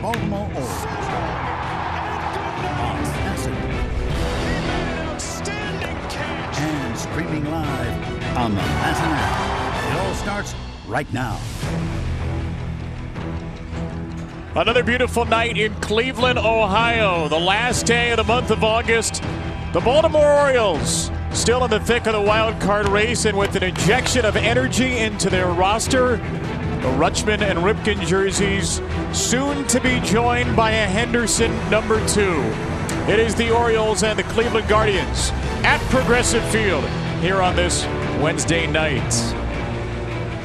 Baltimore Orioles. On Acid. And streaming live on the Latin app. It all starts right now. Another beautiful night in Cleveland, Ohio. The last day of the month of August. The Baltimore Orioles still in the thick of the wild card race, and with an injection of energy into their roster, the Rutschman and Ripken jerseys soon to be joined by a Henderson number 2. It is the Orioles and the Cleveland Guardians at Progressive Field here on this Wednesday night.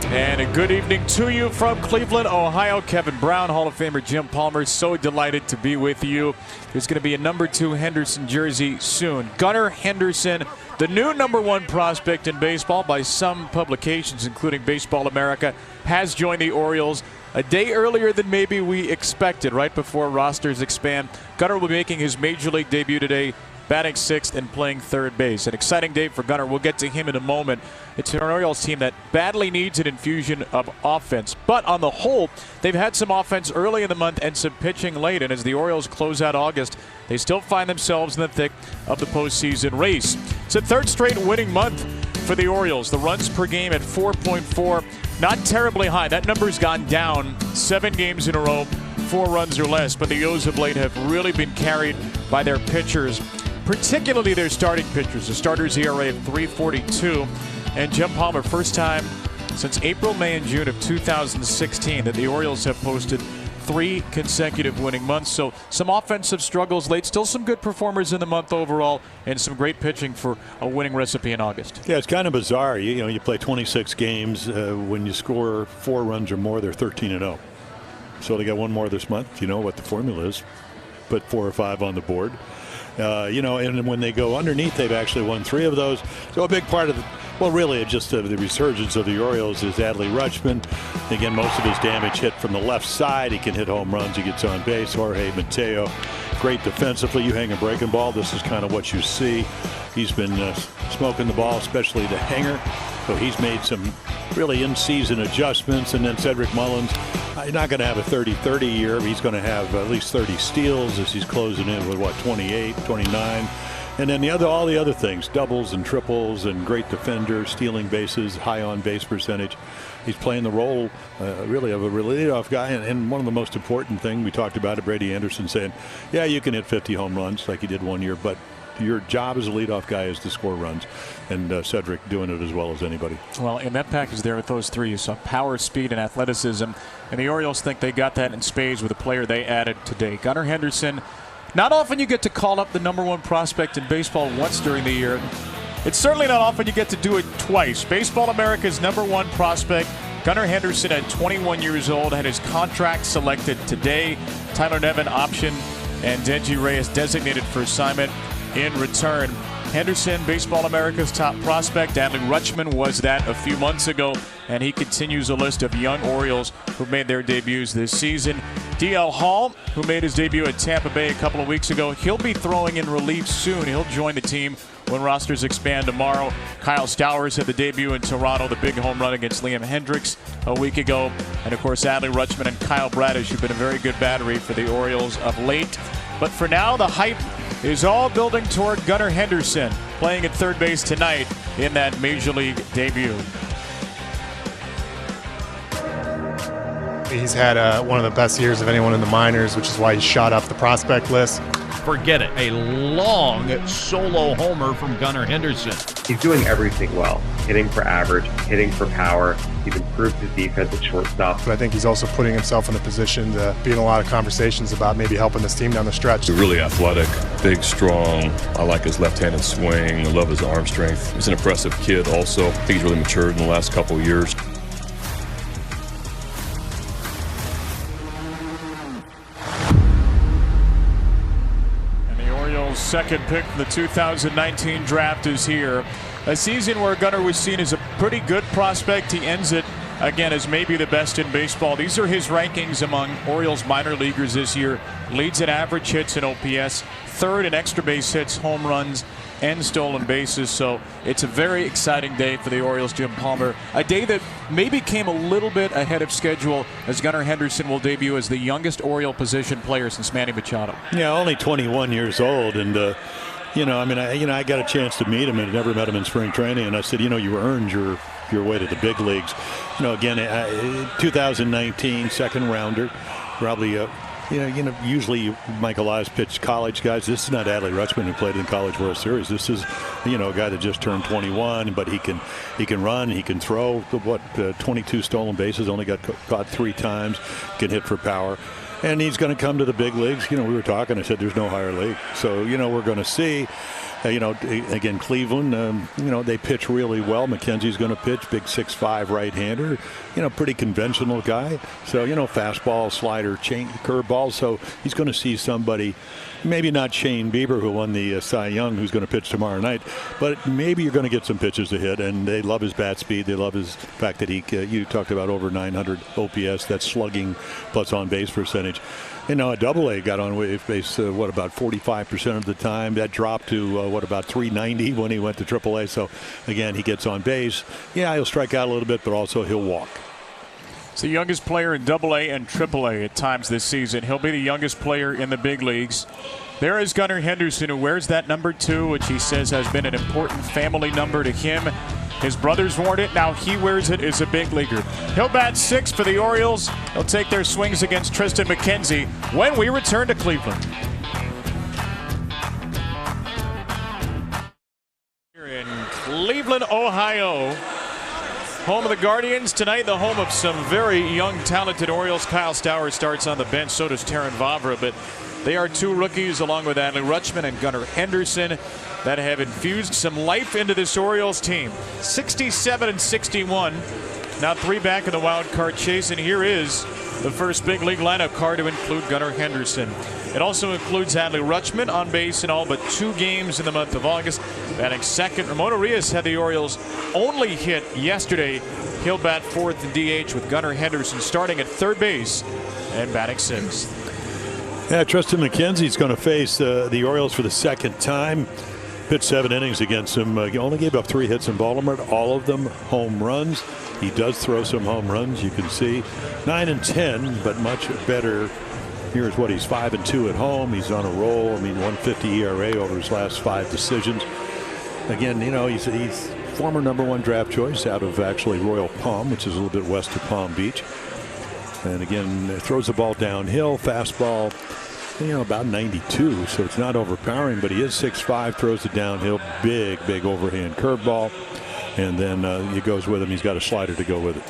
And a good evening to you from Cleveland, Ohio. Kevin Brown, Hall of Famer Jim Palmer, so delighted to be with you. There's going to be a number 2 Henderson jersey soon. Gunnar Henderson, the new number 1 prospect in baseball by some publications, including Baseball America, has joined the Orioles a day earlier than maybe we expected, right before rosters expand. Gunnar will be making his major league debut today, batting 6th and playing third base. An exciting day for Gunnar. We'll get to him in a moment. It's an Orioles team that badly needs an infusion of offense. But on the whole, they've had some offense early in the month and some pitching late. And as the Orioles close out August, they still find themselves in the thick of the postseason race. It's a third straight winning month for the Orioles. The runs per game at 4.4. Not terribly high. That number's gone down 7 games in a row, 4 runs or less. But the O's of late have really been carried by their pitchers, particularly their starting pitchers. The starters ERA of 3.42. And Jim Palmer, first time since April, May, and June of 2016 that the Orioles have posted 3 consecutive winning months. So some offensive struggles late, still some good performers in the month overall, and some great pitching for a winning recipe in August. Yeah, it's kind of bizarre. You play 26 games. When you score 4 runs or more, they're 13-0. So they got 1 more this month. You know what the formula is. Put 4 or 5 on the board. And when they go underneath, they've actually won 3 of those. So a big part of really just the resurgence of the Orioles is Adley Rutschman. Again, most of his damage hit from the left side. He can hit home runs. He gets on base. Jorge Mateo, great defensively. You hang a breaking ball, this is kind of what you see. He's been smoking the ball, especially the hanger. So he's made some really in-season adjustments. And then Cedric Mullins, he's not going to have a 30-30 year. He's going to have at least 30 steals as he's closing in with, 28, 29. And then all the other things, doubles and triples and great defender, stealing bases, high on-base percentage. He's playing the role really of a leadoff guy. And one of the most important things we talked about it, Brady Anderson saying, yeah, you can hit 50 home runs like he did one year, but your job as a leadoff guy is to score runs, and Cedric doing it as well as anybody. Well, in that package there with those 3, you saw power, speed, and athleticism, and the Orioles think they got that in spades with a player they added today. Gunnar Henderson, not often you get to call up the number 1 prospect in baseball once during the year. It's certainly not often you get to do it twice. Baseball America's number 1 prospect, Gunnar Henderson, at 21 years old, had his contract selected today. Tyler Nevin option and Denji Reyes designated for assignment in return. Henderson, Baseball America's top prospect. Adley Rutschman was that a few months ago, and he continues a list of young Orioles who made their debuts this season. DL Hall, who made his debut at Tampa Bay a couple of weeks ago, he'll be throwing in relief soon. He'll join the team when rosters expand tomorrow. Kyle Stowers had the debut in Toronto, the big home run against Liam Hendricks a week ago. And of course, Adley Rutschman and Kyle Bradish have been a very good battery for the Orioles of late. But for now, the hype is all building toward Gunnar Henderson playing at third base tonight in that Major League debut. He's had one of the best years of anyone in the minors, which is why he shot up the prospect list. Forget it. A long solo homer from Gunnar Henderson. He's doing everything well. Hitting for average, hitting for power. He's improved his defense at shortstop. But I think he's also putting himself in a position to be in a lot of conversations about maybe helping this team down the stretch. He's really athletic, big, strong. I like his left-handed swing. I love his arm strength. He's an impressive kid also. I think he's really matured in the last couple of years. Second pick from the 2019 draft is here. A season where Gunnar was seen as a pretty good prospect. He ends it again as maybe the best in baseball. These are his rankings among Orioles minor leaguers this year. Leads in average hits and OPS, third in extra base hits, home runs, and stolen bases. So it's a very exciting day for the Orioles, Jim Palmer. A day that maybe came a little bit ahead of schedule, as Gunnar Henderson will debut as the youngest Oriole position player since Manny Machado. Yeah, only 21 years old, and I got a chance to meet him, and never met him in spring training, and I said, you earned your way to the big leagues. Again, 2019 second rounder, probably. Usually Mike Elias pitched college guys. This is not Adley Rutschman, who played in College World Series. This is, a guy that just turned 21, but he can run, he can throw. 22 stolen bases, only got caught 3 times, can hit for power. And he's going to come to the big leagues. We were talking, I said there's no higher league. So, we're going to see. Again, Cleveland, they pitch really well. McKenzie's going to pitch, big 6'5" right-hander, pretty conventional guy. So, fastball, slider, curveball. So he's going to see somebody, maybe not Shane Bieber, who won the Cy Young, who's going to pitch tomorrow night, but maybe you're going to get some pitches to hit. And they love his bat speed. They love his fact that you talked about over 900 OPS, that's slugging plus on base percentage. A AA got on base, about 45% of the time. That dropped to, about 390 when he went to AAA. So, again, he gets on base. Yeah, he'll strike out a little bit, but also he'll walk. It's the youngest player in AA and AAA at times this season. He'll be the youngest player in the big leagues. There is Gunnar Henderson, who wears that number 2, which he says has been an important family number to him. His brothers worn it. Now he wears it as a big leaguer. He'll bat 6 for the Orioles. They'll take their swings against Tristan McKenzie when we return to Cleveland. Here in Cleveland, Ohio, home of the Guardians. Tonight, the home of some very young, talented Orioles. Kyle Stowers starts on the bench. So does Taron Vavra. But they are 2 rookies, along with Adley Rutschman and Gunnar Henderson, that have infused some life into this Orioles team. 67 and 61. Now 3 back in the wild card chase. And here is the first big league lineup card to include Gunnar Henderson. It also includes Adley Rutschman on base in all but 2 games in the month of August. Batting second, Ramon Urias had the Orioles only hit yesterday. He'll bat 4th in DH, with Gunnar Henderson starting at third base and batting 6th. Yeah, Tristan McKenzie's going to face the Orioles for the second time. Pitched 7 innings against him. He only gave up 3 hits in Baltimore, all of them home runs. He does throw some home runs, you can see. 9 and 10, but much better. Here's what he's 5 and 2 at home. He's on a roll. 150 ERA over his last 5 decisions. Again, he's former #1 draft choice out of actually Royal Palm, which is a little bit west of Palm Beach. And again, throws the ball downhill, fastball, about 92, so it's not overpowering, but he is 6'5", throws it downhill, big overhand curveball, and then it goes with him. He's got a slider to go with it.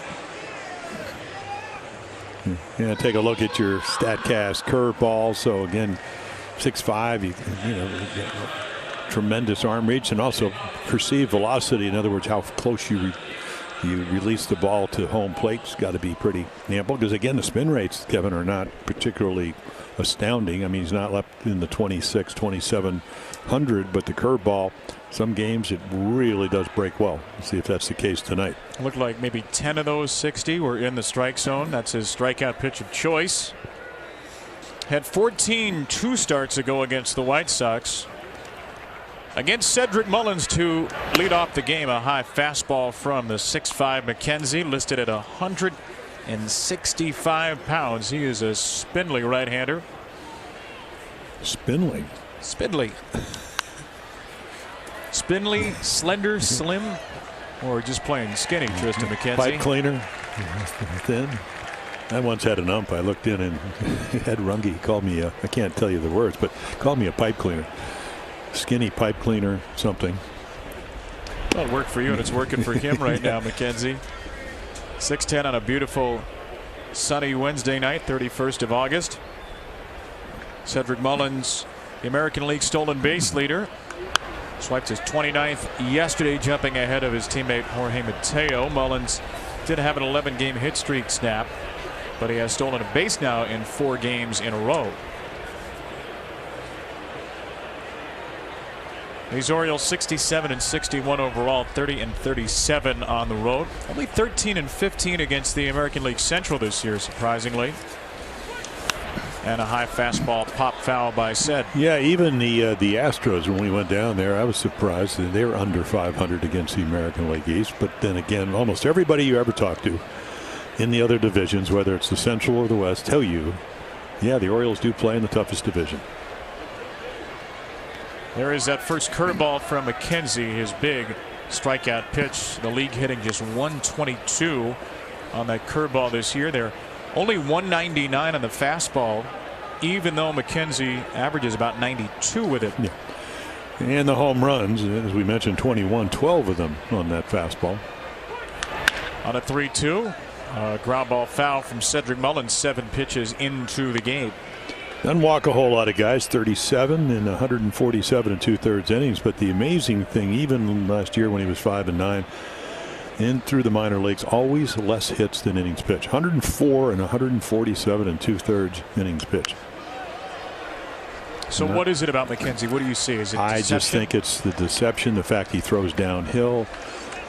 Yeah, take a look at your StatCast curveball. So again, 6'5", tremendous arm reach, and also perceived velocity. In other words, how close you release the ball to home plate's got to be pretty ample, because again, the spin rates, Kevin, are not particularly astounding. He's not left in the 26, 2700, but the curveball, some games it really does break well. Let's see if that's the case tonight. It looked like maybe 10 of those 60 were in the strike zone. That's his strikeout pitch of choice. Had 14 2 starts ago against the White Sox. Against Cedric Mullins to lead off the game, a high fastball from the 6'5" McKenzie, listed at 165 pounds. He is a spindly right-hander. Spindly. Spindly, slender, slim, or just plain skinny, Tristan McKenzie. Pipe cleaner, thin. I once had an ump. I looked in and had Runge called me, I can't tell you the words, but called me a pipe cleaner. Skinny pipe cleaner, something. Well, it worked for you, and it's working for him right now, McKenzie. 6'10" on a beautiful sunny Wednesday night, 31st of August. Cedric Mullins, the American League stolen base leader, swiped his 29th yesterday, jumping ahead of his teammate Jorge Mateo. Mullins did have an 11-game hit streak snap, but he has stolen a base now in 4 games in a row. These Orioles 67 and 61 overall, 30 and 37 on the road. Only 13 and 15 against the American League Central this year, surprisingly. And a high fastball pop foul by Sed. Yeah, even the Astros, when we went down there, I was surprised that they were under 500 against the American League East. But then again, almost everybody you ever talk to in the other divisions, whether it's the Central or the West, tell you, yeah, the Orioles do play in the toughest division. There is that first curveball from McKenzie, his big strikeout pitch. The league hitting just 122 on that curveball this year. They're only 199 on the fastball, even though McKenzie averages about 92 with it. Yeah. And the home runs, as we mentioned, 21, 12 of them on that fastball. On a 3-2, ground ball foul from Cedric Mullins, 7 pitches into the game. Doesn't walk a whole lot of guys, 37 in 147 2/3 innings. But the amazing thing, even last year when he was 5-9, and through the minor leagues, always less hits than innings pitched. 104 and 147 2/3 innings pitched. So what is it about McKenzie? What do you see? Is it deception? I just think it's the deception, the fact he throws downhill.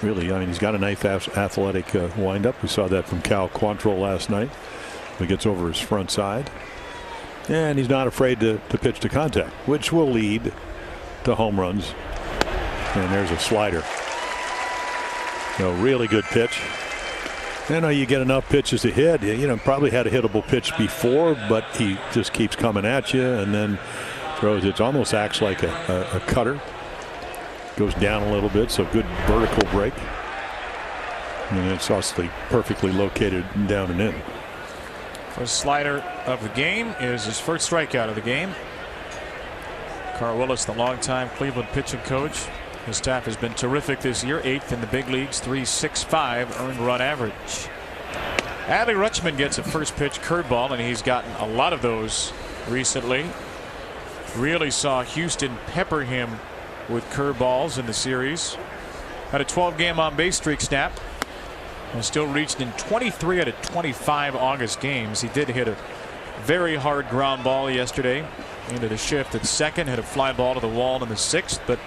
Really, I mean, he's got a nice athletic windup. We saw that from Cal Quantrill last night. He gets over his front side. And he's not afraid to pitch to contact, which will lead to home runs. And there's a slider. A really good pitch. You get enough pitches to hit. Probably had a hittable pitch before, but he just keeps coming at you and then throws. It almost acts like a cutter. Goes down a little bit, so good vertical break. And it's also perfectly located down and in. First slider of the game is his first strikeout of the game. Carl Willis, the longtime Cleveland pitching coach. His staff has been terrific this year, 8th in the big leagues, 3.65 earned run average. Adley Rutschman gets a first pitch curveball, and he's gotten a lot of those recently. Really saw Houston pepper him with curveballs in the series. Had a 12-game on-base streak snap. And still reached in 23 out of 25 August games. He did hit a very hard ground ball yesterday into the shift at second. Hit a fly ball to the wall in the 6th, but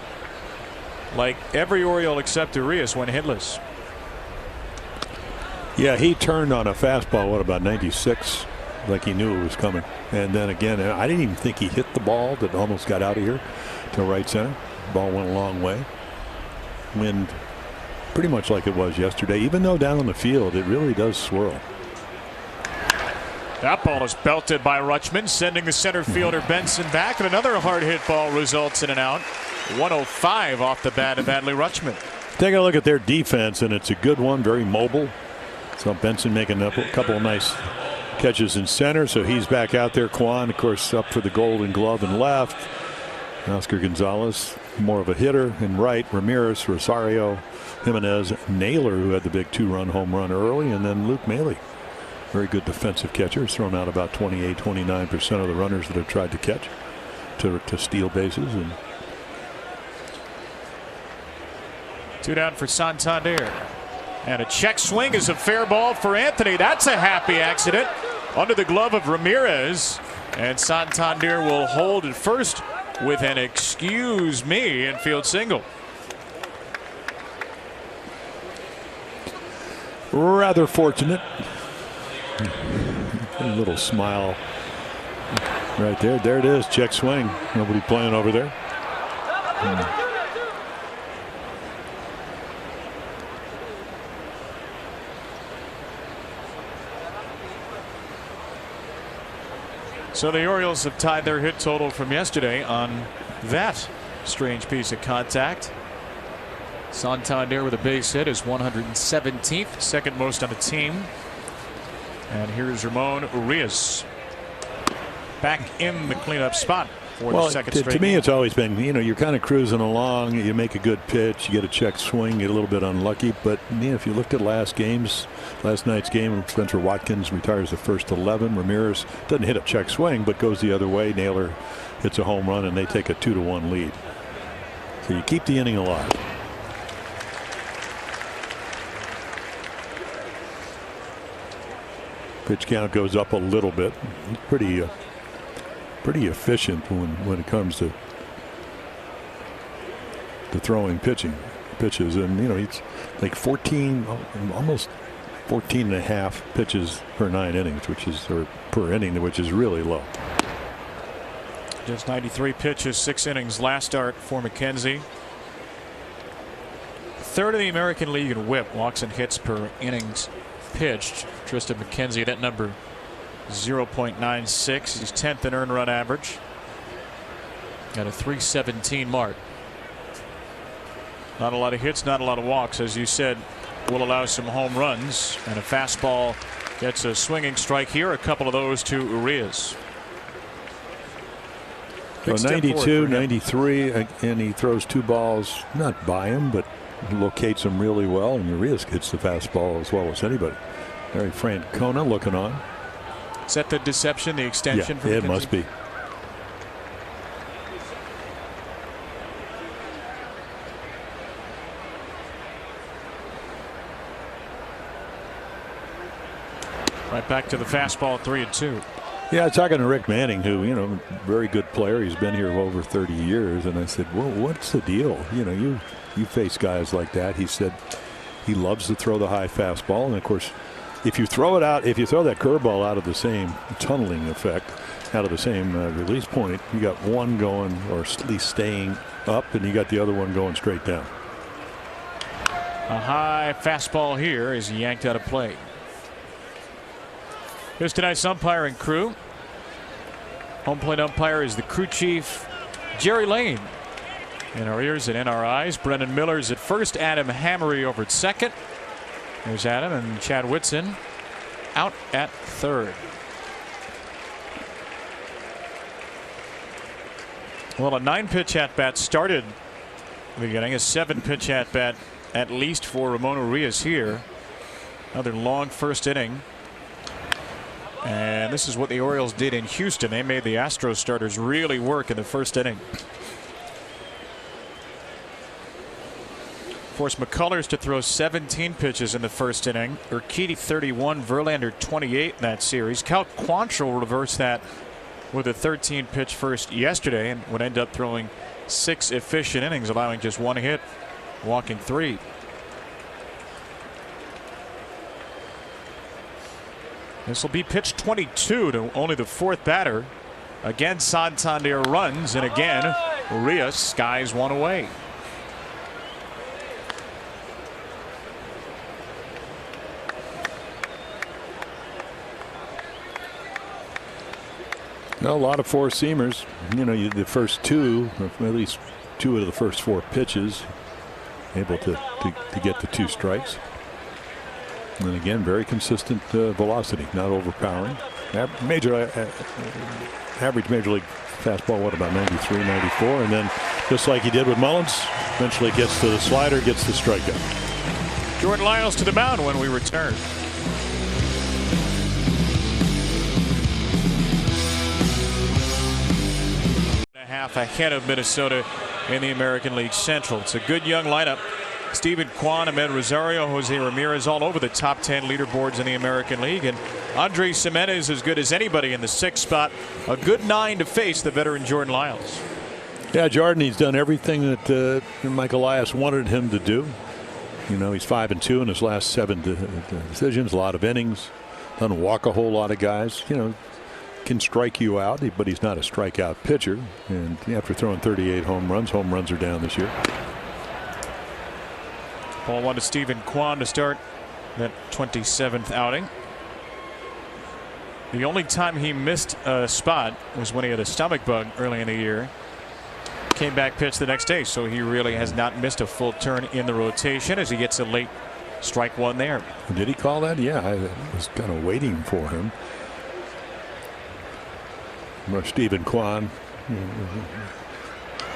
like every Oriole except Urias went hitless. Yeah, he turned on a fastball, about 96, like he knew it was coming. And then again, I didn't even think he hit the ball that almost got out of here to right center. The ball went a long way. Wind pretty much like it was yesterday, even though down on the field it really does swirl. That ball is belted by Rutschman, sending the center fielder Benson back, and another hard hit ball results in an out. 105 off the bat of Adley Rutschman. Take a look at their defense, and it's a good one, very mobile. So Benson making a couple of nice catches in center, so he's back out there. Kwan, of course, up for the Golden Glove in left. Oscar Gonzalez, more of a hitter in right. Ramirez, Rosario, Jimenez, Naylor, who had the big 2-run home run early, and then Luke Maile. Very good defensive catcher. He's thrown out about 28-29% of the runners that have tried to catch to steal bases. And 2 down for Santander. And a check swing is a fair ball for Anthony. That's a happy accident under the glove of Ramirez. And Santander will hold at first with an excuse me infield single. Rather fortunate. A little smile right there. There it is. Check swing. Nobody playing over there. So the Orioles have tied their hit total from yesterday on that strange piece of contact. Santander with a base hit is 117th, second most on the team. And here's Ramon Urias back in the cleanup spot for the second straight. To me, it's always been, you're kind of cruising along. You make a good pitch, you get a check swing, get a little bit unlucky. But if you looked at last night's game, Spencer Watkins retires the first 11. Ramirez doesn't hit a check swing, but goes the other way. Naylor hits a home run, and they take a 2-1 lead. So you keep the inning alive. Pitch count goes up a little bit. Pretty efficient when it comes to throwing pitches, and it's like 14, almost 14 and a half pitches per 9 innings, which is, or per inning, which is really low. Just 93 pitches, 6 innings last start for McKenzie. Third in the American League in WHIP, walks and hits per innings pitched. Tristan McKenzie, that number 0.96. He's 10th in earned run average. Got a 317 mark. Not a lot of hits, not a lot of walks, as you said, will allow some home runs, and a fastball gets a swinging strike here. A couple of those to Urias. So 92, 93, and he throws 2 balls not by him, but locates them really well, and Urias hits the fastball as well as anybody. Very Francona looking on. Is that the deception, the extension? Yeah, it must be. Right back to the fastball, 3-2. Yeah, I was talking to Rick Manning, who, you know, very good player. He's been here over 30 years. And I said, well, what's the deal? You know, you face guys like that. He said he loves to throw the high fastball. And, of course, if you throw it out, if you throw that curveball out of the same tunneling effect, out of the same release point, you got one going, or at least staying up, and you got the other one going straight down. A high fastball here is yanked out of play. Here's tonight's umpiring crew. Home plate umpire is the crew chief, Jerry Lane. In our ears and in our eyes, Brendan Miller's at first, Adam Hammery over at second. There's Adam, and Chad Whitson out at third. Well, a 9-pitch at-bat started the beginning. A 7-pitch at-bat at least for Ramon Urias here. Another long first inning. And this is what the Orioles did in Houston. They made the Astros starters really work in the first inning. Forced McCullers to throw 17 pitches in the first inning. Urquidy 31, Verlander 28 in that series. Cal Quantrill reversed that with a 13-pitch first yesterday and would end up throwing 6 efficient innings, allowing just 1 hit, walking 3. This will be pitch 22 to only the 4th batter. Again, Santander runs, and again, Urias skies one away. Now, a lot of 4-seamers. You know, the first 2, at least 2 of the first 4 pitches, able to get the 2 strikes. And again, very consistent velocity, not overpowering. Average major league fastball, what, about 93, 94? And then, just like he did with Mullins, eventually gets to the slider, gets the strikeout. Jordan Lyles to the mound when we return. Half ahead of Minnesota in the American League Central. It's a good young lineup. Stephen Kwan, Ahmed Rosario, Jose Ramirez, all over the top 10 leaderboards in the American League. And Andres Gimenez as good as anybody in the 6th spot. A good 9 to face the veteran Jordan Lyles. Yeah, Jordan, he's done everything that Mike Elias wanted him to do. You know, he's 5-2 in his last 7 decisions, a lot of innings. Doesn't walk a whole lot of guys. You know, can strike you out, but he's not a strikeout pitcher. And after throwing 38 home runs are down this year. Ball 1 to Stephen Kwan to start that 27th outing. The only time he missed a spot was when he had a stomach bug early in the year. Came back, pitched the next day, so he really has not missed a full turn in the rotation as he gets a late strike 1 there. Did he call that? Yeah, I was kind of waiting for him. Stephen Kwan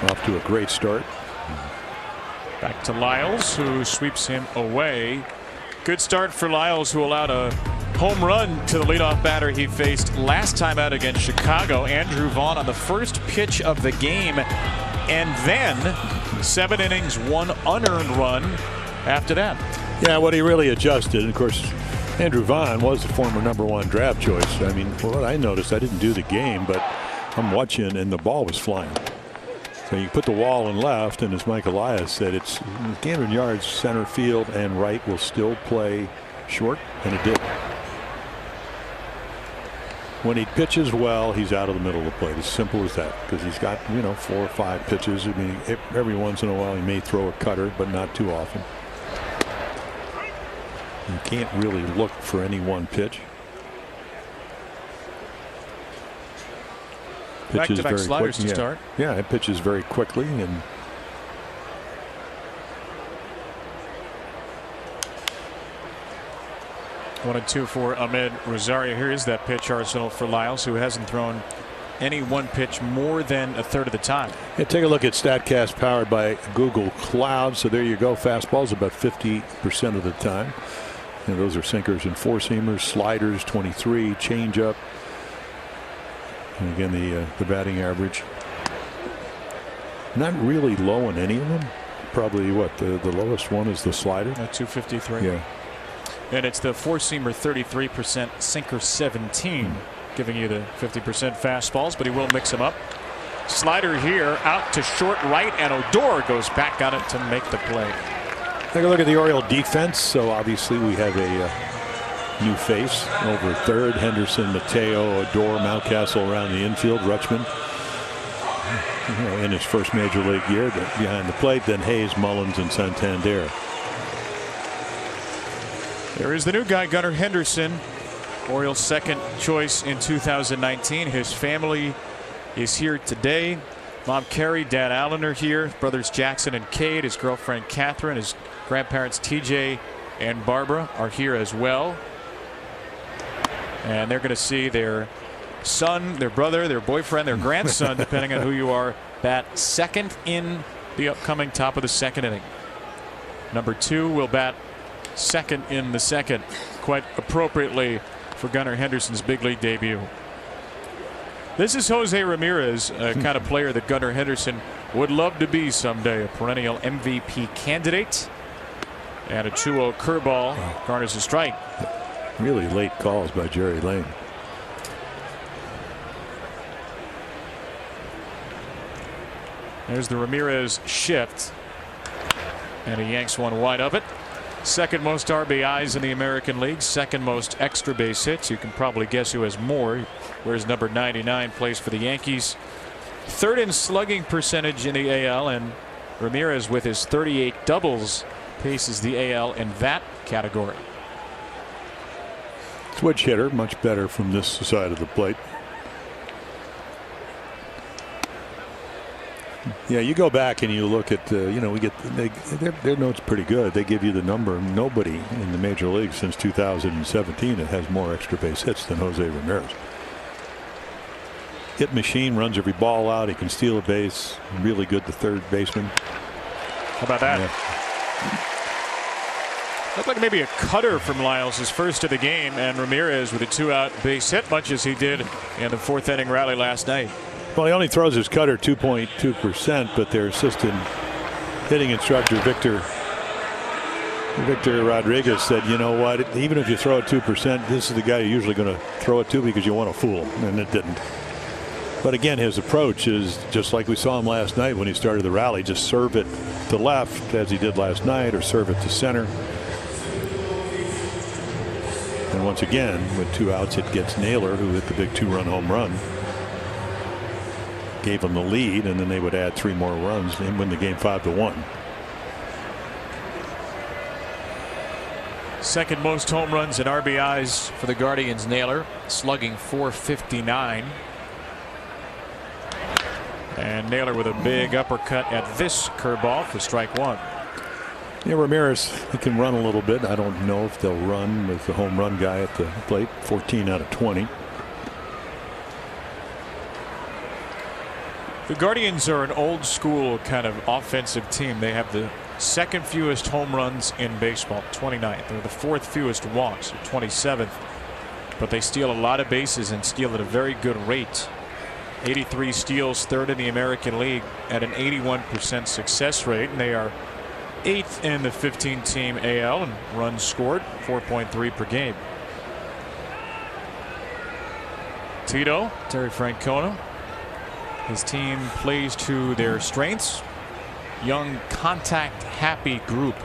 off to a great start. Back to Lyles, who sweeps him away. Good start for Lyles, who allowed a home run to the leadoff batter he faced last time out against Chicago, Andrew Vaughn, on the first pitch of the game. And then 7 innings, 1 unearned run after that. Yeah, what he really adjusted, and of course, Andrew Vaughn was the former #1 draft choice. I mean, what I noticed, I didn't do the game, but I'm watching, and the ball was flying. So you put the wall in left, and as Mike Elias said, it's 100 yards, center field and right will still play short, and it did. When he pitches well, he's out of the middle of the plate. As simple as that, because he's got 4 or 5 pitches. I mean, every once in a while he may throw a cutter, but not too often. You can't really look for any one pitch. Pitches back-to-back sliders to start. Yeah, it pitches very quickly and. One and two for Ahmed Rosario. Here is that pitch arsenal for Lyles, who hasn't thrown any one pitch more than a third of the time. Yeah, take a look at StatCast, powered by Google Cloud. So there you go. Fastballs about 50% of the time. And those are sinkers and four-seamers. Sliders 23. Changeup. And again, the batting average. Not really low in any of them. Probably what the lowest one is the slider. 253. Yeah. And it's the four-seamer 33%, sinker 17, giving you the 50% fastballs, but he will mix them up. Slider here, out to short right, and Odor goes back on it to make the play. Take a look at the Oriole defense. So obviously we have a new face over third. Henderson, Mateo, Odor, Mountcastle around the infield. Rutschman in his first major league year behind the plate. Then Hayes, Mullins, and Santander. There is the new guy, Gunnar Henderson, Orioles' second choice in 2019. His family is here today. Mom Carrie, Dad Allen are here. Brothers Jackson and Cade, his girlfriend Catherine, his grandparents TJ and Barbara are here as well. And they're going to see their son, their brother, their boyfriend, their grandson, depending on who you are, bat second in the upcoming top of the second inning. Number 2 will bat second in the second, quite appropriately for Gunnar Henderson's big league debut. This is Jose Ramirez, a kind of player that Gunnar Henderson would love to be someday, a perennial MVP candidate. And a 2-0 curveball garners a strike. Really late calls by Jerry Lane. There's the Ramirez shift, and he yanks one wide of it. Second most RBIs in the American League, second most extra base hits. You can probably guess who has more. Whereas number 99 plays for the Yankees. Third in slugging percentage in the AL, and Ramirez with his 38 doubles paces the AL in that category. Switch hitter, much better from this side of the plate. Yeah, you go back and you look at, we get their notes pretty good. They give you the number. Nobody in the major league since 2017 that has more extra base hits than Jose Ramirez. Hit machine, runs every ball out. He can steal a base. Really good to third baseman. How about that? Yeah. Looked like maybe a cutter from Lyles, his first of the game, and Ramirez with a 2-out base hit, much as he did in the fourth inning rally last night. Well, he only throws his cutter 2.2%, but their assistant hitting instructor, Victor Rodriguez, said, you know what, even if you throw it 2%, this is the guy you're usually going to throw it to because you want to fool him, and it didn't. But again, his approach is just like we saw him last night when he started the rally. Just serve it to left as he did last night, or serve it to center. And once again, with 2 outs, it gets Naylor, who hit the big 2-run home run. Gave them the lead, and then they would add 3 more runs and win the game 5-1. Second most home runs and RBIs for the Guardians. Naylor slugging .459. And Naylor with a big uppercut at this curveball for strike 1. Yeah, Ramirez, he can run a little bit. I don't know if they'll run with the home run guy at the plate. 14 out of 20. The Guardians are an old school kind of offensive team. They have the second fewest home runs in baseball, 29th. They're the 4th fewest walks, 27th. But they steal a lot of bases and steal at a very good rate. 83 steals, 3rd in the American League at an 81% success rate. And they are 8th in the 15-team AL and runs scored, 4.3 per game. Tito, Terry Francona. His team plays to their strengths. Young, contact-happy group.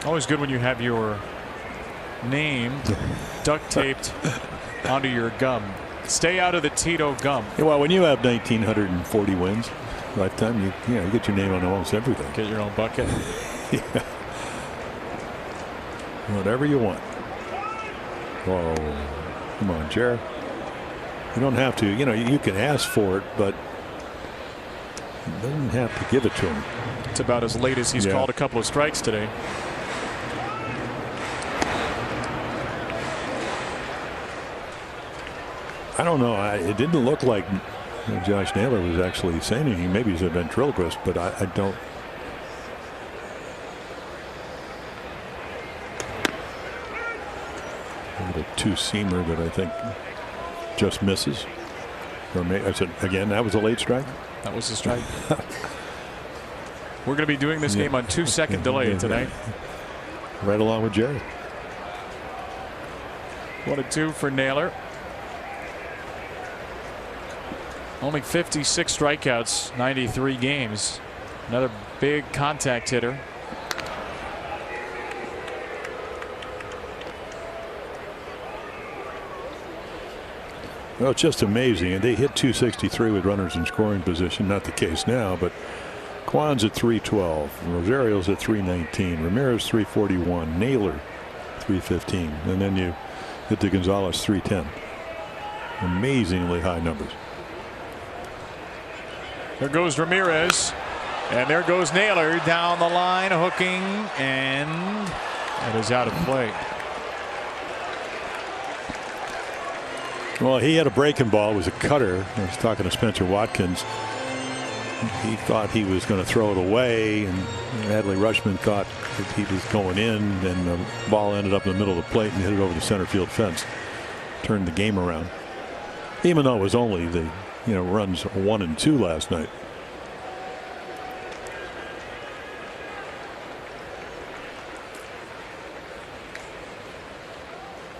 Always good when you have your name duct taped onto your gum. Stay out of the Tito gum. Yeah, well, when you have 1,940 wins lifetime, you get your name on almost everything. Get your own bucket. Yeah. Whatever you want. Whoa. Come on, Jared. You don't have to. You can ask for it, but you don't have to give it to him. It's about as late as he's called a couple of strikes today. I don't know. It didn't look like Josh Naylor was actually saying anything. Maybe he's a ventriloquist, but I don't. A little two-seamer that I think just misses. I said again, that was a late strike. That was a strike. We're going to be doing this game on 2-second delay tonight. Right along with Jerry. 1-2 for Naylor. Only 56 strikeouts, 93 games. Another big contact hitter. Well, it's just amazing. And they hit 263 with runners in scoring position. Not the case now, but Kwan's at 312. Rosario's at 319. Ramirez 341. Naylor 315. And then you hit to Gonzalez 310. Amazingly high numbers. There goes Ramirez. And there goes Naylor down the line, hooking, and it is out of play. Well, he had a breaking ball. It was a cutter. I was talking to Spencer Watkins. He thought he was going to throw it away, and Adley Rutschman thought that he was going in, and the ball ended up in the middle of the plate and hit it over the center field fence. Turned the game around. Even though it was only the runs 1 and 2 last night.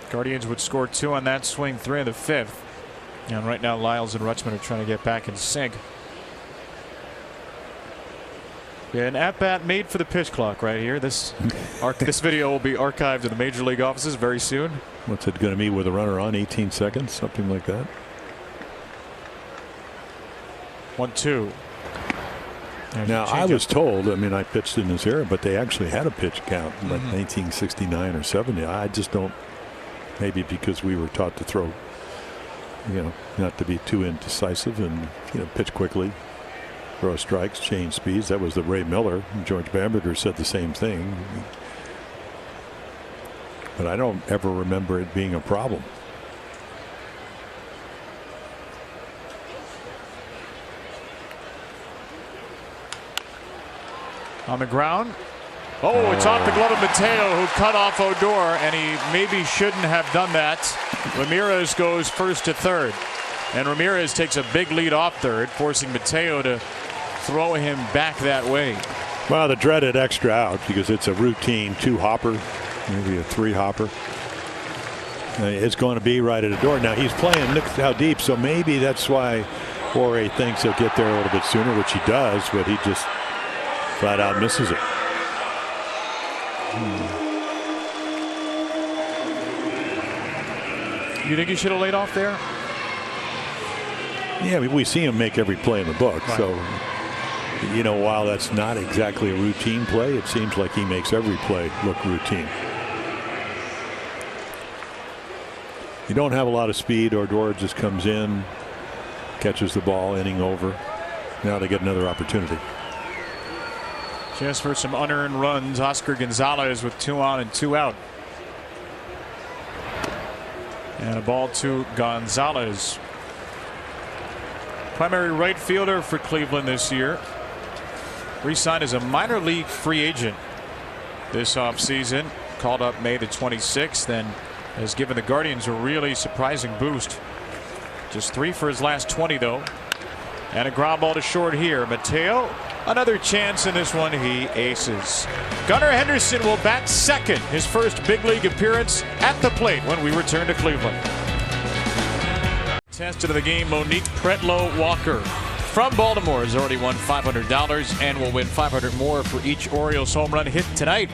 Guardians would score 2 on that swing, 3 in the 5th. And right now Lyles and Rutschman are trying to get back in sync. An at-bat made for the pitch clock right here. This video will be archived in the Major League offices very soon. What's it going to be with a runner on 18 seconds? Something like that. 1-2. Now, I was told, I pitched in this era, but they actually had a pitch count in like 1969 or 70. I just don't. Maybe because we were taught to throw, not to be too indecisive and, pitch quickly, throw strikes, change speeds. That was the Ray Miller. George Bamberger said the same thing. But I don't ever remember it being a problem. On the ground. Oh, it's off the glove of Mateo, who cut off Odor, and he maybe shouldn't have done that. Ramirez goes first to third, and Ramirez takes a big lead off third, forcing Mateo to throw him back that way. Well, the dreaded extra out, because it's a routine 2-hopper, maybe a 3-hopper. It's going to be right at the door. Now he's playing, look how deep, so maybe that's why Jorge thinks he'll get there a little bit sooner, which he does, but he just flat out misses it. You think he should have laid off there? Yeah, we see him make every play in the book. Right. So, while that's not exactly a routine play, it seems like he makes every play look routine. You don't have a lot of speed. Odor just comes in, catches the ball, inning over. Now they get another opportunity. Just for some unearned runs, Oscar Gonzalez with 2 on and 2 out. And a ball to Gonzalez. Primary right fielder for Cleveland this year. Re-signed as a minor league free agent this offseason. Called up May the 26th and has given the Guardians a really surprising boost. Just 3 for his last 20 though. And a ground ball to short here. Mateo, another chance in this one. He aces. Gunnar Henderson will bat second, his first big league appearance at the plate when we return to Cleveland. Tested of the game, Monique Pretlow-Walker from Baltimore has already won $500 and will win $500 more for each Orioles home run hit tonight.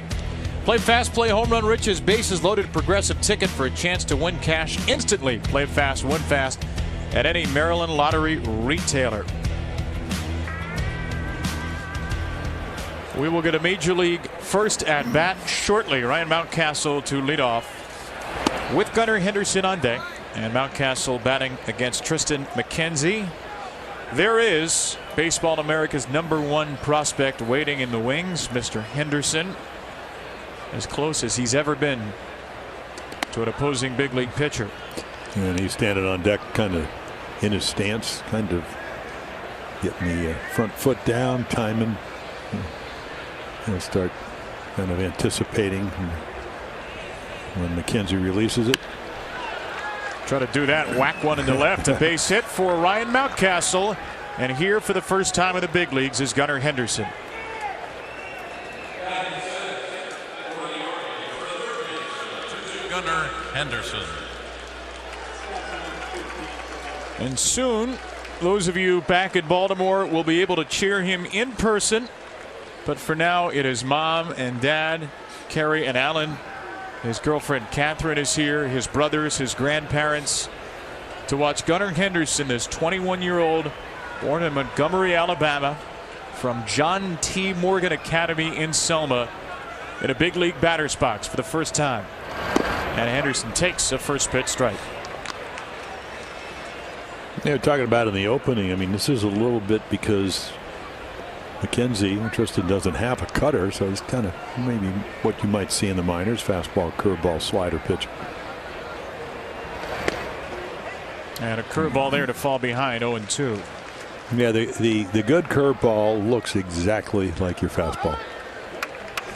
Play Fast, Play Home Run Rich's bases loaded progressive ticket for a chance to win cash instantly. Play fast, win fast at any Maryland lottery retailer. We will get a Major League first at bat shortly. Ryan Mountcastle to lead off with Gunnar Henderson on deck. And Mountcastle batting against Tristan McKenzie. There is Baseball America's #1 prospect waiting in the wings, Mr. Henderson. As close as he's ever been to an opposing big league pitcher. And he's standing on deck, kind of in his stance, kind of getting the front foot down, timing. He'll start kind of anticipating when McKenzie releases it. Try to do that, whack one in the left. A base hit for Ryan Mountcastle. And here for the first time in the big leagues is Gunnar Henderson. Gunnar Henderson. And soon, those of you back in Baltimore will be able to cheer him in person. But for now, it is Mom and Dad, Carrie and Alan. His girlfriend Catherine is here, his brothers, his grandparents, to watch Gunnar Henderson, this 21-year-old, born in Montgomery, Alabama, from John T. Morgan Academy in Selma, in a big league batter's box for the first time. And Henderson takes a first pitch strike. Yeah, talking about in the opening, I mean, this is a little bit because McKenzie, Tristan, doesn't have a cutter, so he's kind of maybe what you might see in the minors: fastball, curveball, slider pitch. And a curveball there to fall behind, 0-2. Yeah, the good curveball looks exactly like your fastball.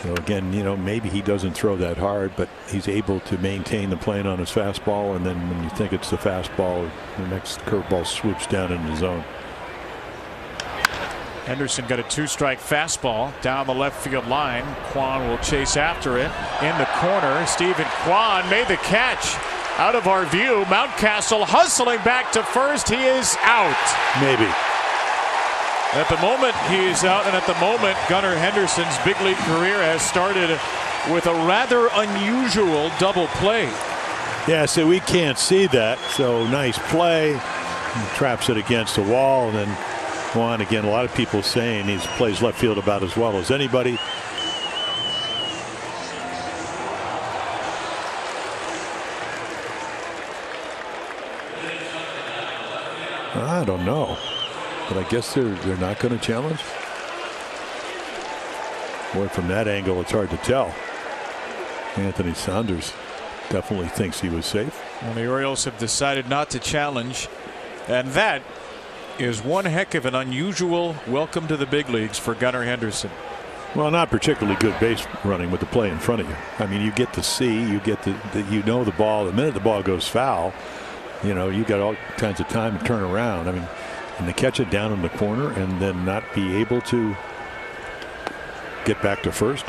So again, you know, maybe he doesn't throw that hard, but he's able to maintain the plane on his fastball, and then when you think it's the fastball, the next curveball swoops down in the zone. Henderson got a 2-strike fastball down the left field line. Kwan will chase after it in the corner. Stephen Kwan made the catch out of our view. Mountcastle hustling back to first. He is out. Maybe. At the moment he is out, and at the moment Gunnar Henderson's big league career has started with a rather unusual double play. Yeah, so we can't see that. So nice play. He traps it against the wall, and then Kwan, again, a lot of people saying he plays left field about as well as anybody. I don't know, but I guess they're not going to challenge. Boy, from that angle, it's hard to tell. Anthony Saunders definitely thinks he was safe. Well, the Orioles have decided not to challenge, and that is one heck of an unusual welcome to the big leagues for Gunnar Henderson. Well, not particularly good base running with the play in front of you. I mean, you get to see, you get to, you know, the ball. The minute the ball goes foul, you know, you got all kinds of time to turn around. I mean, and to catch it down in the corner and then not be able to get back to first.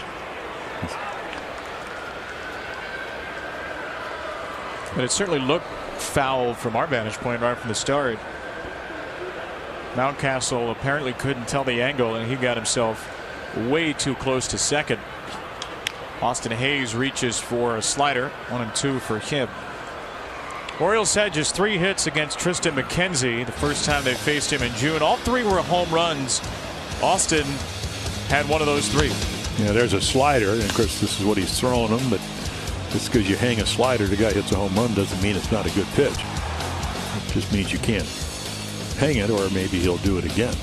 But it certainly looked foul from our vantage point right from the start. Mountcastle apparently couldn't tell the angle, and he got himself way too close to second. Austin Hayes reaches for a slider, 1-2 for him. Orioles had just 3 hits against Tristan McKenzie the first time they faced him in June. All 3 were home runs. Austin had one of those 3. Yeah, there's a slider, and of course this is what he's throwing them, but just because you hang a slider, the guy hits a home run doesn't mean it's not a good pitch. It just means you can't hang it, or maybe he'll do it again.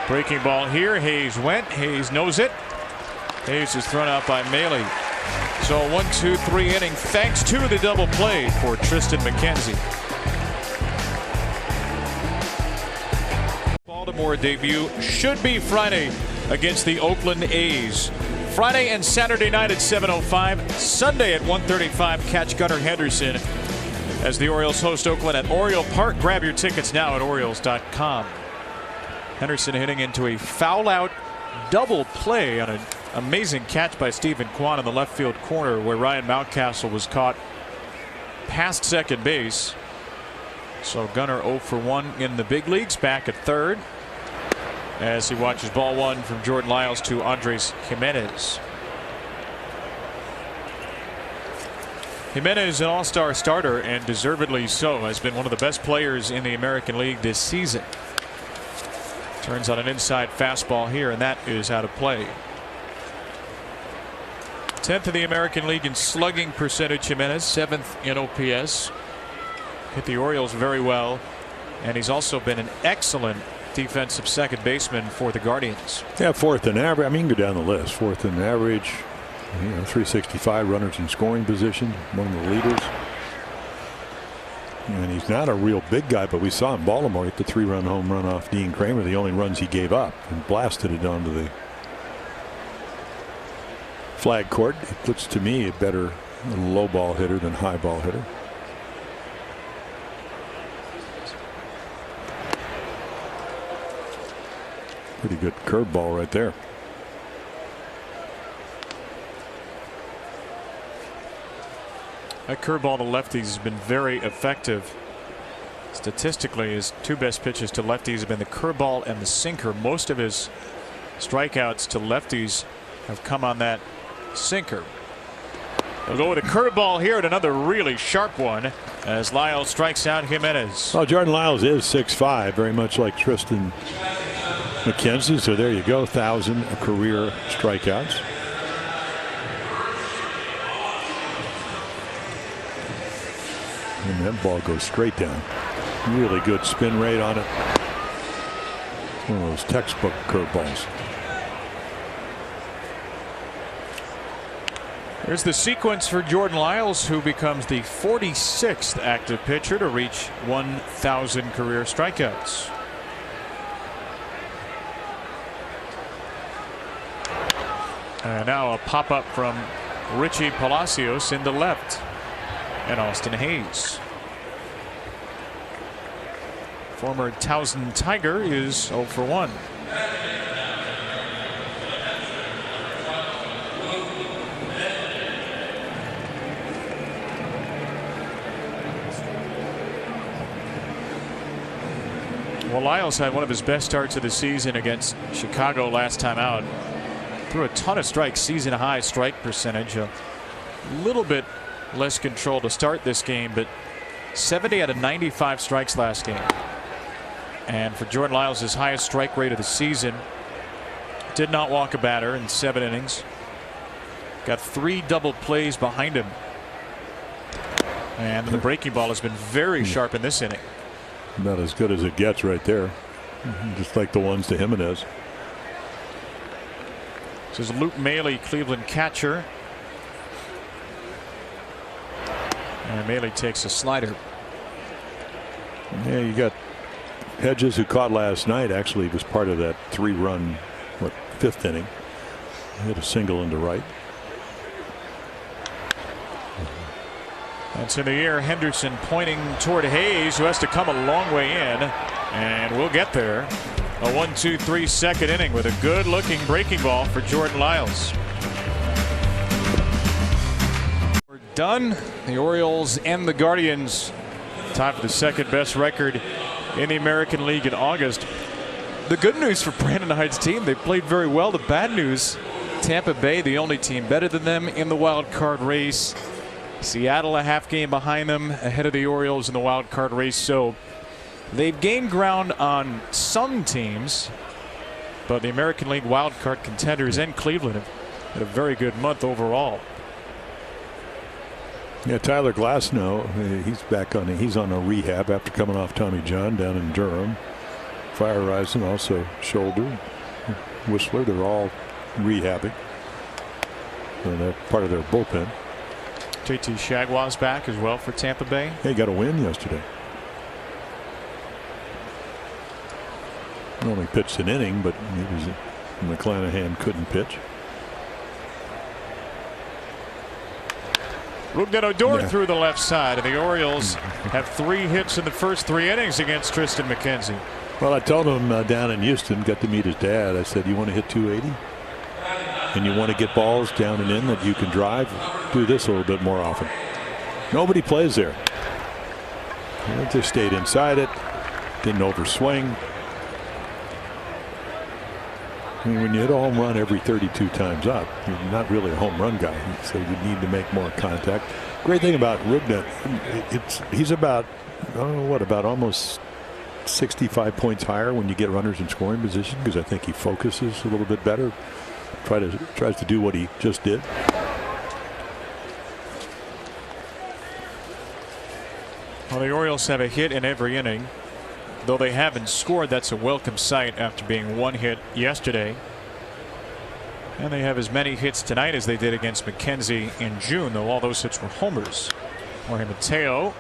Breaking ball here. Hayes went. Hayes knows it. Hayes is thrown out by Maley. So 1-2-3 inning thanks to the double play for Tristan McKenzie. Baltimore debut should be Friday against the Oakland A's. Friday and Saturday night at 7:05. Sunday at 1:35. Catch Gunnar Henderson as the Orioles host Oakland at Oriole Park. Grab your tickets now at Orioles.com. Henderson hitting into a foul out double play on an amazing catch by Stephen Kwan in the left field corner, where Ryan Mountcastle was caught past second base. So Gunnar 0 for 1 in the big leagues, back at third. as he watches ball one from Jordan Lyles to Andres Jimenez. Jimenez, an all-star starter, and deservedly so, has been one of the best players in the American League this season. Turns on an inside fastball here, and that is out of play. 10th in the American League in slugging percentage, Jimenez, 7th in OPS. Hit the Orioles very well, and he's also been an excellent defensive second baseman for the Guardians. Yeah, 4th in average. I mean, you can go down the list. 4th in average. 365 runners in scoring position, one of the leaders. And he's not a real big guy, but we saw in Baltimore hit the 3-run home run off Dean Kramer, the only runs he gave up, and blasted it onto the flag court. It looks to me a better low ball hitter than high ball hitter. Pretty good curveball right there. That curveball to lefties has been very effective. Statistically, his two best pitches to lefties have been the curveball and the sinker. Most of his strikeouts to lefties have come on that sinker. They'll go with a curveball here and another really sharp one as Lyles strikes out Jimenez. Well, Jordan Lyles is 6'5", very much like Tristan McKenzie. So there you go, 1,000 career strikeouts. And that ball goes straight down. Really good spin rate on it. One of those textbook curveballs. Here's the sequence for Jordan Lyles, who becomes the 46th active pitcher to reach 1,000 career strikeouts. And now a pop-up from Richie Palacios into left. And Austin Hayes. Former Towson Tiger is 0 for 1. Well, Lyles had one of his best starts of the season against Chicago last time out. Threw a ton of strikes, season high strike percentage. A little bit less control to start this game, but 70 out of 95 strikes last game. And for Jordan Lyles, his highest strike rate of the season. Did not walk a batter in 7 innings. Got 3 double plays behind him. And the breaking ball has been very sharp in this inning. Not as good as it gets right there. Just like the ones to Jimenez. This is Luke Maile, Cleveland catcher. And Maile takes a slider. Yeah, you got Hedges, who caught last night. Actually was part of that 3-run 5th inning. Hit a single into right. That's in the air. Henderson pointing toward Hayes, who has to come a long way in, and we'll get there. A 1-2-3 second inning with a good looking breaking ball for Jordan Lyles. We're done. The Orioles and the Guardians tied for the second best record in the American League in August. The good news for Brandon Hyde's team, they played very well. The bad news, Tampa Bay, the only team better than them in the wild card race. Seattle a half game behind them, ahead of the Orioles in the wild card race. So they've gained ground on some teams, but the American League wild card contenders and Cleveland have had a very good month overall. Yeah, Tyler Glasnow, he's back on. He's on a rehab after coming off Tommy John down in Durham. Fire Rising also shoulder. Whistler, they're all rehabbing. And they're part of their bullpen. JT Shagwell's back as well for Tampa Bay. They got a win yesterday. He only pitched an inning, but McClanahan couldn't pitch. Rougned Odor through the left side, and the Orioles have 3 hits in the first 3 innings against Tristan McKenzie. Well, I told him down in Houston, got to meet his dad. I said, you want to hit 280? And you want to get balls down and in that you can drive? Do this a little bit more often. Nobody plays there. They stayed inside it. Didn't overswing. I mean, when you hit a home run every 32 times up, you're not really a home run guy, so you need to make more contact. Great thing about Rubnet, he's about about almost 65 points higher when you get runners in scoring position, because I think he focuses a little bit better. Tries to do what he just did. Well, the Orioles have a hit in every inning. Though they haven't scored, that's a welcome sight after being one hit yesterday. And they have as many hits tonight as they did against McKenzie in June, though all those hits were homers. Jorge Mateo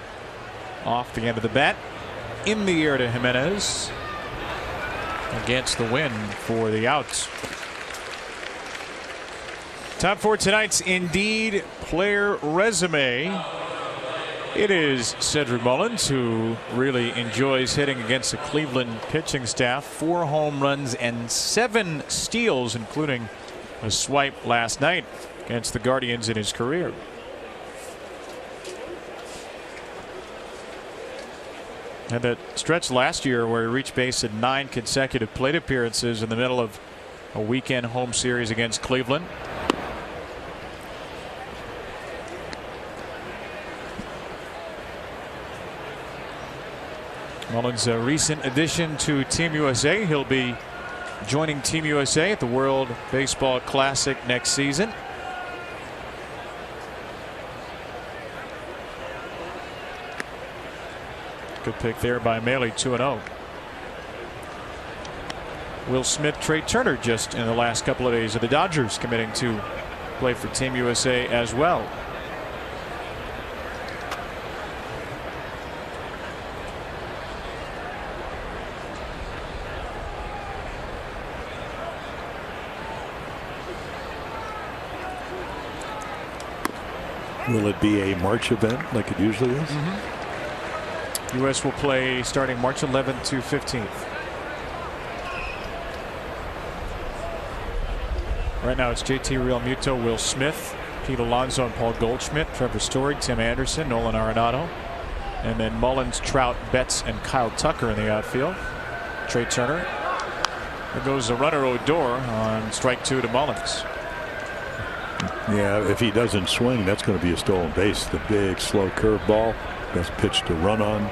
off the end of the bat. In the air to Jimenez. Against the wind for the outs. Time for tonight's Indeed player resume. It is Cedric Mullins, who really enjoys hitting against the Cleveland pitching staff. 4 home runs and 7 steals, including a swipe last night against the Guardians in his career. And that stretch last year where he reached base in 9 consecutive plate appearances in the middle of a weekend home series against Cleveland. Mullins, a recent addition to Team USA. He'll be joining Team USA at the World Baseball Classic next season. Good pick there by Maley, 2-0. Will Smith, Trey Turner just in the last couple of days of the Dodgers committing to play for Team USA as well. Will it be a March event like it usually is? U.S. will play starting March 11th to 15th. Right now it's JT Realmuto, Will Smith, Pete Alonso, and Paul Goldschmidt, Trevor Story, Tim Anderson, Nolan Arenado, and then Mullins, Trout, Betts, and Kyle Tucker in the outfield. Trey Turner. There goes the runner Odor on strike 2 to Mullins. Yeah, if he doesn't swing, that's going to be a stolen base. The big, slow curveball. Best pitch to run on.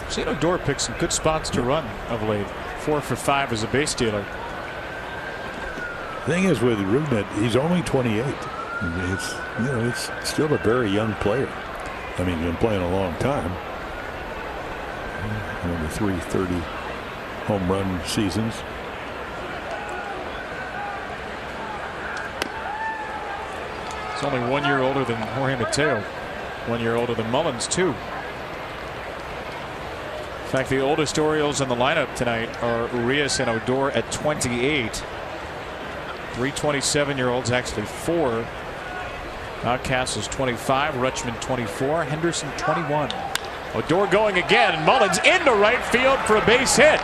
Seen Odor pick some good spots to run of late. 4 for 5 as a base stealer. Thing is with Rubnet, he's only 28. It's still a very young player. I mean, he's been playing a long time. The 330 home run seasons. He's only 1 year older than Jorge Mateo. 1 year older than Mullins, too. In fact, the oldest Orioles in the lineup tonight are Urias and Odor at 28. 3 27-year-olds, actually 4. Castle's 25, Rutschman 24, Henderson 21. Odor going again. Mullins into right field for a base hit.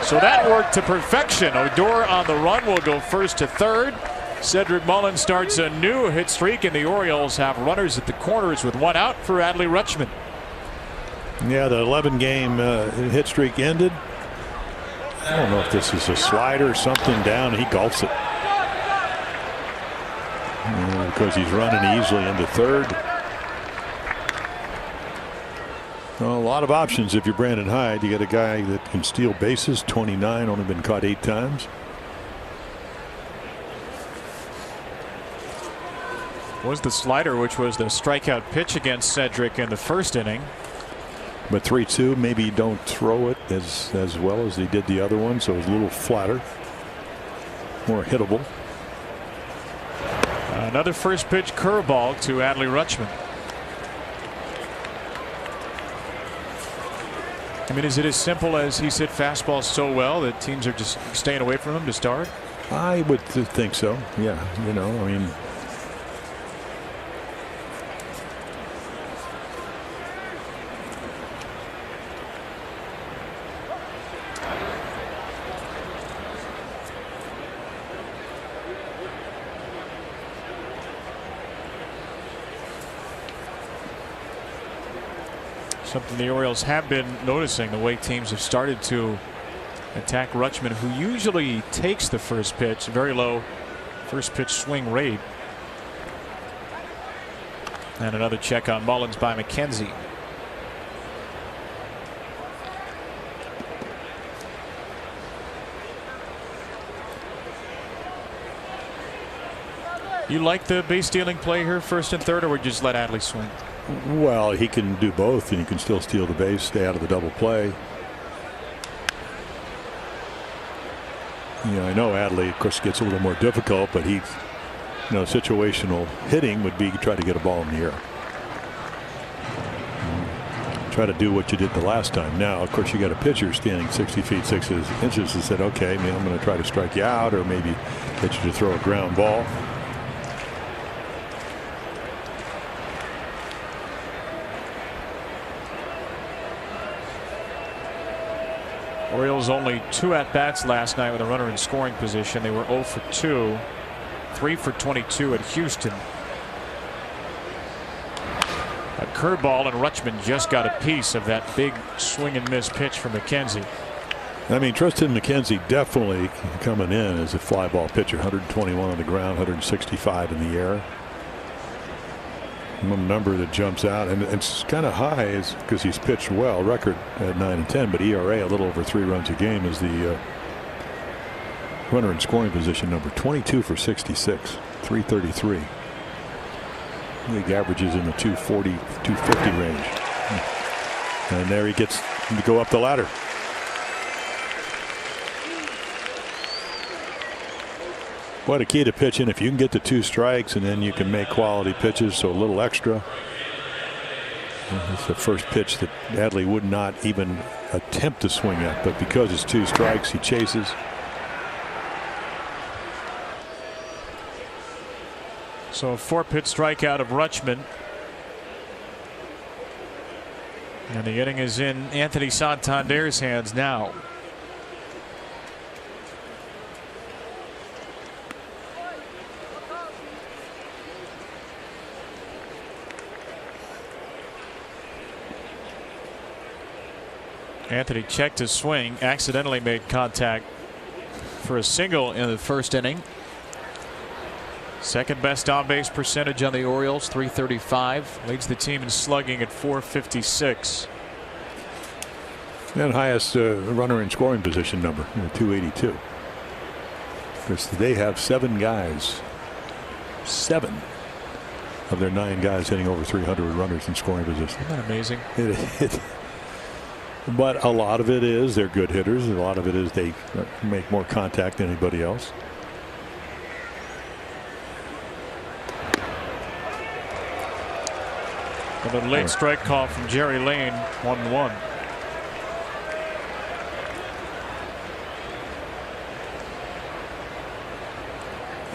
So that worked to perfection. Odor on the run will go first to third. Cedric Mullins starts a new hit streak, and the Orioles have runners at the corners with 1 out for Adley Rutschman. Yeah, the 11-game hit streak ended. I don't know if this is a slider or something down. He gulps it. Because he's running easily into third. Well, a lot of options if you're Brandon Hyde. You got a guy that can steal bases, 29, only been caught 8 times. Was the slider, which was the strikeout pitch against Cedric in the first inning. But 3-2, maybe you don't throw it as well as he did the other one, so it's a little flatter, more hittable. Another first pitch curveball to Adley Rutschman. I mean, is it as simple as he's hit fastballs so well that teams are just staying away from him to start? I would think so. Yeah, I mean. Something the Orioles have been noticing, the way teams have started to attack Rutschman, who usually takes the first pitch. Very low first pitch swing rate. And another check on Mullins by McKenzie. You like the base stealing play here, first and third, or would you just let Adley swing? Well, he can do both, and he can still steal the base, stay out of the double play. I know Adley, of course, gets a little more difficult, but he, situational hitting would be try to get a ball in the air. Try to do what you did the last time. Now, of course, you got a pitcher standing 60 feet 6 inches and said, okay, I'm going to try to strike you out, or maybe get you to throw a ground ball. Orioles only 2 at-bats last night with a runner in scoring position. They were 0 for 2, 3 for 22 at Houston. A curveball, and Rutschman just got a piece of that big swing and miss pitch from McKenzie. Tristan McKenzie definitely coming in as a fly ball pitcher. 121 on the ground, 165 in the air. One number that jumps out, and it's kind of high is because he's pitched well. Record at 9-10, but ERA a little over 3 runs a game is the runner in scoring position number. 22 for 66, 333. League averages in the 240, 250 range. And there he gets to go up the ladder. What a key to pitching. If you can get to 2 strikes and then you can make quality pitches, so a little extra. It's the first pitch that Adley would not even attempt to swing at, but because it's 2 strikes, he chases. So a 4-pitch strikeout of Rutschman. And the inning is in Anthony Santander's hands now. Anthony checked his swing, accidentally made contact for a single in the first inning. Second best on base percentage on the Orioles, .335. Leads the team in slugging at .456. And highest runner in scoring position number, 282. Because they have 7 guys. 7 of their 9 guys hitting over 300 runners in scoring position. Isn't that amazing? But a lot of it is they're good hitters. A lot of it is they make more contact than anybody else. And a late strike call from Jerry Lane, 1-1.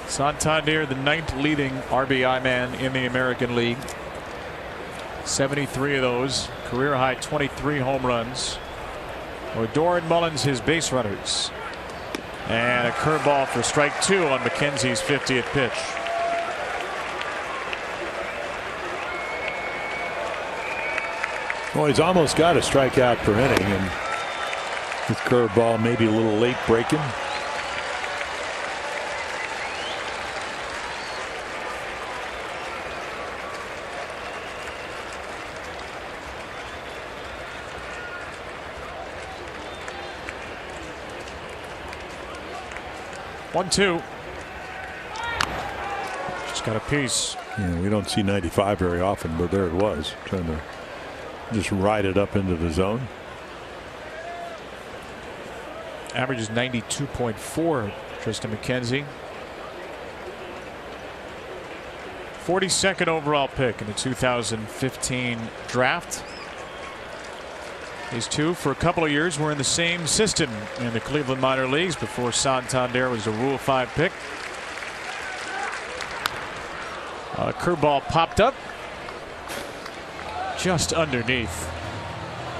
Santander, the 9th leading RBI man in the American League. 73 of those, career high 23 home runs. Odor and Mullins his base runners. And a curveball for strike 2 on McKenzie's 50th pitch. Well, he's almost got a strikeout per inning, and his curveball maybe a little late breaking. One-two. Just got a piece. Yeah, we don't see 95 very often, but there it was, trying to just ride it up into the zone. Average is 92.4. Tristan McKenzie. 42nd overall pick in the 2015 draft. These two, for a couple of years, were in the same system in the Cleveland minor leagues before Santander was a Rule 5 pick. A curveball popped up just underneath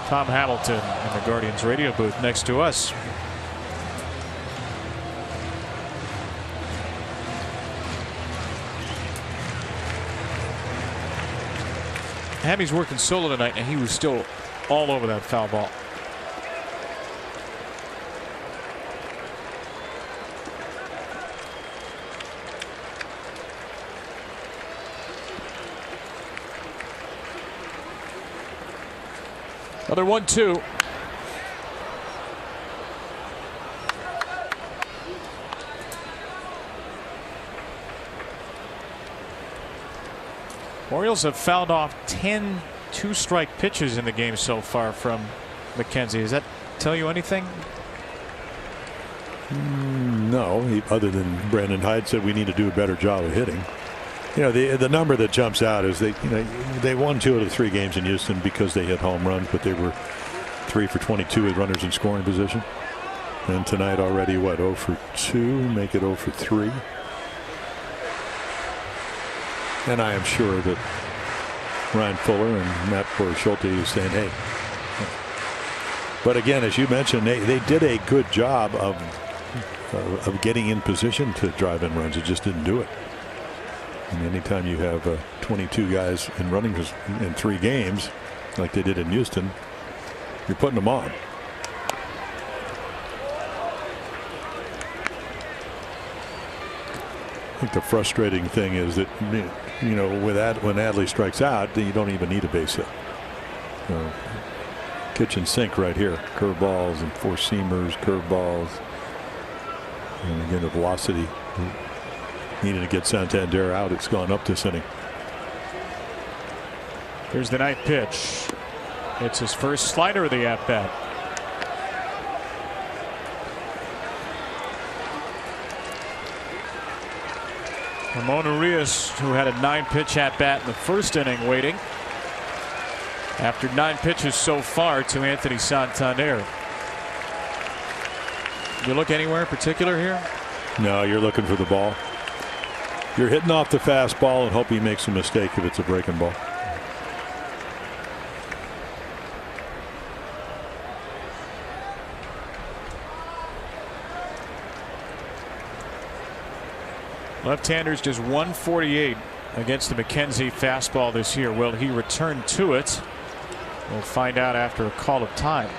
Tom Hamilton in the Guardians radio booth next to us. Hammy's working solo tonight, and he was still all over that foul ball. Another 1-2. Orioles have fouled off 10 two-strike pitches in the game so far from McKenzie. Does that tell you anything? No, other than Brandon Hyde said we need to do a better job of hitting. You know, the number that jumps out is they won 2 out of the 3 games in Houston because they hit home runs, but they were 3 for 22 with runners in scoring position. And tonight already, what, 0 for 2, make it 0 for 3. And I am sure that Ryan Fuller and Matt Schulte is saying, hey. But again, as you mentioned, they did a good job of getting in position to drive in runs. It just didn't do it. And anytime you have 22 guys in running in 3 games, like they did in Houston, you're putting them on. I think the frustrating thing is that, you know, when Adley strikes out, you don't even need a base hit. Kitchen sink right here. Curveballs and four-seamers, curveballs. And again, the velocity needed to get Santander out. It's gone up this inning. Here's the ninth pitch. It's his first slider of the at-bat. Ramon Urias, who had a 9-pitch at-bat in the first inning, waiting after 9 pitches so far to Anthony Santander. You look anywhere in particular here? No, you're looking for the ball. You're hitting off the fastball and hope he makes a mistake if it's a breaking ball. Left-handers just 148 against the McKenzie fastball this year. Will he return to it? We'll find out after a call of time.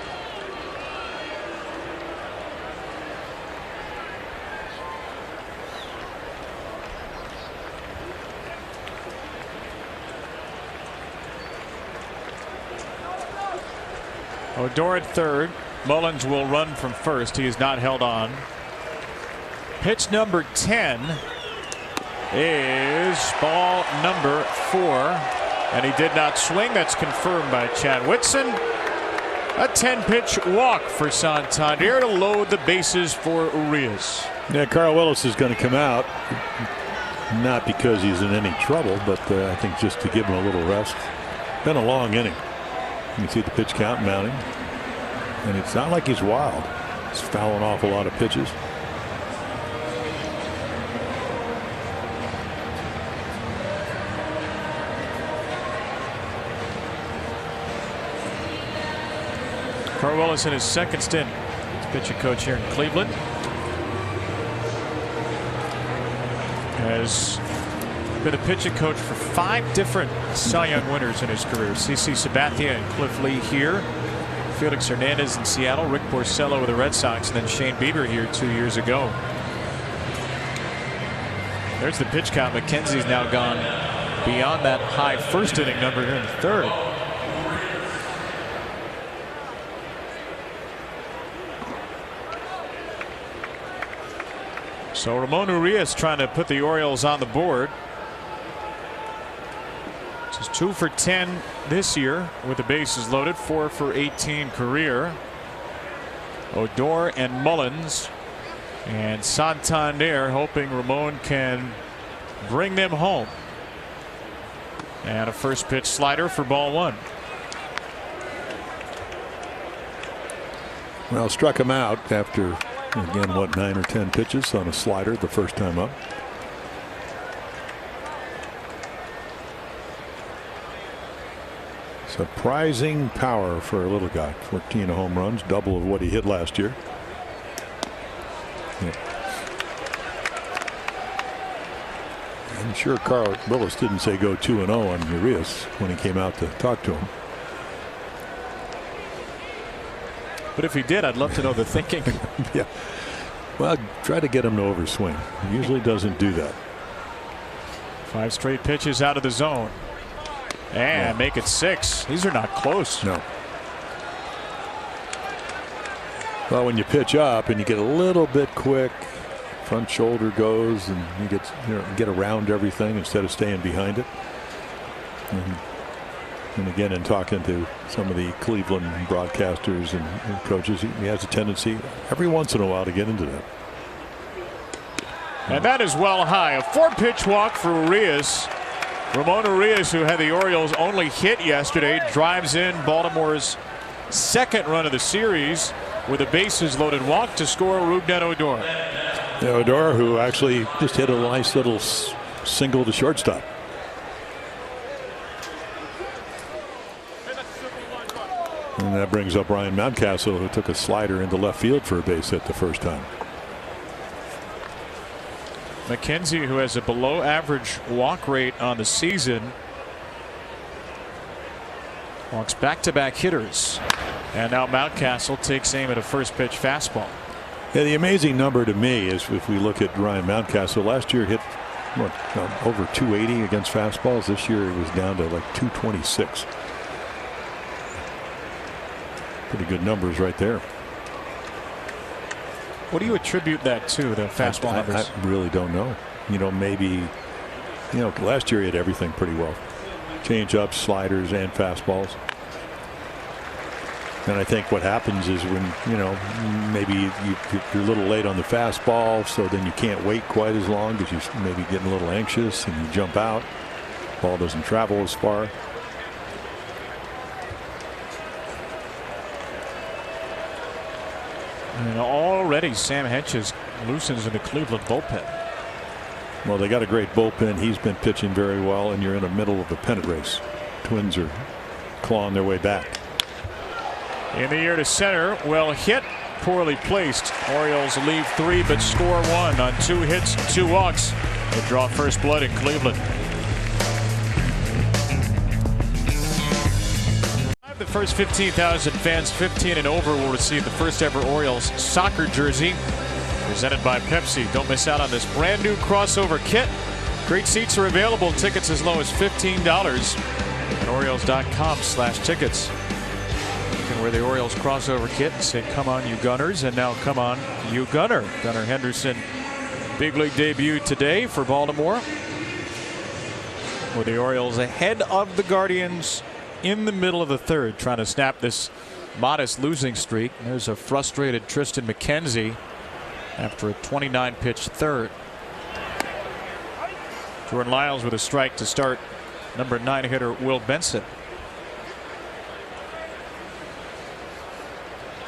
Odor at third. Mullins will run from first. He is not held on. Pitch number 10 is ball number 4, and he did not swing. That's confirmed by Chad Whitson. A 10-pitch walk for Santander to load the bases for Urias. Yeah, Carl Willis is going to come out, not because he's in any trouble, but I think just to give him a little rest. Been a long inning. You can see the pitch count mounting, and it's not like he's wild. He's fouling off a lot of pitches. Carl Willis in his second stint as pitching coach here in Cleveland has been a pitching coach for 5 different Cy Young winners in his career. CC Sabathia and Cliff Lee here, Felix Hernandez in Seattle, Rick Porcello with the Red Sox, and then Shane Bieber here 2 years ago. There's the pitch count. McKenzie's now gone beyond that high first inning number here in the third. So Ramon Urias trying to put the Orioles on the board. This is 2 for 10 this year with the bases loaded, 4 for 18 career. Odor and Mullins and Santander hoping Ramon can bring them home. And a first pitch slider for ball 1. Well, struck him out after, again, what, 9 or 10 pitches on a slider the first time up. Surprising power for a little guy. 14 home runs, double of what he hit last year. Yeah. I'm sure Carl Willis didn't say go 2-0 on Urias when he came out to talk to him. But if he did, I'd love to know the thinking. Yeah. Well, try to get him to overswing. He usually doesn't do that. 5 straight pitches out of the zone. And make it 6. These are not close. No. Well, when you pitch up and you get a little bit quick, front shoulder goes, and you get around everything instead of staying behind it. And again, in talking to some of the Cleveland broadcasters and coaches, he has a tendency every once in a while to get into that. And that is well high. A 4-pitch walk for Urias. Ramon Urias, who had the Orioles' only hit yesterday, drives in Baltimore's second run of the series with a bases-loaded walk to score Rougned Odor. Yeah, Odor, who actually just hit a nice little single to shortstop. And that brings up Ryan Mountcastle, who took a slider into left field for a base hit the first time. McKenzie, who has a below-average walk rate on the season, walks back-to-back hitters. And now Mountcastle takes aim at a first-pitch fastball. Yeah, the amazing number to me is if we look at Ryan Mountcastle, last year hit over 280 against fastballs. This year it was down to like 226. Pretty good numbers right there. What do you attribute that to, the fastball numbers? I really don't know. Maybe, last year he had everything pretty well. Change-ups, sliders, and fastballs. And I think what happens is when, maybe you're a little late on the fastball, so then you can't wait quite as long because you're maybe getting a little anxious and you jump out. Ball doesn't travel as far. And already Sam Hedges loosens in the Cleveland bullpen. Well, they got a great bullpen. He's been pitching very well, and you're in the middle of a pennant race. Twins are clawing their way back. In the air to center, well hit, poorly placed. Orioles leave 3 but score 1 on 2 hits, 2 walks. They draw first blood in Cleveland. The first 15,000 fans 15 and over will receive the first ever Orioles soccer jersey presented by Pepsi. Don't miss out on this brand new crossover kit. Great seats are available. Tickets as low as $15 at Orioles.com/tickets. You can wear the Orioles crossover kit and say, "Come on, you Gunners," and now, "Come on, you Gunner." Gunnar Henderson, big league debut today for Baltimore, with the Orioles ahead of the Guardians in the middle of the third, trying to snap this modest losing streak. There's a frustrated Tristan McKenzie after a 29-pitch third. Jordan Lyles with a strike to start number 9 hitter Will Benson.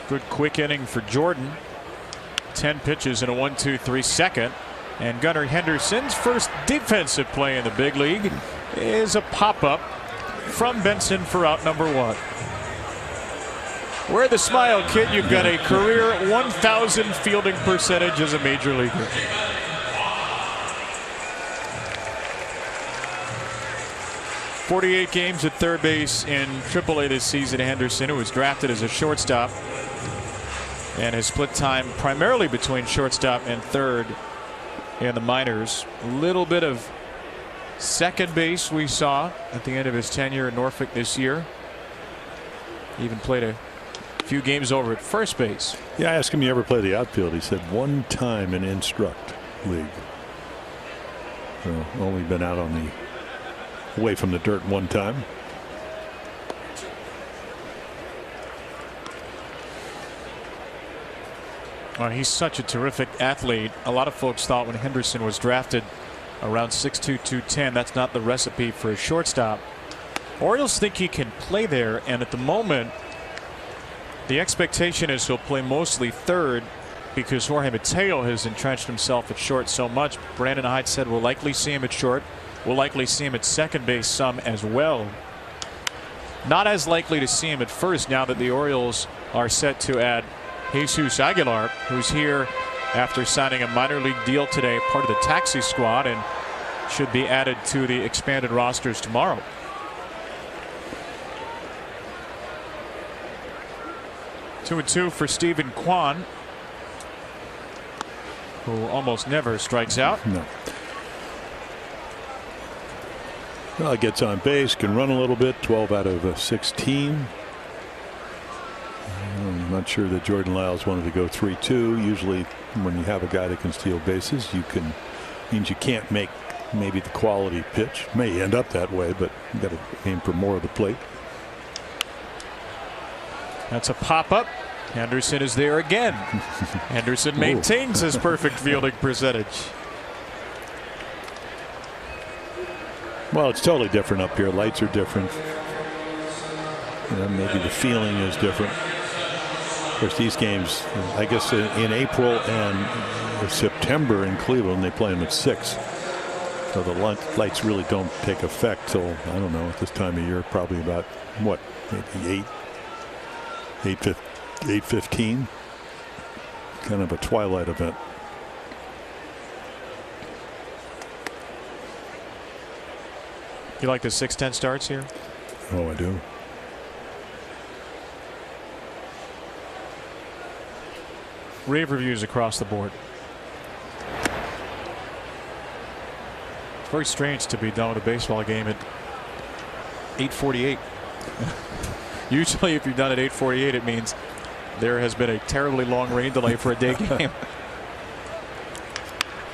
Good quick inning for Jordan. 10 pitches in a 1-2-3 second. And Gunnar Henderson's first defensive play in the big league is a pop-up from Benson for out number 1. Wear the smile, kid. You've got a career 1,000 fielding percentage as a major leaguer. .48 games at third base in AAA this season. Henderson, who was drafted as a shortstop and has split time primarily between shortstop and third in the minors. A little bit of second base we saw at the end of his tenure in Norfolk this year. Even played a few games over at first base. Yeah, I asked him, you ever play the outfield? He said 1 time in Instruct League. So only been out on the away from the dirt 1 time. Well, he's such a terrific athlete. A lot of folks thought when Henderson was drafted around 6'2", 210, that's not the recipe for a shortstop. Orioles think he can play there, and at the moment the expectation is he'll play mostly third because Jorge Mateo has entrenched himself at short so much. Brandon Hyde said we'll likely see him at short. We'll likely see him at second base some as well. Not as likely to see him at first now that the Orioles are set to add Jesus Aguilar, who's here after signing a minor league deal today, part of the taxi squad, and should be added to the expanded rosters tomorrow. Two and 2 for Stephen Kwan, who almost never strikes out. No. Well, gets on base, can run a little bit, 12 out of 16. not sure that Jordan Lyles wanted to go 3-2. Usually when you have a guy that can steal bases, means you can't make maybe the quality pitch. May end up that way, but you got to aim for more of the plate. That's a pop-up. Henderson is there again. Henderson maintains his perfect fielding percentage. Well, it's totally different up here. Lights are different. Maybe the feeling is different. Of course, these games, I guess in April and September in Cleveland, they play them at 6. So the lights really don't take effect till, I don't know, at this time of year, probably about, what, maybe 8:15. Kind of a twilight event. You like the 6:10 starts here? Oh, I do. Rave reviews across the board. It's very strange to be done with a baseball game at 8:48. Usually if you're done at 8:48, it means there has been a terribly long rain delay for a day game.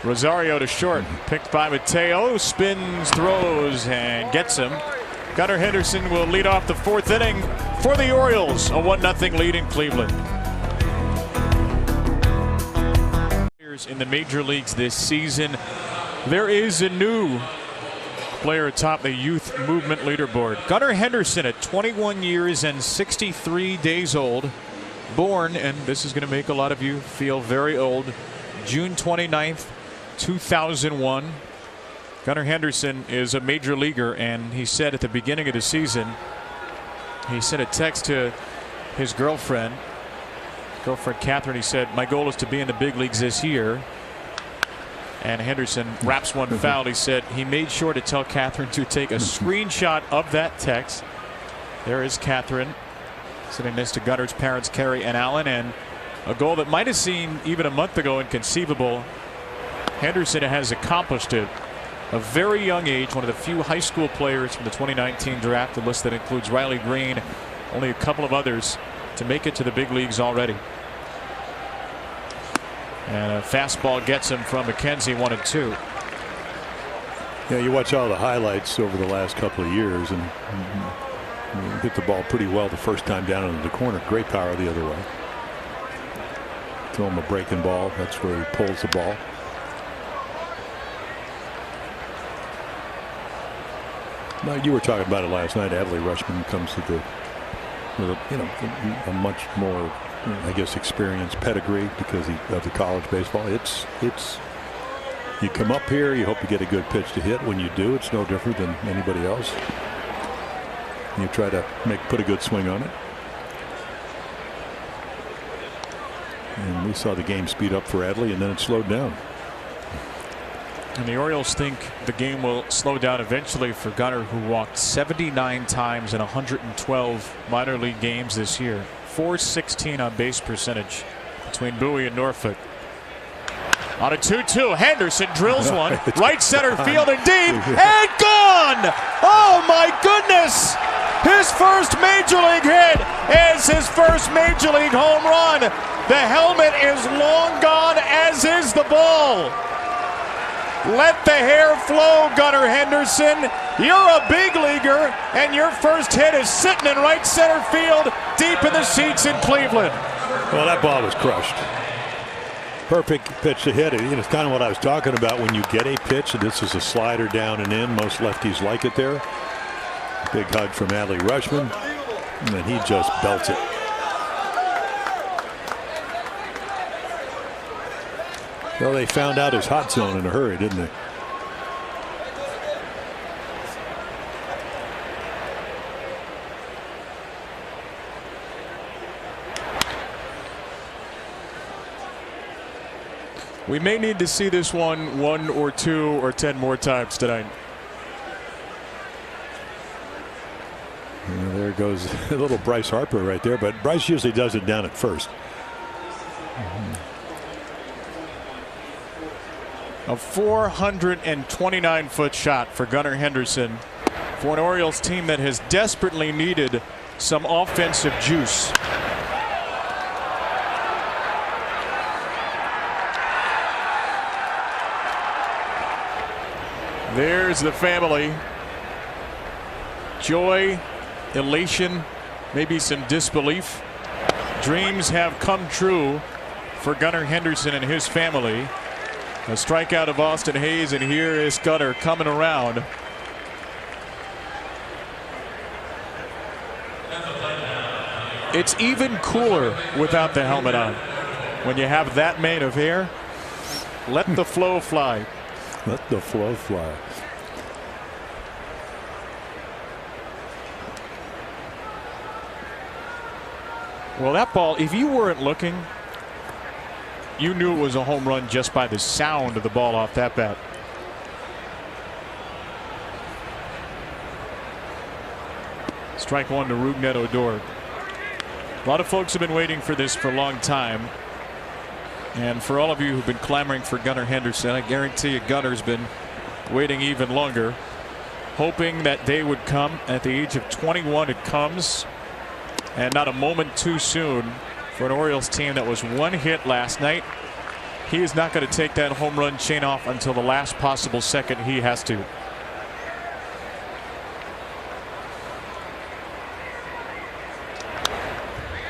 Rosario to short, picked by Mateo, spins, throws, and gets him. Gunnar Henderson will lead off the 4th inning for the Orioles, a 1-0 lead in Cleveland. In the major leagues this season, there is a new player atop the youth movement leaderboard. Gunnar Henderson at 21 years and 63 days old, born, and this is going to make a lot of you feel very old, June 29th, 2001. Gunnar Henderson is a major leaguer, and he said at the beginning of the season, he sent a text to his girlfriend Catherine. He said, "My goal is to be in the big leagues this year." And Henderson wraps one foul. He said he made sure to tell Catherine to take a screenshot of that text. There is Catherine sitting next to Gunnar's parents, Carrie and Alan, and a goal that might have seemed even a month ago inconceivable. Henderson has accomplished it at a very young age. One of the few high school players from the 2019 draft, the list that includes Riley Green, only a couple of others to make it to the big leagues already. And a fastball gets him from McKenzie, 1-2. Yeah, you watch all the highlights over the last couple of years, and hit the ball pretty well the first time down into the corner. Great power the other way. Throw him a breaking ball. That's where he pulls the ball. Now, you were talking about it last night. Adley Rutschman comes to the with a much more, I guess, experienced pedigree because of the college baseball. It's you come up here, you hope you get a good pitch to hit. When you do, it's no different than anybody else. You try to put a good swing on it. And we saw the game speed up for Adley, and then it slowed down. And the Orioles think the game will slow down eventually for Gunnar, who walked 79 times in 112 minor league games this year. .416 on base percentage between Bowie and Norfolk. On a 2-2, Henderson drills one, right center field and deep, and gone! Oh my goodness! His first major league hit is his first major league home run. The helmet is long gone, as is the ball. Let the hair flow, Gunnar Henderson. You're a big leaguer, and your first hit is sitting in right center field, deep in the seats in Cleveland. Well, that ball was crushed. Perfect pitch to hit it. It's kind of what I was talking about when you get a pitch, and this is a slider down and in. Most lefties like it there. Big hug from Adley Rutschman, and then he just belts it. Well, they found out his hot zone in a hurry, didn't they? We may need to see this one or 2 or 10 more times tonight. And there goes a little Bryce Harper right there, but Bryce usually does it down at first. A 429-foot shot for Gunnar Henderson for an Orioles team that has desperately needed some offensive juice. There's the family. Joy, elation, maybe some disbelief. Dreams have come true for Gunnar Henderson and his family. A strikeout of Austin Hayes, and here is Gunnar coming around. It's even cooler without the helmet on. When you have that mane of hair, let the flow fly. Let the flow fly. Well, that ball, if you weren't looking, you knew it was a home run just by the sound of the ball off that bat. Strike one to Rougned Odor. A lot of folks have been waiting for this for a long time. And for all of you who've been clamoring for Gunnar Henderson, I guarantee you Gunnar's been waiting even longer, hoping that day would come. At the age of 21, it comes, and not a moment too soon for an Orioles team that was one hit last night. He is not going to take that home run chain off until the last possible second he has to.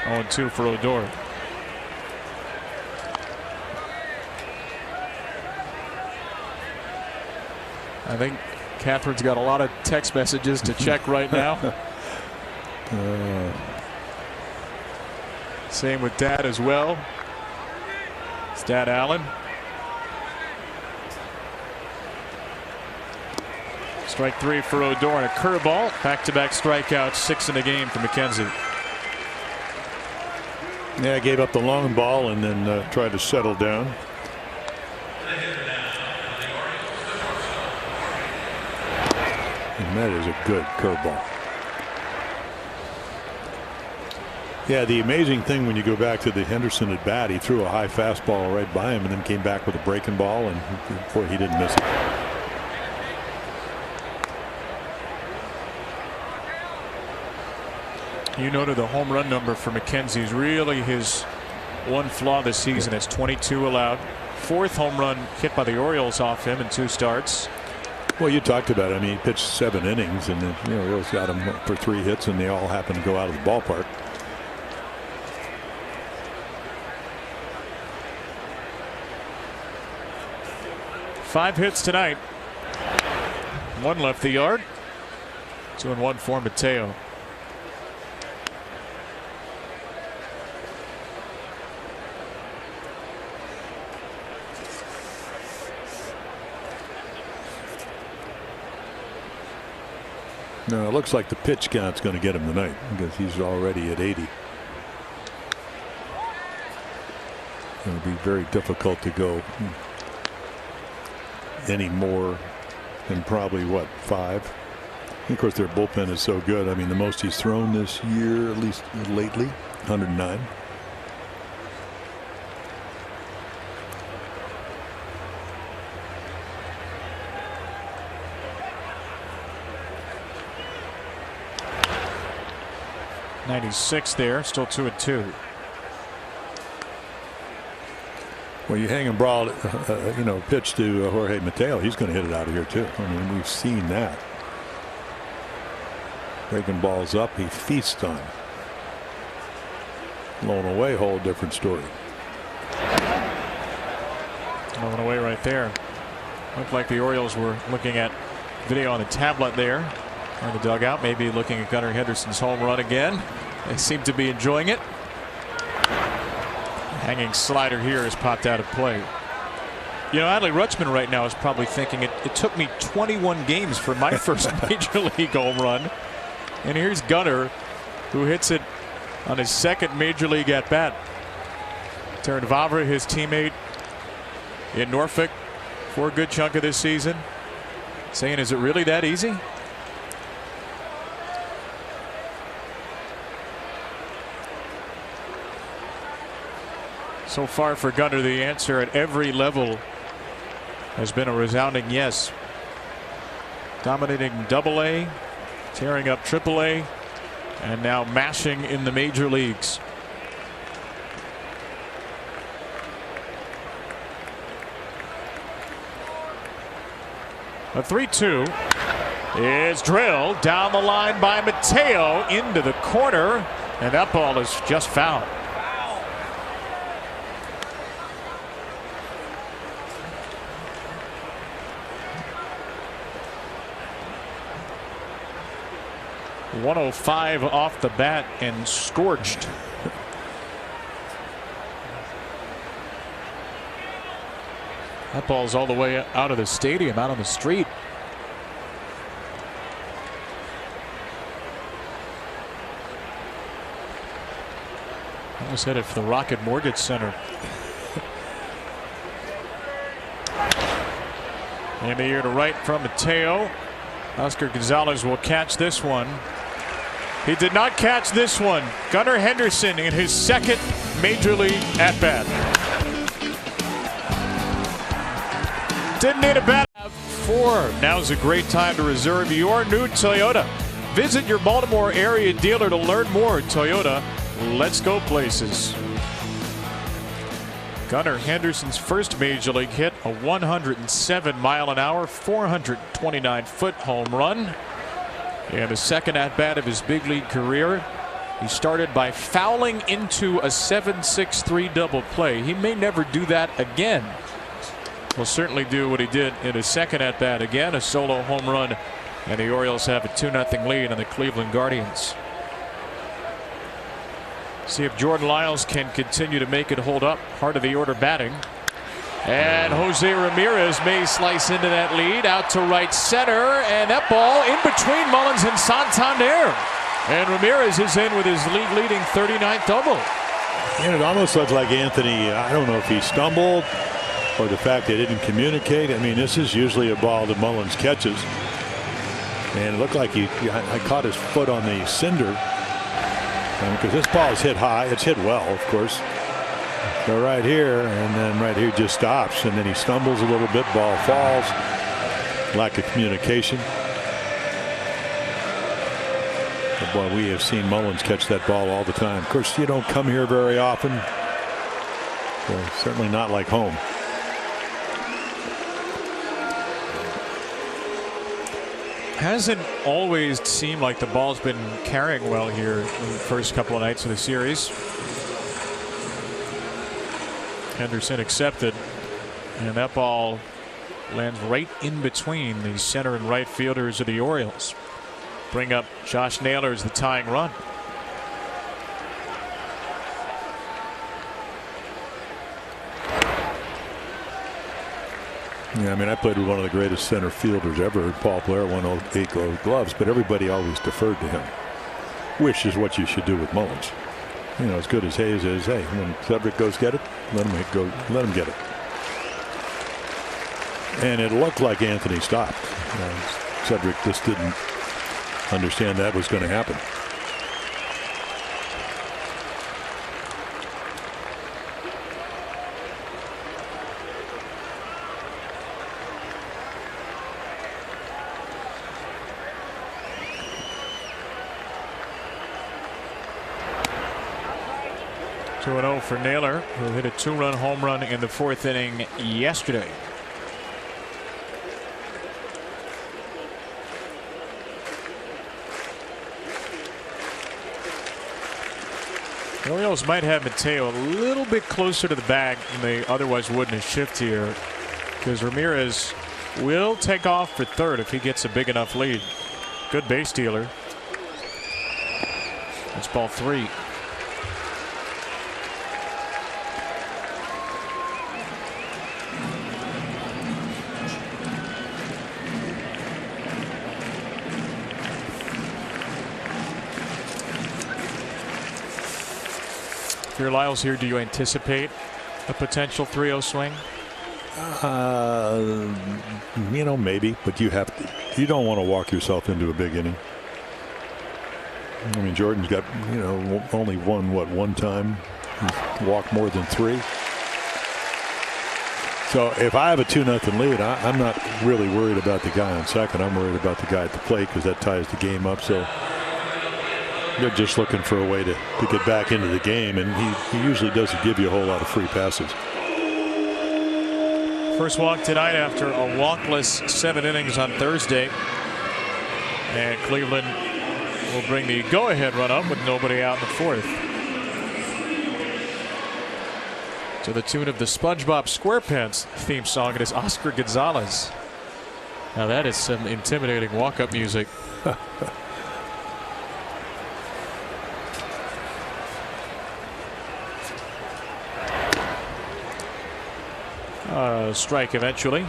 Oh, 2 for Odor. I think Catherine's got a lot of text messages to check right now. Same with Dad as well. It's Dad Allen. Strike 3 for Odor and a curveball. Back-to-back strikeouts, 6 in the game for McKenzie. Yeah, gave up the long ball and then tried to settle down. And that is a good curveball. Yeah, the amazing thing when you go back to the Henderson at bat, he threw a high fastball right by him and then came back with a breaking ball, and boy, he didn't miss it. You noted the home run number for McKenzie is really his one flaw this season. It's 22 allowed. 4th home run hit by the Orioles off him in 2 starts. Well, you talked about it. I mean, he pitched 7 innings, and the Orioles got him for 3 hits, and they all happened to go out of the ballpark. Five hits tonight. 1 left the yard. 2-1 for Mateo. No, it looks like the pitch count's going to get him tonight because he's already at 80. It'll be very difficult to go any more than probably, what, 5? And of course, their bullpen is so good. I mean, the most he's thrown this year, at least lately, 109. .96 there, still 2-2. Well, you hang and brawl, pitch to Jorge Mateo. He's going to hit it out of here too. I mean, we've seen that. Breaking balls up, he feasts on. Blown away, whole different story. Blown away right there. Looked like the Orioles were looking at video on the tablet there on the dugout, maybe looking at Gunnar Henderson's home run again. They seem to be enjoying it. Hanging slider here has popped out of play. You know, Adley Rutschman right now is probably thinking it took me 21 games for my first major league home run. And here's Gunnar, who hits it on his 2nd major league at bat. Terrin Vavra, his teammate in Norfolk for a good chunk of this season, saying, is it really that easy? So far for Gunnar, the answer at every level has been a resounding yes. Dominating AA, tearing up AAA, and now mashing in the major leagues. A 3-2 is drilled down the line by Mateo into the corner, and that ball is just fouled. .105 off the bat and scorched. That ball's all the way out of the stadium, out on the street. Almost headed for the Rocket Mortgage Center. In the air to right from Mateo. Oscar Gonzalez will catch this one. He did not catch this one. Gunnar Henderson in his second major league at bat. Didn't need a bat. 4. Now's a great time to reserve your new Toyota. Visit your Baltimore area dealer to learn more. Toyota, let's go places. Gunnar Henderson's first major league hit, a 107-mile-an-hour, 429-foot home run. And the second at-bat of his big league career. He started by fouling into a 7-6-3 double play. He may never do that again. Will certainly do what he did in his second at-bat. Again, a solo home run, and the Orioles have a 2-0 lead on the Cleveland Guardians. See if Jordan Lyles can continue to make it hold up. Heart of the order batting. And Jose Ramirez may slice into that lead out to right center, and that ball in between Mullins and Santander. And Ramirez is in with his league-leading 39th double. And it almost looked like Anthony, I don't know if he stumbled or the fact they didn't communicate. I mean, this is usually a ball that Mullins catches. And it looked like I caught his foot on the cinder. Because this ball is hit high. It's hit well, of course. So right here, and then right here just stops. And then he stumbles a little bit. Ball falls. Lack of communication. But boy, we have seen Mullins catch that ball all the time. Of course, you don't come here very often. So certainly not like home. Hasn't always seemed like the ball's been carrying well here in the first couple of nights of the series. Henderson accepted, and that ball lands right in between the center and right fielders of the Orioles. Bring up Josh Naylor as the tying run. Yeah, I mean, I played with one of the greatest center fielders ever. Paul Blair won 8 Gold Gloves, but everybody always deferred to him, which is what you should do with Mullins. You know, as good as Hayes is, hey, when Cedric goes get it, let him get it. And it looked like Anthony stopped. Cedric just didn't understand that was going to happen. .2-0 for Naylor, who hit a 2-run home run in the 4th inning yesterday. The Orioles might have Mateo a little bit closer to the bag than they otherwise would in a shift here, because Ramirez will take off for third if he gets a big enough lead. Good base stealer. That's ball 3. If you're Lyles here, do you anticipate a potential 3-0 swing? You know, maybe, but you don't want to walk yourself into a big inning. I mean, Jordan's got, you know, only one time. He's walked more than 3. So if I have a 2-0 lead, I'm not really worried about the guy on second. I'm worried about the guy at the plate, because that ties the game up. So they're just looking for a way to get back into the game, and he usually doesn't give you a whole lot of free passes. First walk tonight after a walkless 7 innings on Thursday. And Cleveland will bring the go-ahead run up with nobody out in the 4th. To the tune of the SpongeBob SquarePants theme song, it is Oscar Gonzalez. Now that is some intimidating walk-up music. Strike eventually.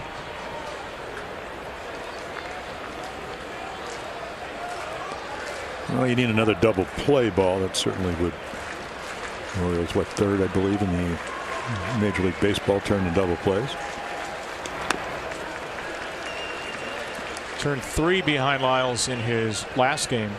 Well, you need another double play ball. That certainly would. Well, it was what, 3rd, I believe, in the Major League Baseball turned in double plays. Turned 3 behind Lyles in his last game.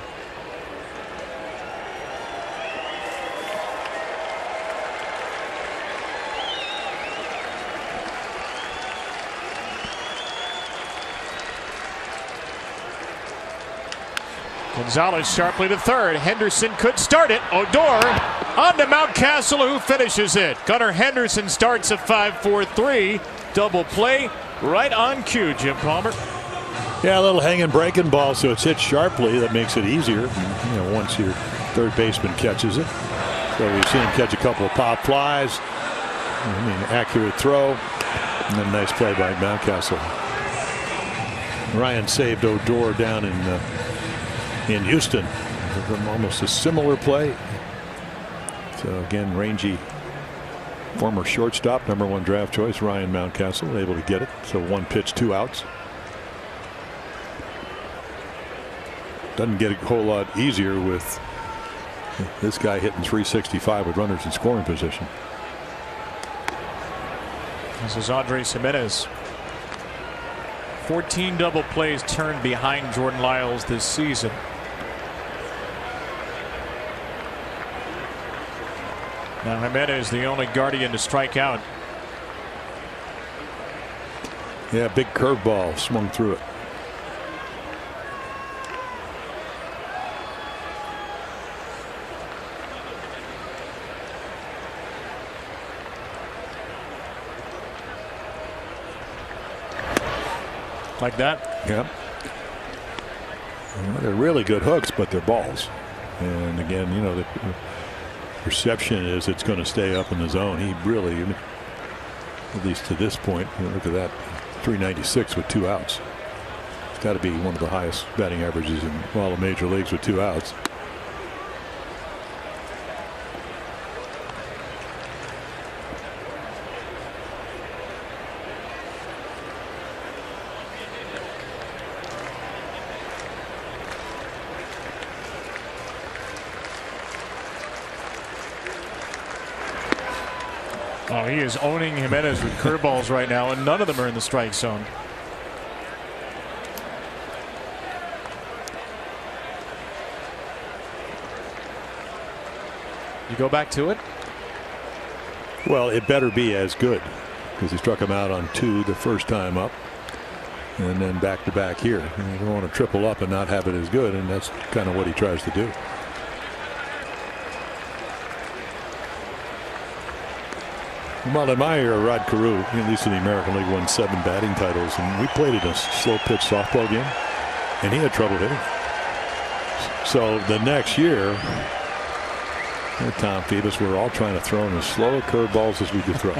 Gonzalez sharply to 3rd. Henderson could start it. Odor on to Mountcastle, who finishes it. Gunnar Henderson starts a 5-4-3 double play right on cue. Jim Palmer. Yeah, a little hanging breaking ball, so it's hit sharply. That makes it easier. You know, once your third baseman catches it. So we've seen him catch a couple of pop flies. I mean, accurate throw, and then a nice play by Mountcastle. Ryan saved Odor down in Houston. Almost a similar play. So again, rangy former shortstop, #1 draft choice Ryan Mountcastle, able to get it. So 1 pitch, 2 outs. Doesn't get a whole lot easier with this guy hitting .365 with runners in scoring position. This is Andres Jimenez. 14 double plays turned behind Jordan Lyles this season. Now Jimenez, the only Guardian to strike out. Yeah, big curveball swung through it. Like that? Yeah. Well, they're really good hooks, but they're balls. And again, you know, the perception is it's going to stay up in the zone. He really, at least to this point, you know, look at that, 396 with 2 outs. It's got to be one of the highest batting averages in all the major leagues with 2 outs. Oh, he is owning Jimenez with curveballs right now, and none of them are in the strike zone. You go back to it? Well, it better be as good, because he struck him out on 2 the first time up, and then back to back here. And you don't want to triple up and not have it as good, and that's kind of what he tries to do. Well, in my era, Rod Carew, at least in the American League, won 7 batting titles, and we played in a slow pitch softball game, and he had trouble hitting. So the next year, Tom Phoebus, we're all trying to throw in as slow curveballs as we could throw.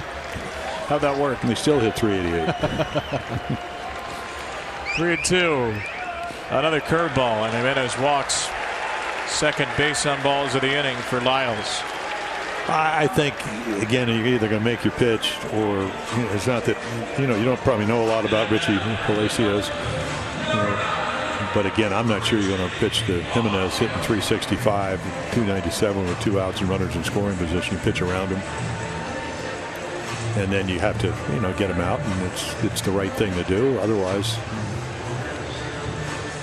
How'd that work? And they still hit 388. 3-2. Another curveball, and Jimenez walks second base on balls of the inning for Lyles. I think, again, you're either going to make your pitch, or you know, it's not that, you know, you don't probably know a lot about Richie Palacios. But again, I'm not sure you're going to pitch to Jimenez hitting 365, 297 with 2 outs and runners in scoring position. You pitch around him, and then you have to, you know, get him out, and it's the right thing to do. Otherwise,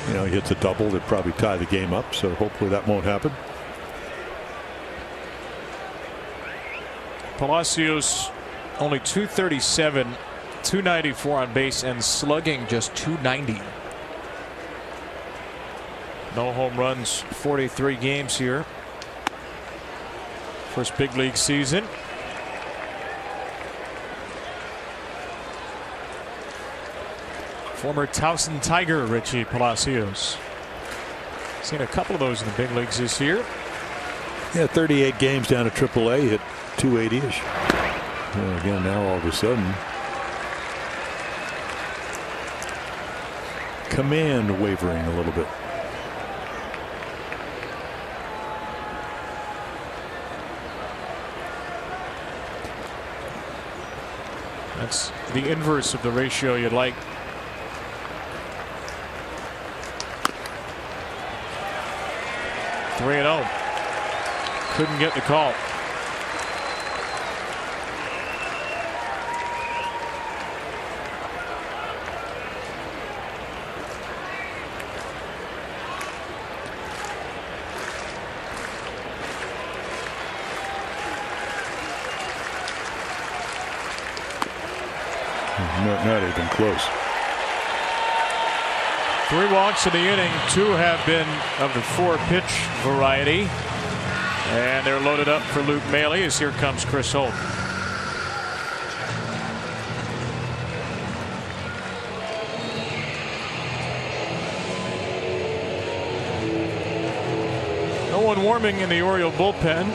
you know, he hits a double that probably tie the game up. So hopefully that won't happen. Palacios only 237, 294 on base, and slugging just 290. No home runs, 43 games here. First big league season. Former Towson Tiger Richie Palacios. Seen a couple of those in the big leagues this year. Yeah, 38 games down to AAA, hit 280-ish. Well, again, now all of a sudden, command wavering a little bit. That's the inverse of the ratio you'd like. Three and 0. Couldn't get the call. Not even close. 3 walks in the inning. 2 have been of the 4-pitch variety. And they're loaded up for Luke Maile as here comes Chris Holt. No one warming in the Oriole bullpen.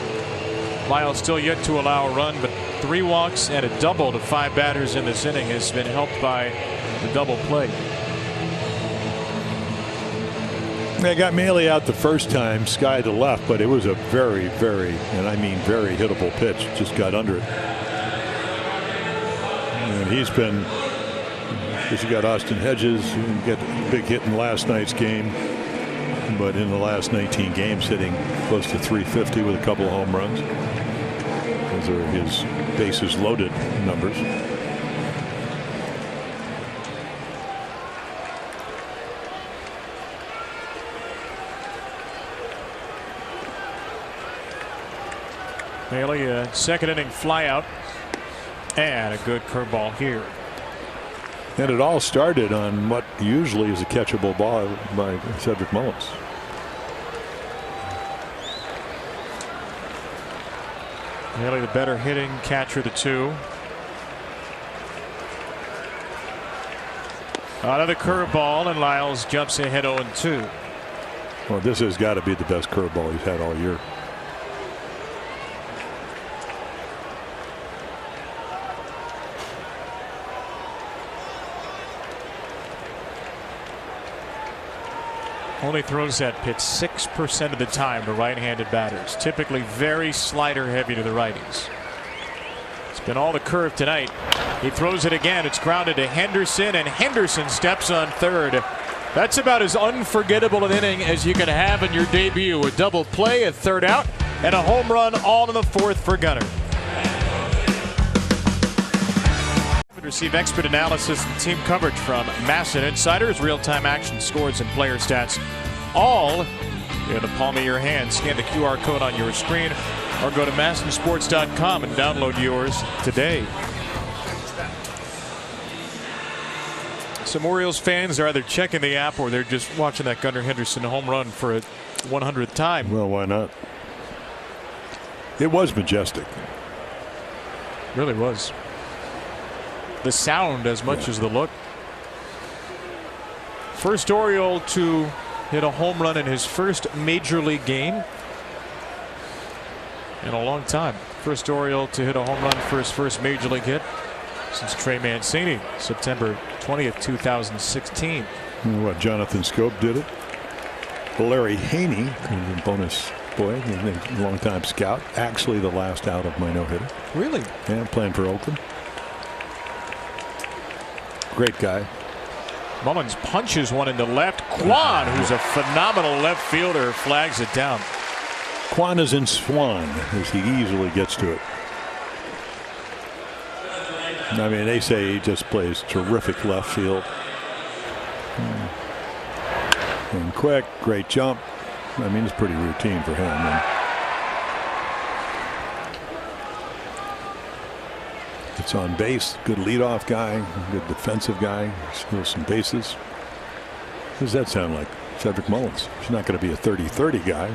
Lyle still yet to allow a run, but 3 walks and a double to 5 batters in this inning has been helped by the double play. They got Maile out the first time, sky to left, but it was a very, and I mean very hittable pitch. Just got under it. And he's been, because you got Austin Hedges, who got a big hit in last night's game, but in the last 19 games hitting close to 350 with a couple of home runs. Those are his bases loaded numbers. Maile, a second inning flyout and a good curveball here. And it all started on what usually is a catchable ball by Cedric Mullins. Maile, the better hitting catcher, the 2. Another curveball, and Lyles jumps ahead 0-2. Well, this has got to be the best curveball he's had all year. Only throws that pitch 6% of the time to right-handed batters. Typically very slider heavy to the righties. It's been all the curve tonight. He throws it again. It's grounded to Henderson, and Henderson steps on third. That's about as unforgettable an inning as you can have in your debut. A double play, a third out, and a home run all in the 4th for Gunnar. Receive expert analysis and team coverage from MASN Insiders, real-time action, scores, and player stats, all in the palm of your hand. Scan the QR code on your screen or go to MASNsports.com and download yours today. Some Orioles fans are either checking the app or they're just watching that Gunnar Henderson home run for a 100th time. Well, why not? It was majestic. Really was. The sound as much as the look. First Oriole to hit a home run in his first major league game in a long time. First Oriole to hit a home run for his first major league hit since Trey Mancini, September 20th, 2016. What, Jonathan Scope did it? Well, Larry Haney, bonus boy, long-time scout, actually the last out of my no-hitter. Really? Yeah, playing for Oakland. Great guy. Mullins punches one into left. Kwan, who's a phenomenal left fielder, flags it down. Kwan is in Swan as he easily gets to it. I mean, they say he just plays terrific left field. And quick, great jump. I mean, it's pretty routine for him. And it's on base. Good leadoff guy. Good defensive guy. Steals some bases. What does that sound like? Cedric Mullins. He's not going to be a 30-30 guy.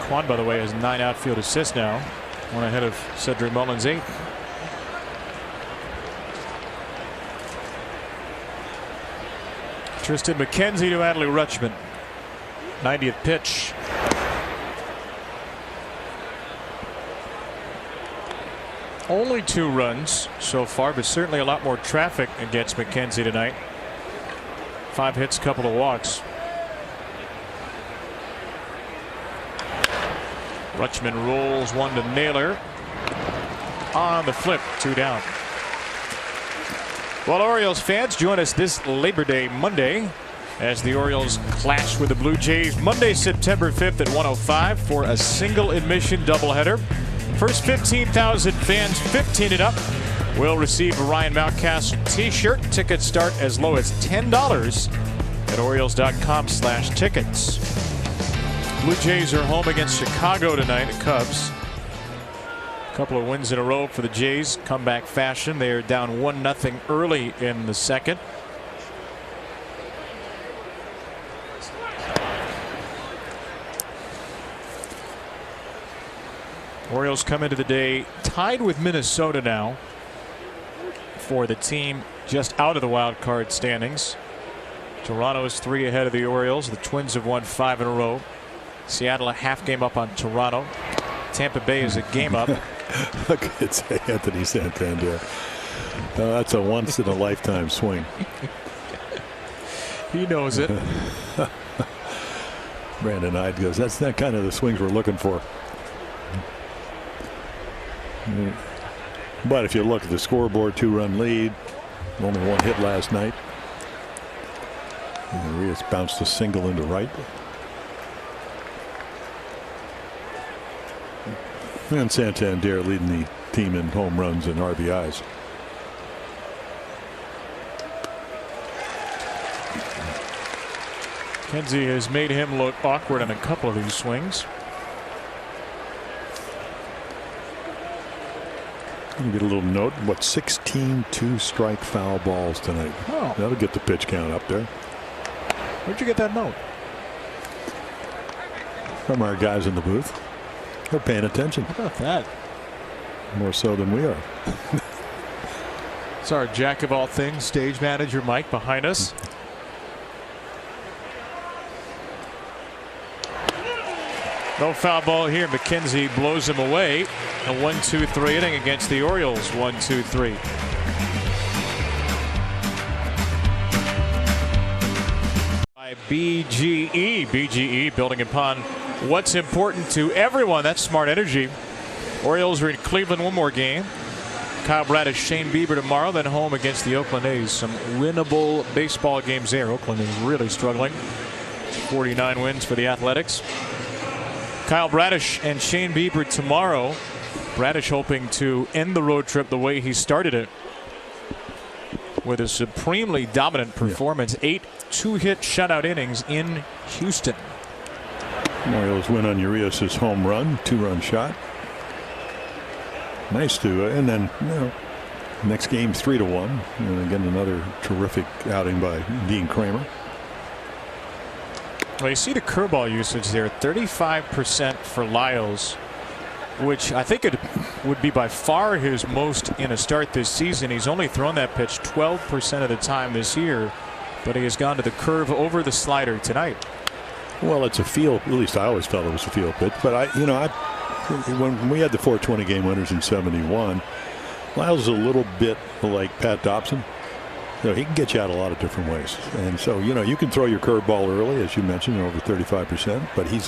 Kwan, by the way, has 9 outfield assists now. One ahead of Cedric Mullins' 8. Tristan McKenzie to Adley Rutschman. 90th pitch. Only 2 runs so far, but certainly a lot more traffic against McKenzie tonight. 5 hits, couple of walks. Rutschman rolls one to Naylor. On the flip, 2 down. Well, Orioles fans, join us this Labor Day Monday as the Orioles clash with the Blue Jays Monday, September 5th at 1:05 for a single admission doubleheader. First 15,000 fans, 15 and up, will receive a Ryan Mountcastle t-shirt. Tickets start as low as $10 at Orioles.com/tickets. Blue Jays are home against Chicago tonight, the Cubs. A couple of wins in a row for the Jays, comeback fashion. They are down 1-0 early in the second. Orioles come into the day tied with Minnesota now for the team just out of the wild card standings. Toronto is 3 ahead of the Orioles. The Twins have won 5 in a row. Seattle a half game up on Toronto. Tampa Bay is a game up. Look at Anthony Santander. That's a once in a lifetime swing. He knows it. Brandon Hyde goes, that's not kind of the swings we're looking for. But if you look at the scoreboard, 2-run lead, only 1 hit last night. And Rios bounced a single into right. And Santander leading the team in home runs and RBIs. Kenzie has made him look awkward on a couple of these swings. You get a little note. What, 16 2-strike foul balls tonight? Oh. That'll get the pitch count up there. Where'd you get that note? From our guys in the booth. They're paying attention. How about that? More so than we are. It's our jack of all things stage manager Mike behind us. No foul ball here. McKenzie blows him away. A 1-2-3 inning against the Orioles. 1-2-3. By BGE. BGE building upon what's important to everyone. That's smart energy. Orioles are in Cleveland one more game. Kyle Bradish, Shane Bieber tomorrow, then home against the Oakland A's. Some winnable baseball games there. Oakland is really struggling. 49 wins for the Athletics. Kyle Bradish and Shane Bieber tomorrow. Bradish hoping to end the road trip the way he started it, with a supremely dominant performance. 8 2-hit shutout innings in Houston. Orioles win on Urias' home run, 2-run shot. Nice to, and then next game 3-1, and again another terrific outing by Dean Kramer. Well, you see the curveball usage there, 35% for Lyles, which I think it would be by far his most in a start this season. He's only thrown that pitch 12% of the time this year, but he has gone to the curve over the slider tonight. Well, it's a field. At least I always felt it was a field pitch. But when we had the 420 game winners in '71, Lyles is a little bit like Pat Dobson. He can get you out a lot of different ways. And so, you can throw your curveball early, as you mentioned, over 35%, but he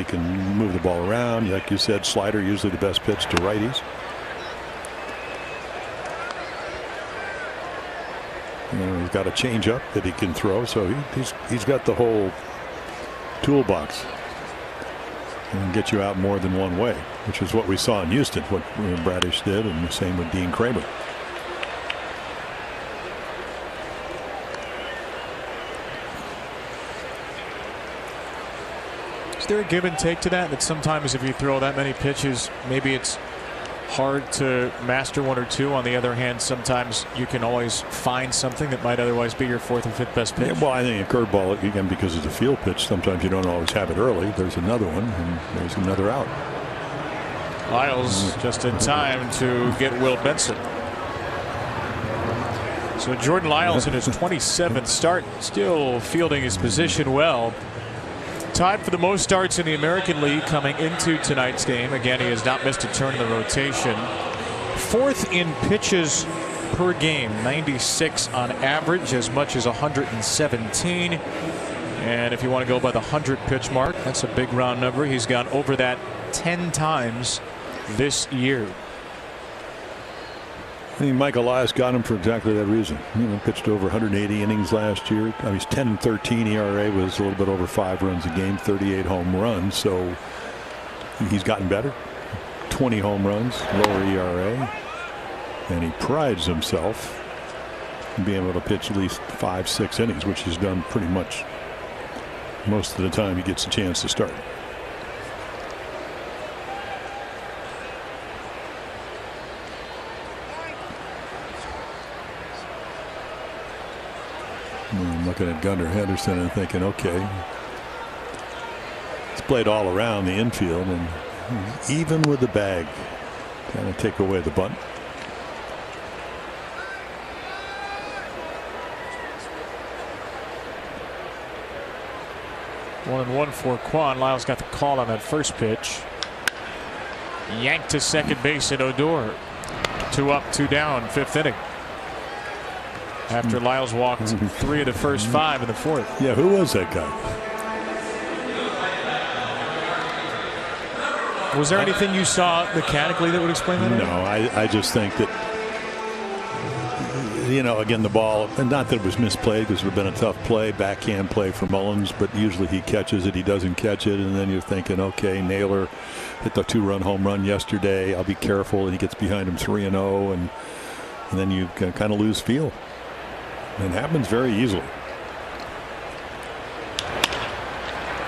can move the ball around. Like you said, slider usually the best pitch to righties. He's got a changeup that he can throw, so he's got the whole toolbox and get you out more than one way, which is what we saw in Houston, what Bradish did, and the same with Dean Kramer. Is there a give and take to that sometimes if you throw that many pitches, maybe it's hard to master one or two? On the other hand, sometimes you can always find something that might otherwise be your 4th or 5th best pitch. Yeah, well, I think a curveball, again, because it's a field pitch, sometimes you don't always have it early. There's another one, and there's another out. Lyles just in time to get Will Benson. So Jordan Lyles in his 27th start, still fielding his position well. Tied for the most starts in the American League coming into tonight's game. Again, he has not missed a turn in the rotation. 4th in pitches per game, 96 on average, as much as 117. And if you want to go by the 100 pitch mark, that's a big round number. He's gone over that 10 times this year. I think Mike Elias got him for exactly that reason. Pitched over 180 innings last year. He's 10-13 ERA, was a little bit over 5 runs a game, 38 home runs. So he's gotten better. 20 home runs, lower ERA, and he prides himself in being able to pitch at least 5-6 innings, which he's done pretty much most of the time he gets a chance to start. I'm looking at Gunnar Henderson and thinking, okay, he's played all around the infield, and even with the bag, kind of take away the bunt. One and one for Quan. Lyles got the call on that first pitch. Yanked to second base in Odor. 2 up, 2 down, 5th inning. After Lyles walked 3 of the first 5 in the 4th. Yeah, who was that guy? Was there anything you saw mechanically that would explain that? No, I just think that, again, the ball, and not that it was misplayed because it would have been a tough play, backhand play for Mullins, but usually he catches it, he doesn't catch it, and then you're thinking, okay, Naylor hit the 2-run home run yesterday, I'll be careful, and he gets behind him 3-0, and then you can kind of lose feel. It happens very easily.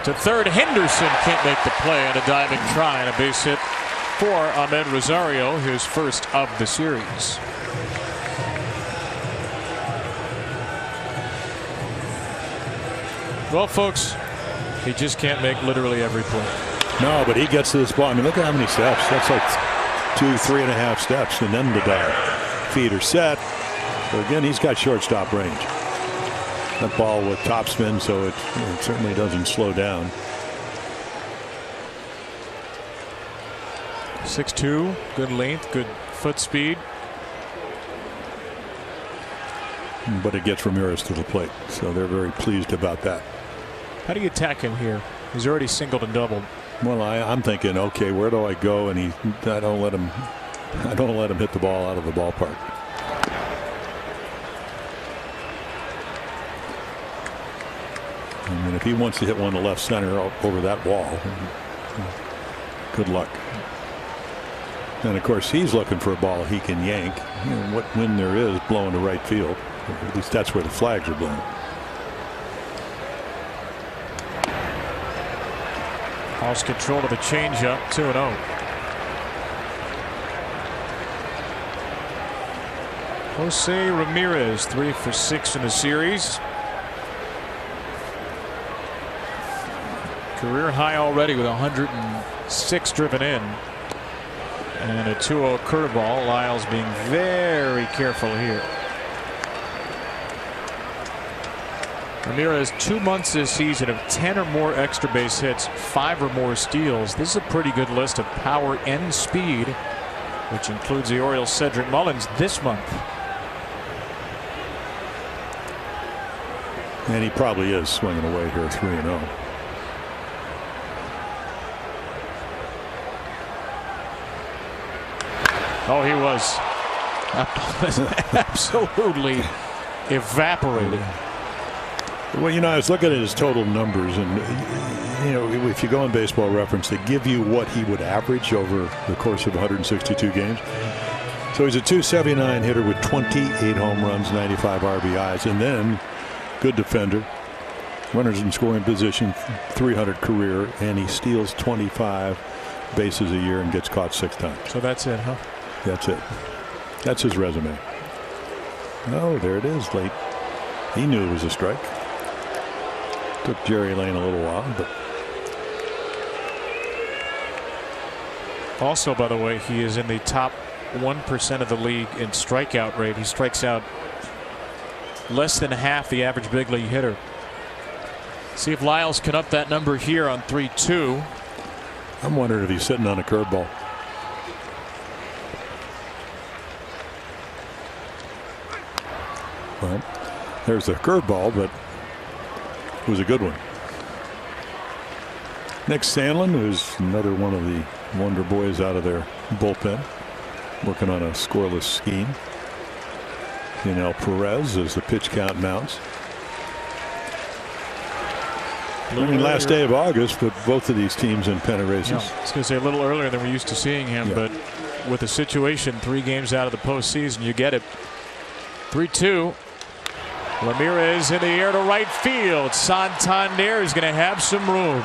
To third, Henderson can't make the play on a diving try and a base hit for Ahmed Rosario, his first of the series. Well, folks, he just can't make literally every play. No, but he gets to this ball. I mean, look at how many steps. That's like 2-3.5 steps, and then the dive. Feet are set. But again, he's got shortstop range. That ball with topspin, so it certainly doesn't slow down. 6'2", good length, good foot speed. But it gets Ramirez to the plate, so they're very pleased about that. How do you attack him here? He's already singled and doubled. Well, I'm thinking, okay, where do I go? And I don't let him hit the ball out of the ballpark. I mean, if he wants to hit one to left center over that wall, good luck. And of course, he's looking for a ball he can yank. What wind there is blowing to right field. At least that's where the flags are blowing. Lost control of the changeup, 2-0. Jose Ramirez, 3 for 6 in the series. Career high already with 106 driven in. And a 2-0 curveball. Lyles being very careful here. Ramirez 2 months this season of 10 or more extra base hits, 5 or more steals. This is a pretty good list of power and speed, which includes the Orioles' Cedric Mullins this month. And he probably is swinging away here 3-0. Oh, he was absolutely evaporated. Well, I was looking at his total numbers, and if you go on Baseball Reference, they give you what he would average over the course of 162 games. So he's a .279 hitter with 28 home runs, 95 RBIs, and then good defender, runners in scoring position, 300 career, and he steals 25 bases a year and gets caught 6 times. So that's it, huh? That's it. That's his resume. Oh, there it is, late. He knew it was a strike. Took Jerry Lane a little while, but also, by the way, he is in the top 1% of the league in strikeout rate. He strikes out less than half the average big league hitter. See if Lyles can up that number here on 3-2. I'm wondering if he's sitting on a curveball. Well, there's the curveball, but it was a good one. Nick Sandlin, who's another one of the wonder boys out of their bullpen, working on a scoreless scheme. Yunel Perez as the pitch count mounts. I mean, last day of August, but both of these teams in pennant races. Yeah, I was going to say a little earlier than we're used to seeing him, yeah. But with the situation, 3 games out of the postseason, you get it. 3-2. Ramirez in the air to right field. Santander is going to have some room.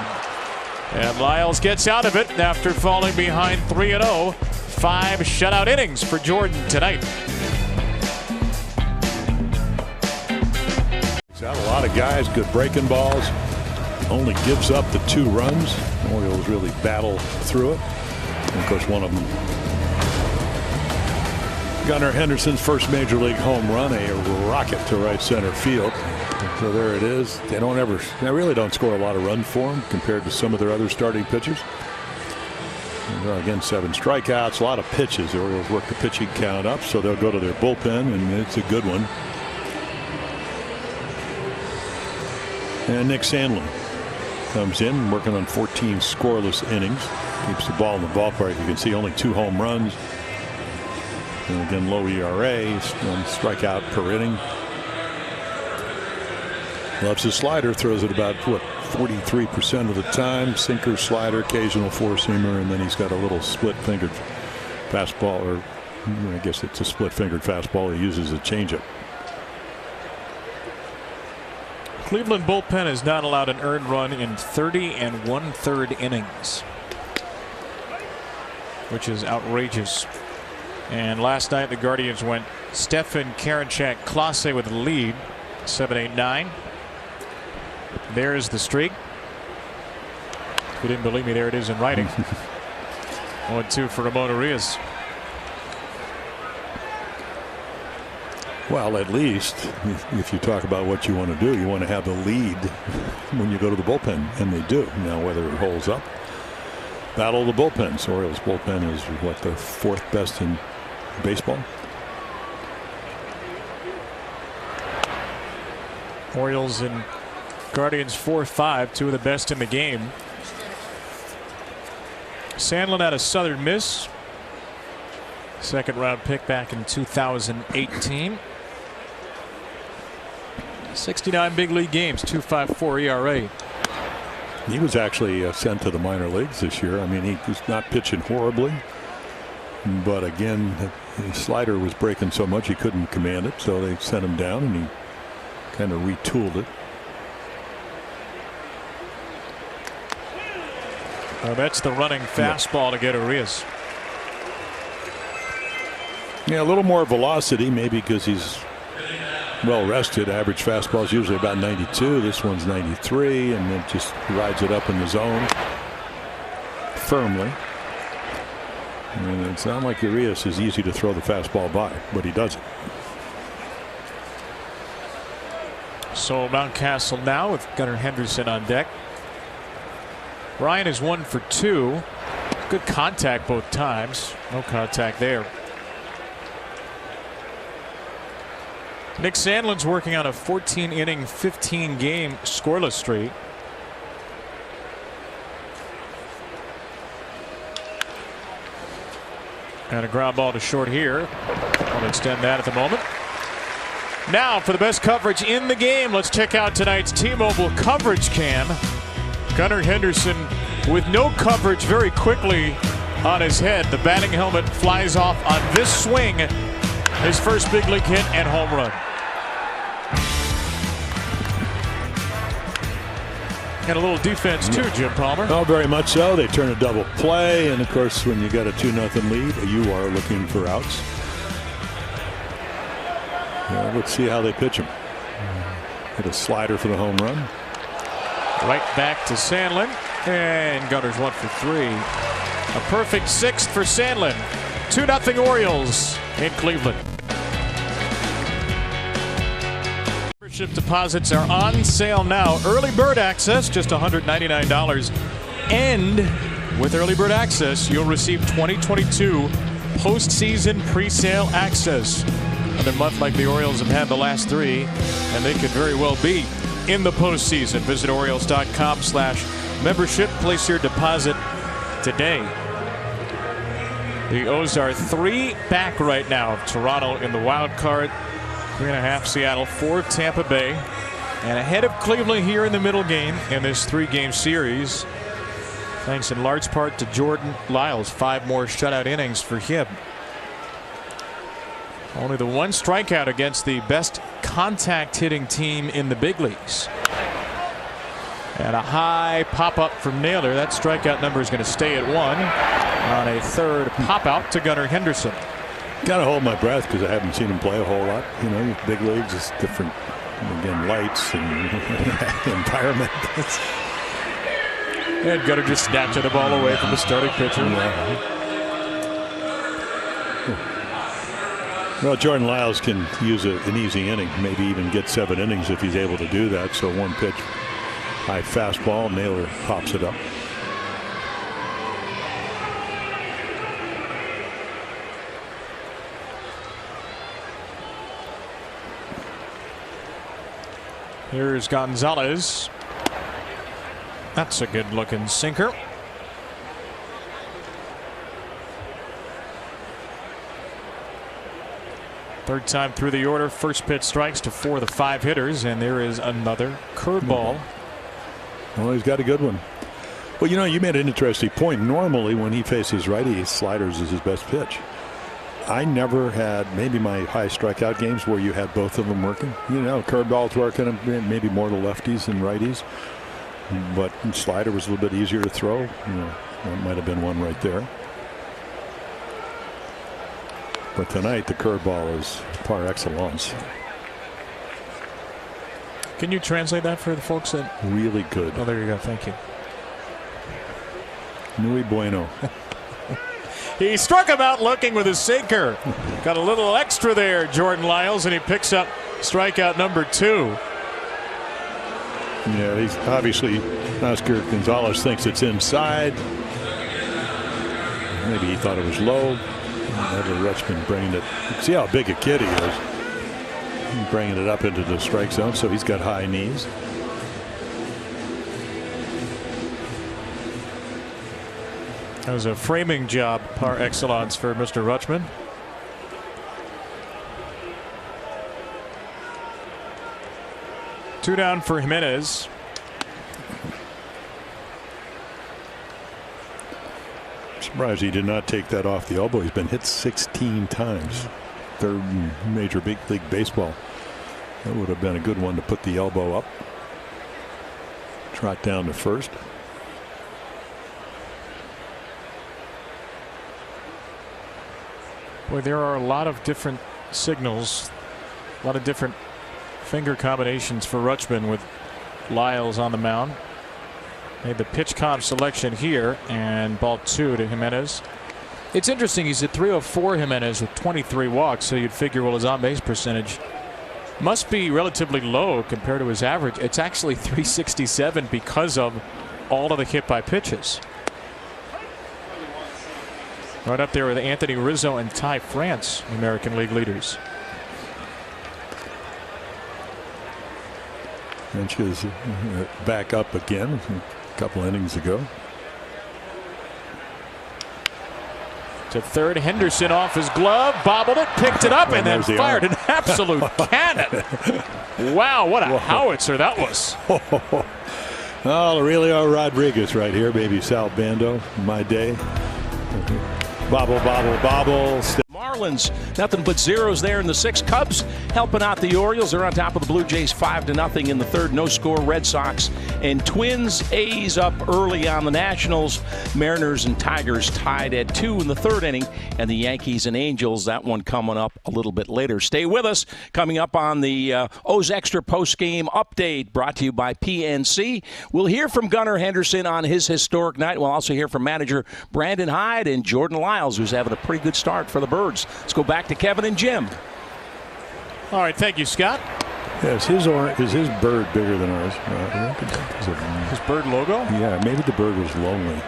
And Lyles gets out of it after falling behind 3-0. 5 shutout innings for Jordan tonight. He's got a lot of guys, good breaking balls. Only gives up the 2 runs. The Orioles really battle through it. And of course, one of them, Gunnar Henderson's first major league home run, a rocket to right center field. So there it is. They really don't score a lot of runs for him compared to some of their other starting pitchers. And again, 7 strikeouts, a lot of pitches. The Orioles work the pitching count up, so they'll go to their bullpen, and it's a good one. And Nick Sandlin comes in, working on 14 scoreless innings. Keeps the ball in the ballpark. You can see only 2 home runs. And again, low ERA, 1 strikeout per inning. Loves his slider, throws it about, 43% of the time. Sinker, slider, occasional 4-seamer, and then he's got a little split-fingered fastball, or I guess it's a split-fingered fastball. He uses a changeup. Cleveland bullpen has not allowed an earned run in 30 1/3 innings, which is outrageous. And last night the Guardians went Stefan Karinchak Clase with the lead, 7-8-9. There's the streak. If you didn't believe me, there it is in writing. 1-2 for Ramon Urias. Well, at least if you talk about what you want to do, you want to have the lead when you go to the bullpen, and they do. Now, whether it holds up, battle of the bullpens. Orioles bullpen is what, the 4th best in baseball. Orioles and Guardians 4-5, 2 of the best in the game. Sandlin had a Southern Miss, 2nd round pick back in 2018. 69 big league games, 2.54 ERA. He was actually sent to the minor leagues this year. I mean, he was not pitching horribly, but again, his slider was breaking so much he couldn't command it, so they sent him down, and he kind of retooled it. Well, that's the running fastball to get Urias. Yeah, a little more velocity, maybe because he's well rested. Average fastball is usually about 92. This one's 93, and it just rides it up in the zone firmly. And it's not like Urias is easy to throw the fastball by, but he does it. So Mountcastle now with Gunnar Henderson on deck. Ryan is 1 for 2. Good contact both times. No contact there. Nick Sandlin's working on a 14-inning, 15-game scoreless streak. And a ground ball to short here. I'll extend that at the moment. Now for the best coverage in the game, let's check out tonight's T-Mobile coverage cam. Gunnar Henderson with no coverage very quickly on his head. The batting helmet flies off on this swing. His first big league hit and home run. And a little defense too, Jim Palmer. Oh, very much so. They turn a double play, and of course, when you got a 2-0 lead, you are looking for outs. Well, let's see how they pitch him. Hit a slider for the home run. Right back to Sandlin, and Gunnar's 1 for 3. A perfect 6th for Sandlin. 2-0 Orioles in Cleveland. Membership deposits are on sale now. Early bird access, just $199. And with early bird access, you'll receive 2022 postseason pre-sale access. Another month like the Orioles have had the last 3, and they could very well be in the postseason. Visit Orioles.com/membership. Place your deposit today. The O's are 3 back right now. Toronto in the wild card, 3.5 Seattle, 4 Tampa Bay, and ahead of Cleveland here in the middle game in this 3-game series. Thanks in large part to Jordan Lyles. 5 more shutout innings for him. Only the 1 strikeout against the best contact hitting team in the big leagues. And a high pop-up from Naylor. That strikeout number is going to stay at 1 on a third pop-out to Gunnar Henderson. Got to hold my breath because I haven't seen him play a whole lot. You know, big leagues is different. Again, lights and environment. And Gunnar just snatching the ball away from the starting pitcher. Well, Jordan Lyles can use an easy inning, maybe even get 7 innings if he's able to do that. So 1 pitch, high fastball, Naylor pops it up. Here's Gonzalez. That's a good looking sinker. Third time through the order. First pitch strikes to 4 of the 5 hitters, and there is another curveball. Oh, he's got a good one. Well, you know, you made an interesting point. Normally when he faces righty, sliders is his best pitch. I never had, maybe my high strikeout games where you had both of them working. You know, curveballs working, maybe more to lefties than righties. But slider was a little bit easier to throw. You know, that might have been one right there. But tonight the curveball is par excellence. Can you translate that for the folks that really good? Oh, there you go. Thank you. Muy bueno. He struck him out looking with his sinker. Got a little extra there, Jordan Lyles, and he picks up strikeout number 2. Yeah, he's obviously, Oscar Gonzalez thinks it's inside. Maybe he thought it was low. Never Rutschman bringing it. See how big a kid he is. Bringing it up into the strike zone, so he's got high knees. That was a framing job par excellence for Mr. Rutschman. Two down for Jimenez. Surprised he did not take that off the elbow. He's been hit 16 times. Third in Major League Baseball. That would have been a good one to put the elbow up. Trot down to first. Boy, there are a lot of different signals, a lot of different finger combinations for Rutschman with Lyles on the mound. Made the pitch comp selection here, and ball 2 to Jimenez. It's interesting, he's at 304, Jimenez, with 23 walks, so you'd figure, well, his on-base percentage must be relatively low compared to his average. It's actually 367 because of all of the hit by pitches. Right up there with Anthony Rizzo and Ty France, American League leaders. Lynch is back up again a couple innings ago. To third, Henderson off his glove, bobbled it, picked it up, and then fired an absolute cannon. Wow, what a howitzer that was. Oh, Aurelio Rodriguez right here, baby Sal Bando, my day. Bobble, bobble, bobble. Marlins, nothing but zeros there in the 6th. Cubs helping out the Orioles. They're on top of the Blue Jays 5-0 in the 3rd. No score. Red Sox and Twins. A's up early on the Nationals. Mariners and Tigers tied at 2 in the 3rd inning. And the Yankees and Angels, that one coming up a little bit later. Stay with us. Coming up on the O's Extra post-game update brought to you by PNC. We'll hear from Gunnar Henderson on his historic night. We'll also hear from manager Brandon Hyde and Jordan Lyles, who's having a pretty good start for the Birds. Let's go back to Kevin and Jim. All right, thank you, Scott. Yeah, is his bird bigger than ours? His bird logo? Yeah, maybe the bird was lonely.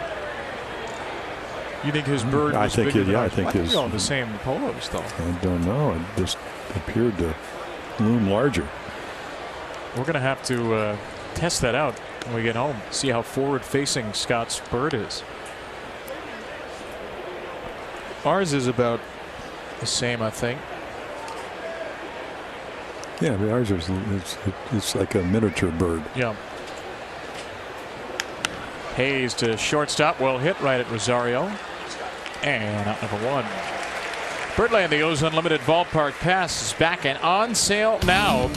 You think his bird was think bigger than I ours? think They're all the same polos, though. I don't know. It just appeared to loom larger. We're going to have to test that out when we get home. See how forward-facing Scott's bird is. Ours is about the same, I think. Yeah, but ours is it's like a miniature bird. Yeah. Hayes to shortstop. Well hit right at Rosario. And out number one. Birdland, the O's Unlimited Ballpark Pass is back and on sale now.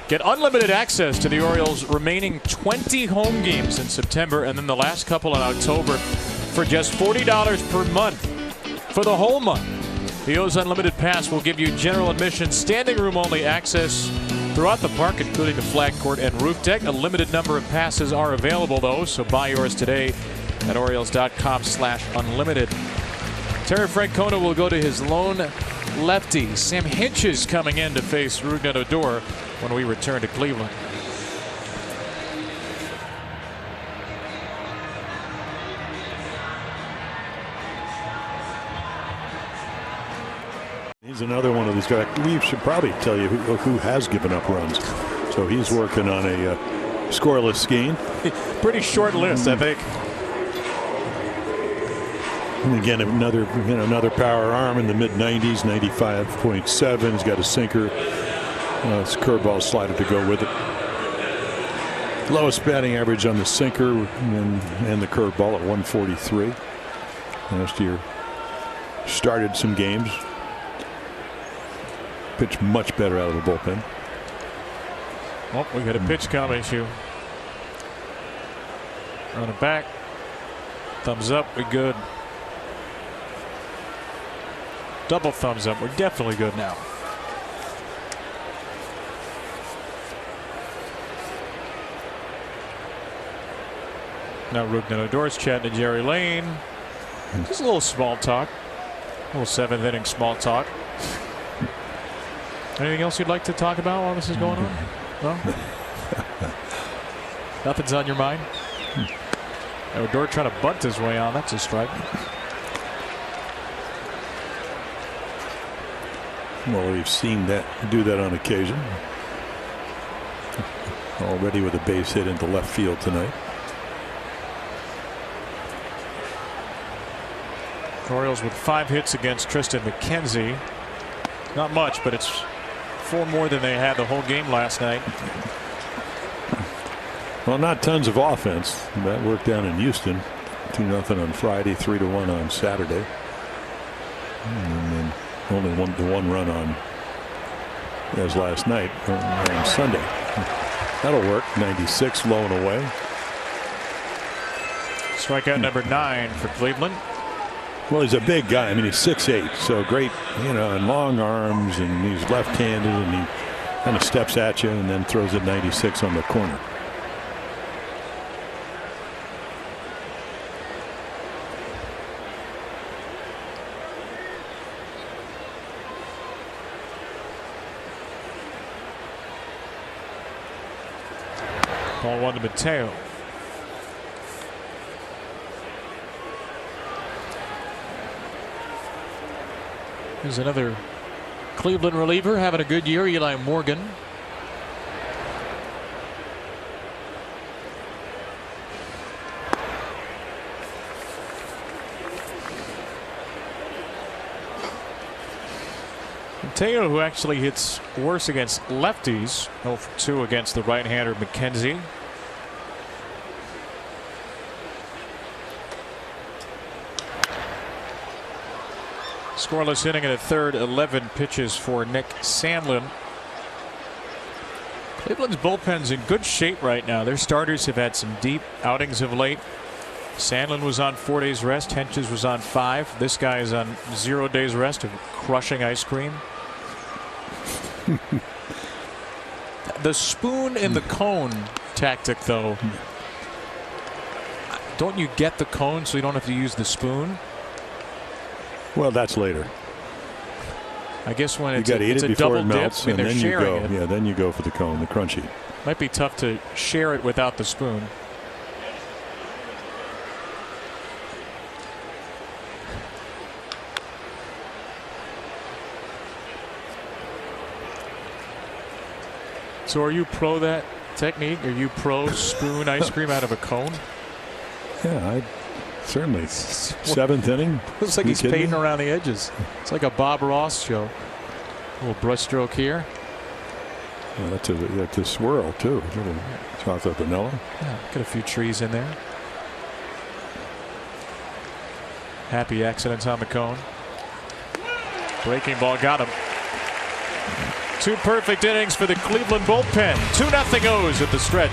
Get unlimited access to the Orioles' remaining 20 home games in September and then the last couple in October for just $40 per month for the whole month. The O's Unlimited Pass will give you general admission, standing room only access throughout the park, including the flag court and roof deck. A limited number of passes are available, though, so buy yours today at Orioles.com/unlimited. Terry Francona will go to his lone lefty. Sam Hinch is coming in to face Rougned Odor when we return to Cleveland. He's another one of these guys. We should probably tell you who has given up runs. So he's working on a scoreless game. Pretty short list, I think. And again, another power arm in the mid-90s, 95.7. He's got a sinker. It's a curveball slider to go with it. Lowest batting average on the sinker and the curveball at 143. Last year started some games. Pitched much better out of the bullpen. Oh, we got a pitch count issue. On the back. Thumbs up. We good. Double thumbs up. We're definitely good now. Now Rougned Odor's chatting to Jerry Lane. Just a little small talk. A little seventh inning small talk. Anything else you'd like to talk about while this is going on? No? Nothing's on your mind? Odor trying to bunt his way on. That's a strike. Well, we've seen that do that on occasion. Already with a base hit into left field tonight. Orioles with 5 hits against Tristan McKenzie. Not much, but it's 4 more than they had the whole game last night. Well, not tons of offense. That worked down in Houston. 2-0 on Friday, 3-1 on Saturday. And then only one run on as last night on Sunday. That'll work. 96 low and away. Strikeout number 9 for Cleveland. Well, he's a big guy. I mean, he's 6'8", so great, and long arms, and he's left-handed, and he kind of steps at you and then throws it 96 on the corner. Ball 1 to Mateo. Here's another Cleveland reliever having a good year, Eli Morgan. Mateo, who actually hits worse against lefties, 0 for 2 against the right-hander McKenzie. Scoreless inning in the third, 11 pitches for Nick Sandlin. Cleveland's bullpen's in good shape right now. Their starters have had some deep outings of late. Sandlin was on 4 days rest. Henches was on 5. This guy is on 0 days rest of crushing ice cream. The spoon in the cone tactic, though. Don't you get the cone so you don't have to use the spoon? Well, that's later. I guess when you got to eat it before it melts, dip, and then you go. it. Yeah, then you go for the cone, the crunchy. Might be tough to share it without the spoon. So are you pro that technique? Are you pro spoon ice cream out of a cone? Yeah, I certainly. 7th inning. Looks like he's painting around the edges. It's like a Bob Ross show. A little brushstroke here. Well, that's a swirl too. A little chocolate vanilla. Yeah, got a few trees in there. Happy accidents on the cone. Breaking ball got him. 2 perfect innings for the Cleveland bullpen. 2-0 O's at the stretch.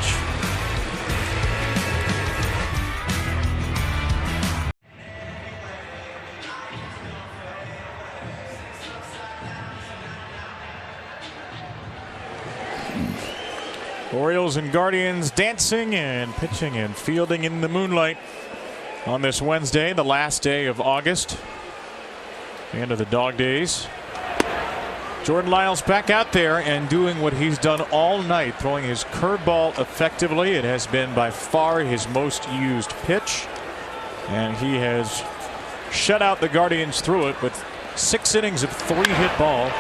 Orioles and Guardians dancing and pitching and fielding in the moonlight on this Wednesday, the last day of August. The end of the dog days. Jordan Lyles back out there and doing what he's done all night, throwing his curveball effectively. It has been by far his most used pitch, and he has shut out the Guardians through it with 6 innings of 3-hit ball.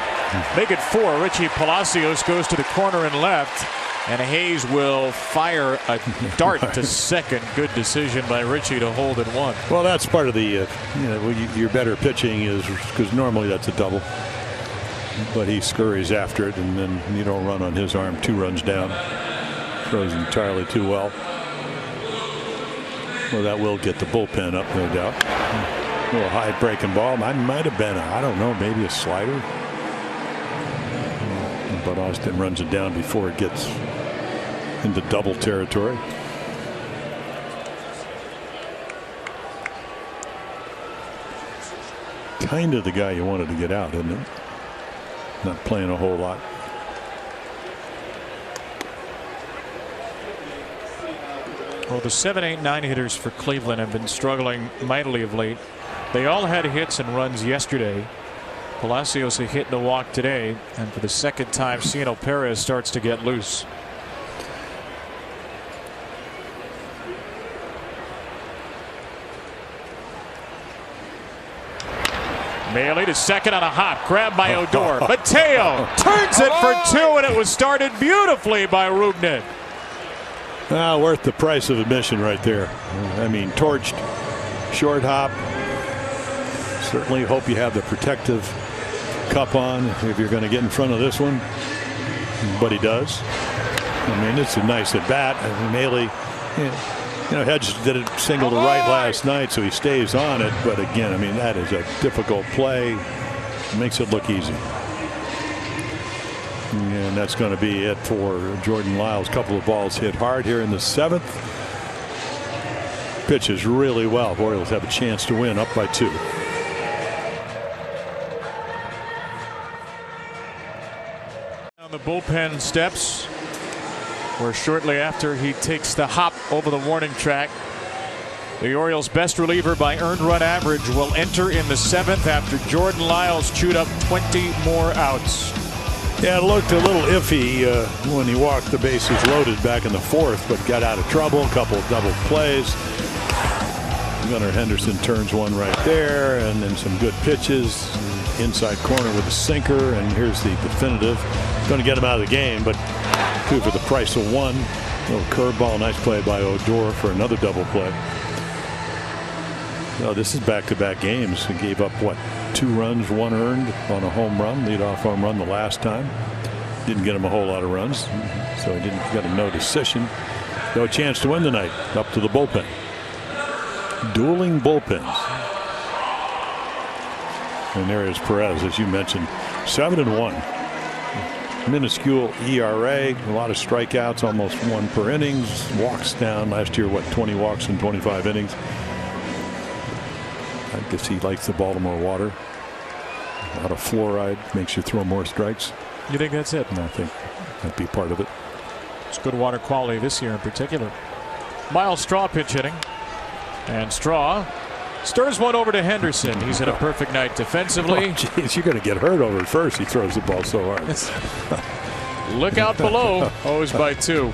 Make it 4. Richie Palacios goes to the corner and left, and Hayes will fire a dart to second. Good decision by Richie to hold at 1. Well, that's part of the your better pitching is because normally that's a double. But he scurries after it, and then you don't run on his arm. 2 runs down. Throws entirely too well. Well, that will get the bullpen up, no doubt. A little high breaking ball. Might have been, I don't know, maybe a slider. But Austin runs it down before it gets into double territory. Kind of the guy you wanted to get out, isn't it? Not playing a whole lot. Well, the 7, 8, 9 hitters for Cleveland have been struggling mightily of late. They all had hits and runs yesterday. Palacios a hit and a walk today, and for the second time, Cieno Perez starts to get loose. Bailey to second on a hop, grabbed by Odor. Mateo turns it for 2, and it was started beautifully by Rubnik. Worth the price of admission right there. I mean, torched, short hop. Certainly hope you have the protective cup on if you're going to get in front of this one. But he does. I mean, it's a nice at bat. I mean, Bailey, Hedges did a single to right last night, so he stays on it. But again, I mean, that is a difficult play. It makes it look easy. And that's going to be it for Jordan Lyles. Couple of balls hit hard here in the 7th. Pitches really well. Orioles have a chance to win, up by 2. On the bullpen steps, where shortly after he takes the hop over the warning track, the Orioles' best reliever by earned run average will enter in the 7th after Jordan Lyles chewed up 20 more outs. Yeah, it looked a little iffy when he walked the bases loaded back in the 4th, but got out of trouble. A couple of double plays. Gunnar Henderson turns one right there, and then some good pitches. Inside corner with a sinker, and here's the definitive. Going to get him out of the game, but 2 for the price of 1. Little curveball, nice play by Odor for another double play. No, this is back-to-back games. He gave up, 2 runs, 1 earned on a home run, leadoff home run the last time. Didn't get him a whole lot of runs, so he didn't get a no decision. No chance to win tonight. Up to the bullpen. Dueling bullpens. And there is Perez, as you mentioned, 7-1. Minuscule ERA, a lot of strikeouts, almost 1 per innings. Walks down last year, 20 walks in 25 innings. I guess he likes the Baltimore water. A lot of fluoride makes you throw more strikes. You think that's it? And I think that'd be part of it. It's good water quality this year in particular. Miles Straw pitch hitting. And Straw Stirs one over to Henderson. He's had a perfect night defensively. Jeez, you're going to get hurt over at first. He throws the ball so hard. Look out below. O's by 2.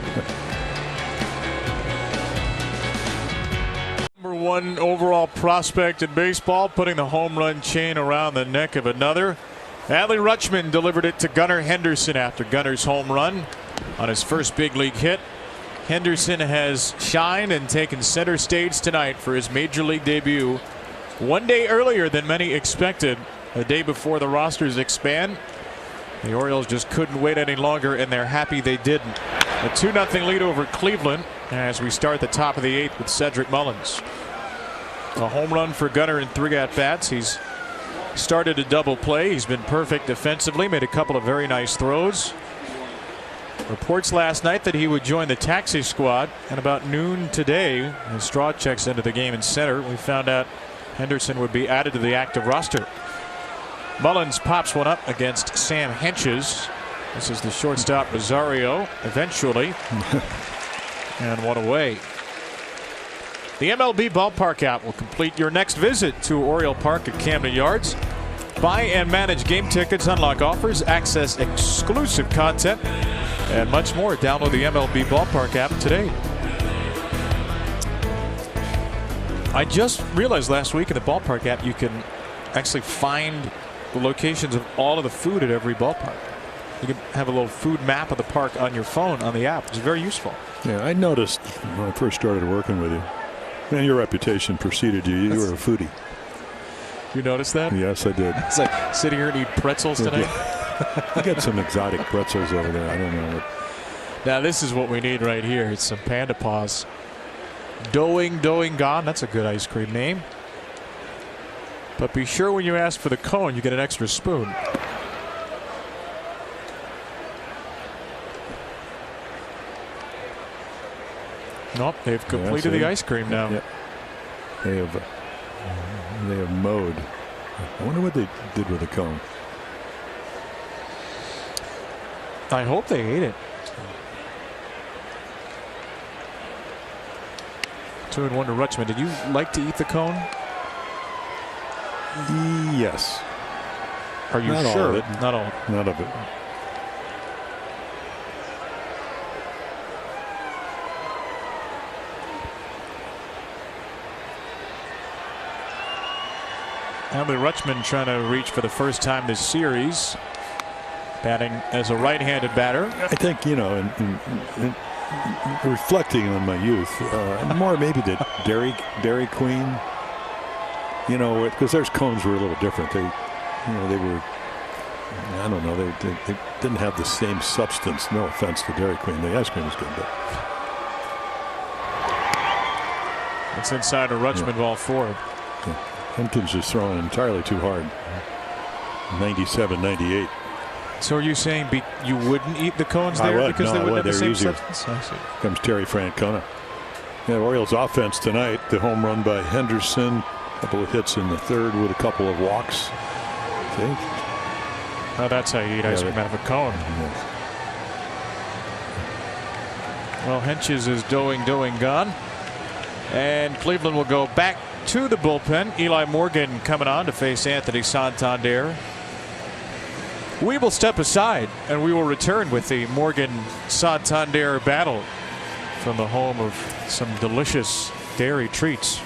Number 1 overall prospect in baseball, putting the home run chain around the neck of another. Adley Rutschman delivered it to Gunnar Henderson after Gunnar's home run on his first big league hit. Henderson has shined and taken center stage tonight for his major league debut. 1 day earlier than many expected, a day before the rosters expand. The Orioles just couldn't wait any longer, and they're happy they didn't. A 2-0 lead over Cleveland as we start the top of the 8th with Cedric Mullins. A home run for Gunnar in 3 at-bats. He's started a double play. He's been perfect defensively, made a couple of very nice throws. Reports last night that he would join the taxi squad, and about noon today, as Straw checks into the game in center, we found out Henderson would be added to the active roster. Mullins pops one up against Sam Henches. This is the shortstop Rosario eventually, and one away. The MLB Ballpark app will complete your next visit to Oriole Park at Camden Yards. Buy and manage game tickets, unlock offers, access exclusive content, and much more. Download the MLB Ballpark app today. I just realized last week in the Ballpark app you can actually find the locations of all of the food at every ballpark. You can have a little food map of the park on your phone on the app. It's very useful. Yeah, I noticed when I first started working with you, and your reputation preceded you. You were a foodie. You noticed that? Yes, I did. It's like sit here and eat pretzels tonight. I got some exotic pretzels over there. I don't know. Now this is what we need right here. It's some Panda Paws. Doing Gone. That's a good ice cream name. But be sure when you ask for the cone, you get an extra spoon. Nope, they've completed the ice cream now. Yeah. They have mowed. I wonder what they did with the cone. I hope they ate it. 2-1 to Rutschman. Did you like to eat the cone? Yes. Are you Not sure? All of it. Not all. None of it. Adley Rutschman trying to reach for the first time this series, batting as a right-handed batter. I think, you know, in reflecting on my youth, more maybe the Dairy Queen, you know, because their cones were a little different. They were, I don't know, they didn't have the same substance. No offense to Dairy Queen. The ice cream was good, but. It's inside a Rutschman ball 4. Yeah. Hempkins is throwing entirely too hard. 97, 98. So are you saying you wouldn't eat the cones there because they wouldn't have the same substance? I see. Comes Terry Francona. Yeah, Orioles offense tonight. The home run by Henderson. A couple of hits in the 3rd with a couple of walks. See? Oh, that's how you eat ice cream out of a cone. Yes. Well, Henches is doing gone. And Cleveland will go back to the bullpen. Eli Morgan coming on to face Anthony Santander. We will step aside and we will return with the Morgan-Santander battle from the home of some delicious dairy treats.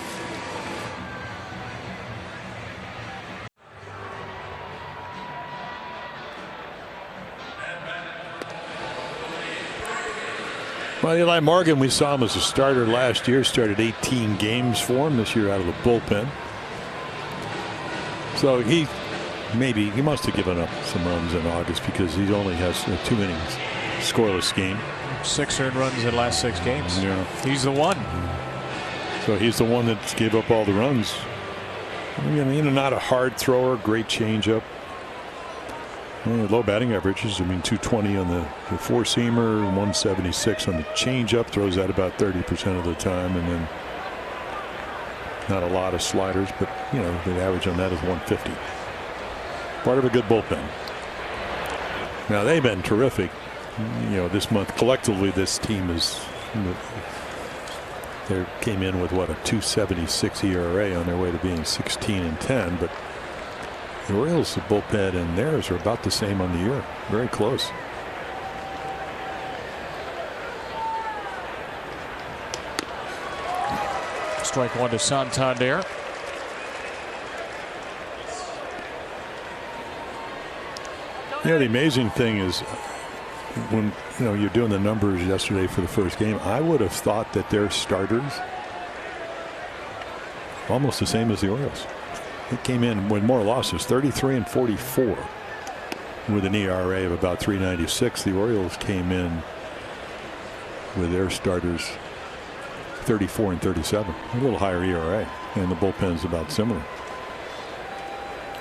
Well, Eli Morgan, we saw him as a starter last year, started 18 games for him this year out of the bullpen. So he must have given up some runs in August because he only has 2 innings scoreless game. 6 earned runs in the last 6 games. Yeah. He's the one. So he's the one that gave up all the runs. You know, not a hard thrower, great changeup. Low batting averages. I mean, 220 on the 4-seamer, 176 on the changeup. Throws that about 30% of the time, and then not a lot of sliders, but you know the average on that is 150. Part of a good bullpen. Now they've been terrific. You know, this month collectively, this team is They came in with what, a 2.76 ERA on their way to being 16-10, but the Orioles, the bullpen and theirs are about the same on the year. Very close. Strike one to Santander. You know, the amazing thing is when you're doing the numbers yesterday for the first game, I would have thought that their starters almost the same as the Orioles. They came in with more losses, 33-44, with an ERA of about 3.96. The Orioles came in with their starters 34-37, a little higher ERA, and the bullpen's about similar.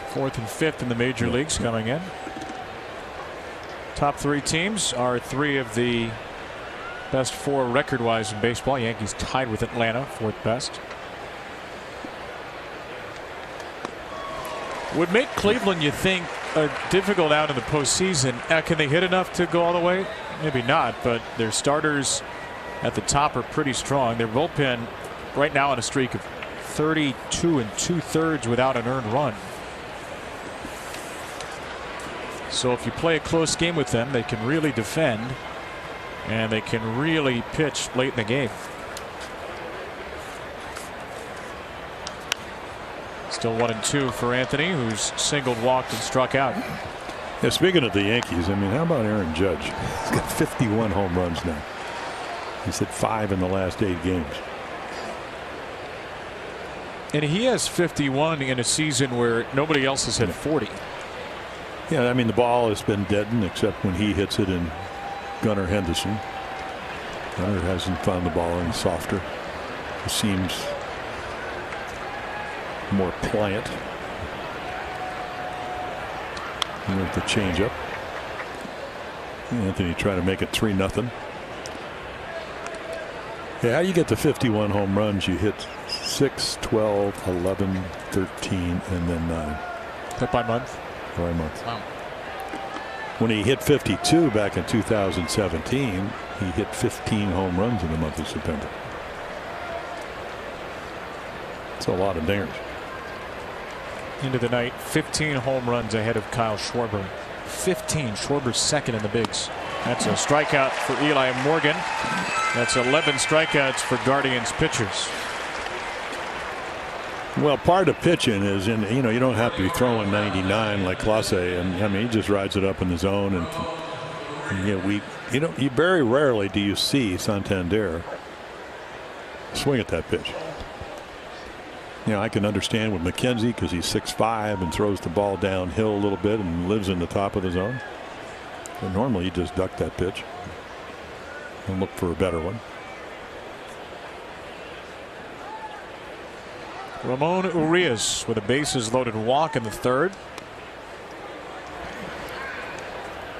Fourth and fifth in the major leagues coming in. Top three teams are three of the best four record-wise in baseball. Yankees tied with Atlanta, fourth best. Would make Cleveland, you think, difficult out in the postseason. Can they hit enough to go all the way? Maybe not, but their starters at the top are pretty strong. Their bullpen right now on a streak of 32 2/3 without an earned run. So if you play a close game with them, they can really defend and they can really pitch late in the game. Still 1-2 for Anthony, who's singled, walked, and struck out. Yeah, speaking of the Yankees, I mean, how about Aaron Judge? He's got 51 home runs now. He's hit 5 in the last 8 games. And he has 51 in a season where nobody else has hit 40. Yeah, I mean, the ball has been deadened except when he hits it in Gunnar Henderson. Gunnar hasn't found the ball any softer. It seems more pliant. And with the changeup, Anthony trying to make it 3-0. Yeah, how you get to 51 home runs? You hit 6, 12, 11, 13, and then 9. Hit by month? By month. Wow. When he hit 52 back in 2017, he hit 15 home runs in the month of September. It's a lot of dingers. Into the night, 15 home runs ahead of Kyle Schwarber. 15. Schwarber's second in the bigs. That's a strikeout for Eli Morgan. That's 11 strikeouts for Guardians pitchers. Well, part of pitching is you don't have to be throwing 99 like Clase, and I mean he just rides it up in the zone, and you very rarely do you see Santander swing at that pitch. I can understand with McKenzie because he's 6'5" and throws the ball downhill a little bit and lives in the top of the zone. But normally you just duck that pitch and look for a better one. Ramon Urias with a bases loaded walk in the third.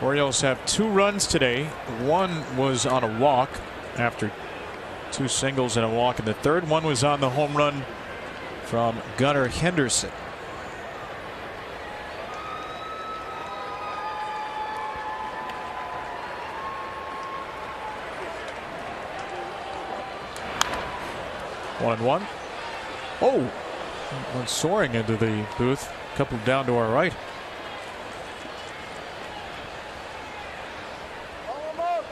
Orioles have 2 runs today. One was on a walk after 2 singles and a walk in the third. One was on the home run from Gunnar Henderson. One and one. Oh, went soaring into the booth. A couple down to our right.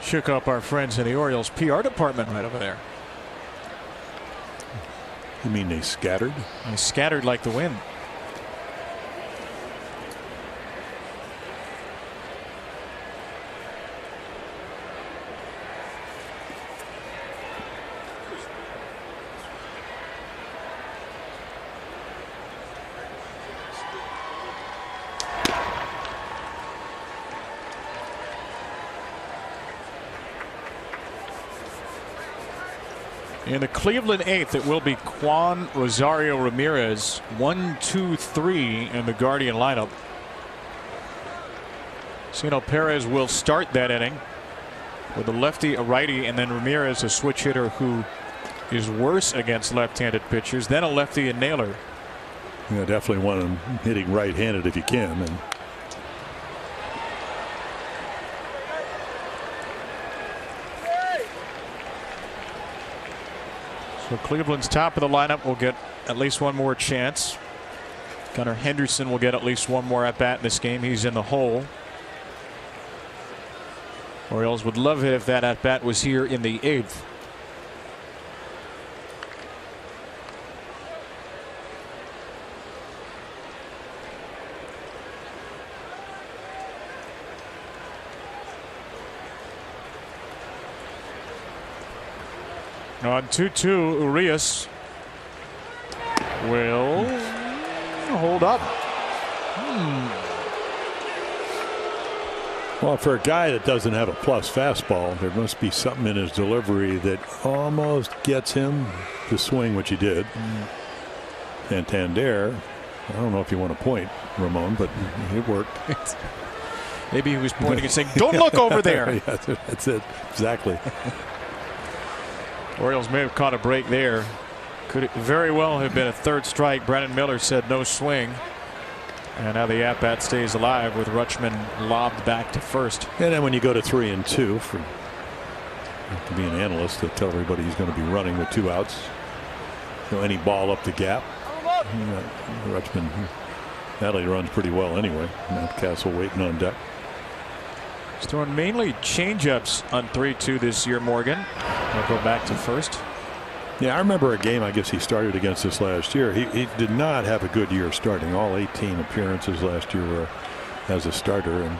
Shook up our friends in the Orioles PR department right over there. You mean they scattered? They scattered like the wind. In the Cleveland 8th, it will be Juan Rosario Ramirez, 1, 2, 3 in the Guardian lineup. Sino Perez will start that inning with a lefty, a righty, and then Ramirez, a switch hitter who is worse against left-handed pitchers, then a lefty and Naylor. Yeah, definitely want him hitting right-handed if you can. And So Cleveland's top of the lineup will get at least one more chance. Gunnar Henderson will get at least one more at bat in this game. He's in the hole. Orioles would love it if that at bat was here in the 8th. On 2-2, Urias will hold up. Well, for a guy that doesn't have a plus fastball, there must be something in his delivery that almost gets him to swing, which he did. Santander, I don't know if you want to point, Ramon, but it worked. Maybe he was pointing and saying, "Don't look over there." Yeah, that's it. Exactly. Orioles may have caught a break there. Could very well have been a third strike. Brennan Miller said no swing. And now the at-bat stays alive with Rutschman lobbed back to first. And then when you go to 3-2, to be an analyst, to tell everybody he's going to be running with 2 outs. Any ball up the gap. Rutschman, Natalie runs pretty well anyway. Mountcastle waiting on deck. He's throwing mainly changeups on 3-2 this year, Morgan. I'll go back to first. Yeah, I remember a game I guess he started against us last year. He did not have a good year starting. All 18 appearances last year were as a starter, and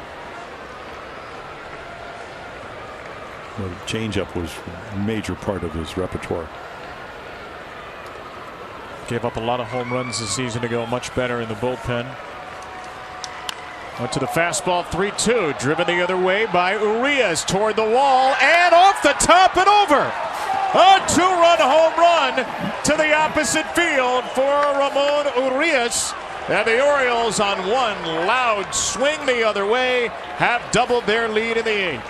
the changeup was a major part of his repertoire. Gave up a lot of home runs this season to go much better in the bullpen. Went to the fastball, 3-2, driven the other way by Urias toward the wall and off the top and over. A 2-run home run to the opposite field for Ramon Urias. And the Orioles, on one loud swing the other way, have doubled their lead in the 8th.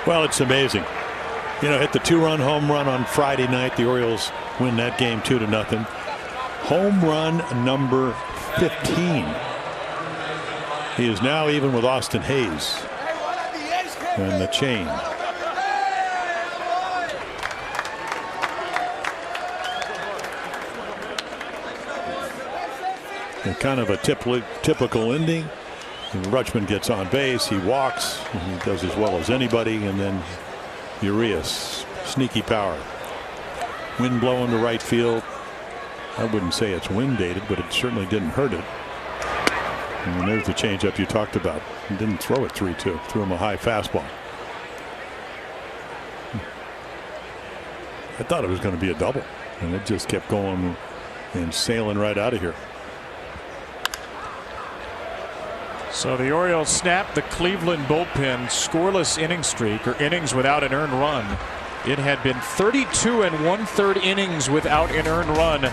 Well, it's amazing. Hit the 2-run home run on Friday night. The Orioles win that game 2-0. Home run number 15. He is now even with Austin Hayes and the chain. And kind of a typical ending. And Rutschman gets on base. He walks. And he does as well as anybody. And then Urias, sneaky power. Wind blowing to right field. I wouldn't say it's wind dated, but it certainly didn't hurt it. And there's the changeup you talked about. He didn't throw it 3-2. Threw him a high fastball. I thought it was going to be a double, and it just kept going and sailing right out of here. So the Orioles snapped the Cleveland bullpen scoreless inning streak, or innings without an earned run. It had been 32 1/3 innings without an earned run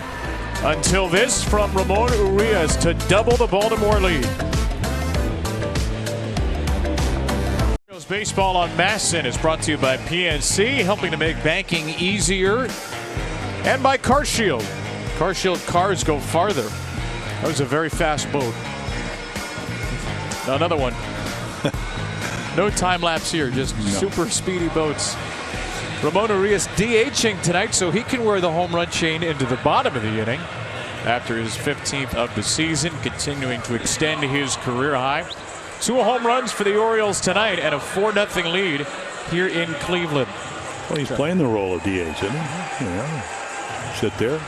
until this from Ramon Urias to double the Baltimore lead. Orioles baseball on MASN is brought to you by PNC, helping to make banking easier, and by CarShield. CarShield cars go farther. That was a very fast boat. Another one. No time lapse here, just super speedy boats. Ramon Urias DHing tonight, so he can wear the home run chain into the bottom of the inning after his 15th of the season, continuing to extend his career high. 2 home runs for the Orioles tonight and a 4-0 lead here in Cleveland. Well, he's playing the role of DH, isn't he? Sit there.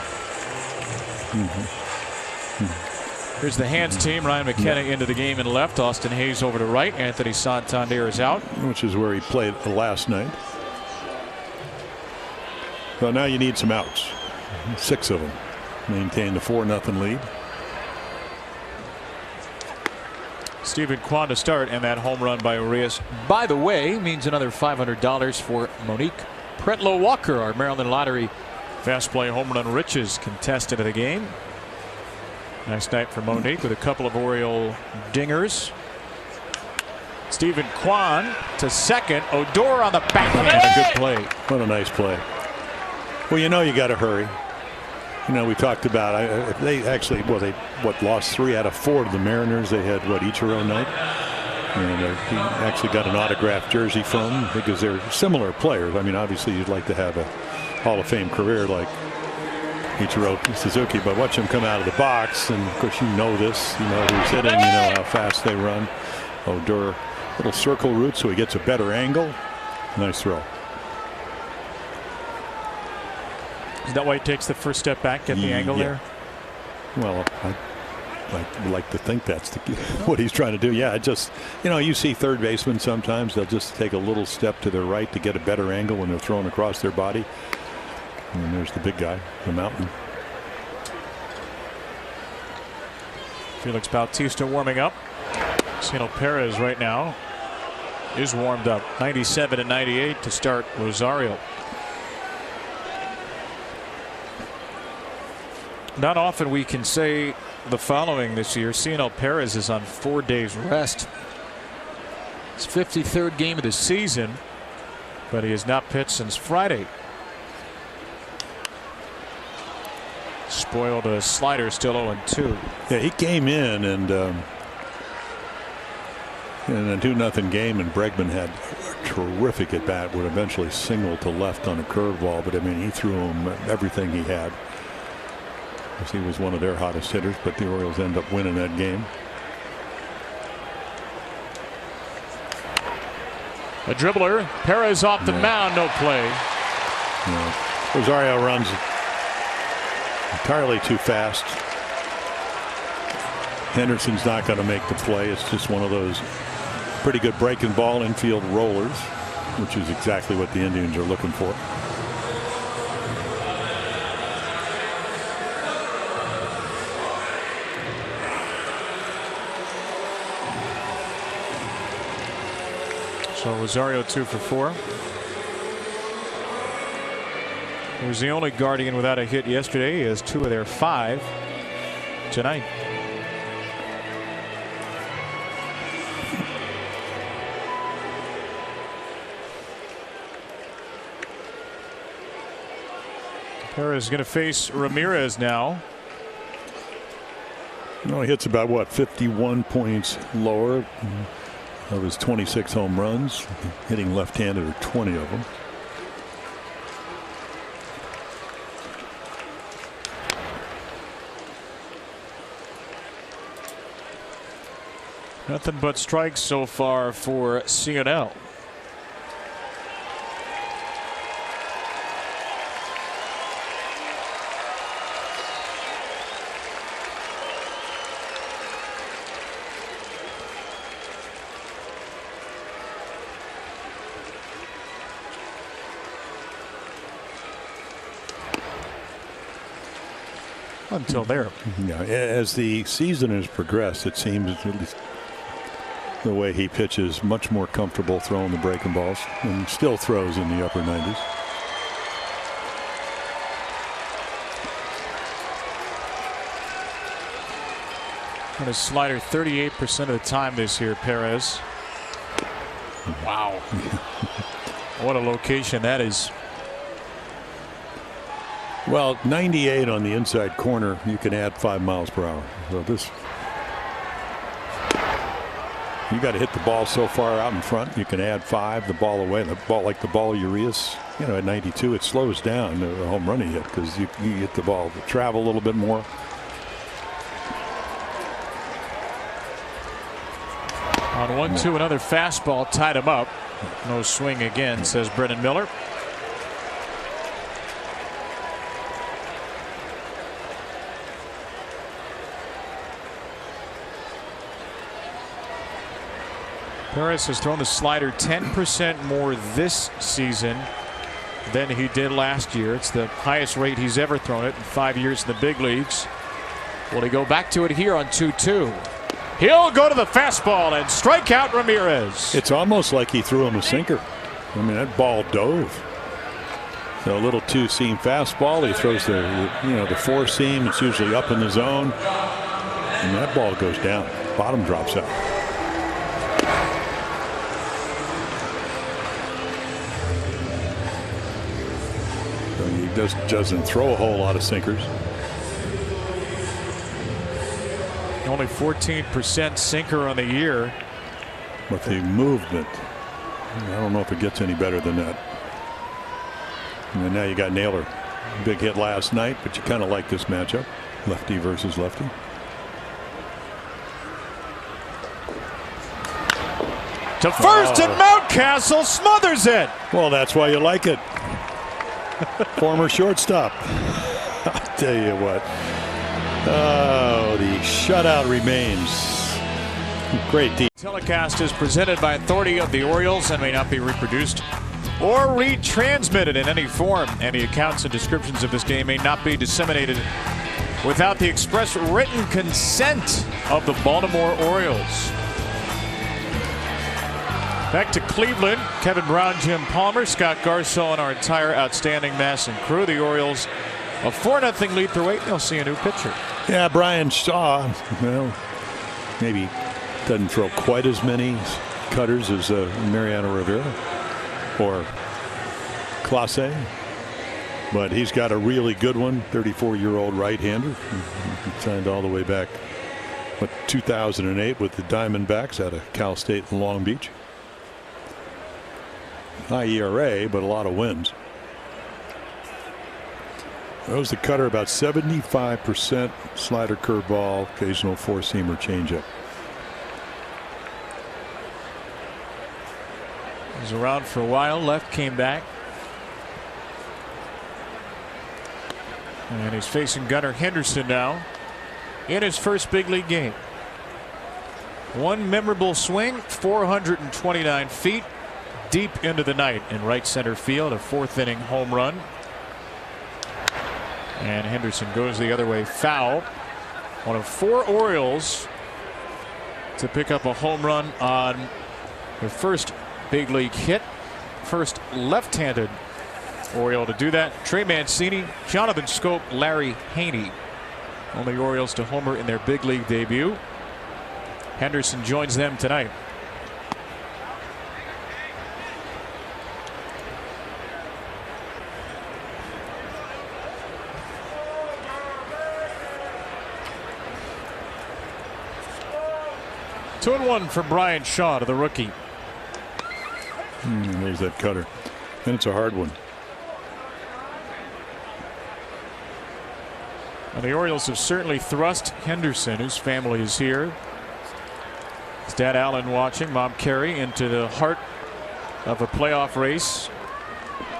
Here's the hands team. Ryan McKenna into the game and left. Austin Hayes over to right. Anthony Santander is out. Which is where he played last night. Well, now you need some outs. 6 of them. Maintain the 4-0 lead. Stephen Kwan to start, and that home run by Urias, by the way, means another $500 for Monique Pretlow Walker, our Maryland Lottery Fast Play Home Run Riches contestant of the game. Nice night for Monique with a couple of Oriole dingers. Stephen Kwan to second. Odor on the backhand. Good play. What a nice play. Well, you got to hurry. We talked about they actually, they lost 3 out of 4 to the Mariners. They had Ichiro night, and he actually got an autographed jersey from, because they're similar players. I mean, obviously you'd like to have a Hall of Fame career like Ichiro Suzuki, but watch him come out of the box, and of course you know this. You know who's hitting. You know how fast they run. Odor, little circle route, so he gets a better angle. Nice throw. Is that why he takes the first step back, get the angle there? Well, I like to think that's what he's trying to do. Yeah, just, you see third basemen sometimes, they'll just take a little step to their right to get a better angle when they're thrown across their body. And there's the big guy, the mountain. Felix Bautista warming up. Cielo Perez right now is warmed up. 97 and 98 to start Rosario. Not often we can say the following this year. Cielo Perez is on 4 days rest. It's 53rd game of the season, but he has not pitched since Friday. Spoiled a slider, still 0-2. Yeah, he came in and in a 2-0 game, and Bregman had a terrific at bat. Would eventually single to left on a curveball, but I mean, he threw him everything he had. He was one of their hottest hitters, but the Orioles end up winning that game. A dribbler. Perez off the mound. No play. Yeah. Rosario runs entirely too fast. Henderson's not going to make the play. It's just one of those pretty good breaking ball infield rollers, which is exactly what the Indians are looking for. So Rosario 2 for 4. He was the only Guardian without a hit yesterday. He has 2 of their 5 tonight. Perez is going to face Ramirez now. No, he hits about, what, 51 points lower of his 26 home runs. Hitting left-handed are 20 of them. Nothing but strikes so far for CNL. Until there. Yeah, as the season has progressed, it seems at least the way he pitches, much more comfortable throwing the breaking balls, and still throws in the upper 90s. On his slider 38% of the time this year, Perez. Wow. What a location that is. Well, 98 on the inside corner, you can add 5 miles per hour. So this, you got to hit the ball so far out in front, you can add 5 the ball away. The ball, like the ball of Urias, at 92, it slows down the home run he hit because you get the ball to travel a little bit more. On 1-2, another fastball tied him up. No swing again, says Brennan Miller. Perez has thrown the slider 10% more this season than he did last year. It's the highest rate he's ever thrown it in 5 years in the big leagues. Will he go back to it here on 2-2? He'll go to the fastball and strike out Ramirez. It's almost like he threw him a sinker. I mean, that ball dove. So a little 2-seam fastball. He throws the 4-seam. It's usually up in the zone, and that ball goes down. Bottom drops out. So he doesn't throw a whole lot of sinkers. Only 14% sinker on the year. But the movement, I don't know if it gets any better than that. And then now you got Naylor Big hit last night, but you kind of like this matchup. Lefty versus lefty. To first, and Mountcastle smothers it. Well, that's why you like it. Former shortstop. I'll tell you what. Oh, the shutout remains. Great deal. Telecast is presented by authority of the Orioles and may not be reproduced or retransmitted in any form. Any accounts and descriptions of this game may not be disseminated without the express written consent of the Baltimore Orioles. Back to Cleveland. Kevin Brown, Jim Palmer, Scott Garceau, and our entire outstanding mass and crew. The Orioles a 4-0 lead through 8. They'll see a new pitcher. Yeah, Brian Shaw, well, maybe doesn't throw quite as many cutters as Mariano Rivera or Clase, but he's got a really good one. 34-year-old right-hander. He signed all the way back, 2008 with the Diamondbacks out of Cal State in Long Beach. High ERA, but a lot of wins. Throws the cutter about 75%, slider, curveball, occasional four-seamer, changeup. He was around for a while. Left, came back. And he's facing Gunnar Henderson now in his first big league game. One memorable swing, 429 feet deep into the night in right center field, a 4th inning home run. And Henderson goes the other way, foul. One of 4 Orioles to pick up a home run on their first big league hit. First left-handed Oriole to do that. Trey Mancini, Jonathan Scope, Larry Haney. Only Orioles to homer in their big league debut. Henderson joins them tonight. Two and one for Brian Shaw to the rookie. There's that cutter. And it's a hard one. And the Orioles have certainly thrust Henderson, whose family is here. His dad Alan watching, Mom Carrie, into the heart of a playoff race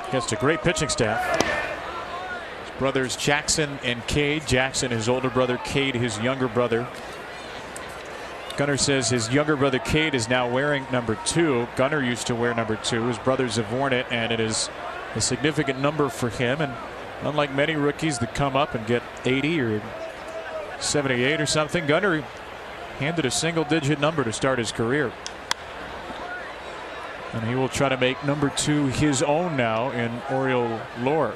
against a great pitching staff. His brothers Jackson and Cade. Jackson, his older brother, Cade, his younger brother. Gunnar says his younger brother Cade is now wearing number 2. Gunnar used to wear number 2. His brothers have worn it, and it is a significant number for him. And unlike many rookies that come up and get 80 or 78 or something, Gunnar handed a single-digit number to start his career. And he will try to make number 2 his own now in Oriole lore.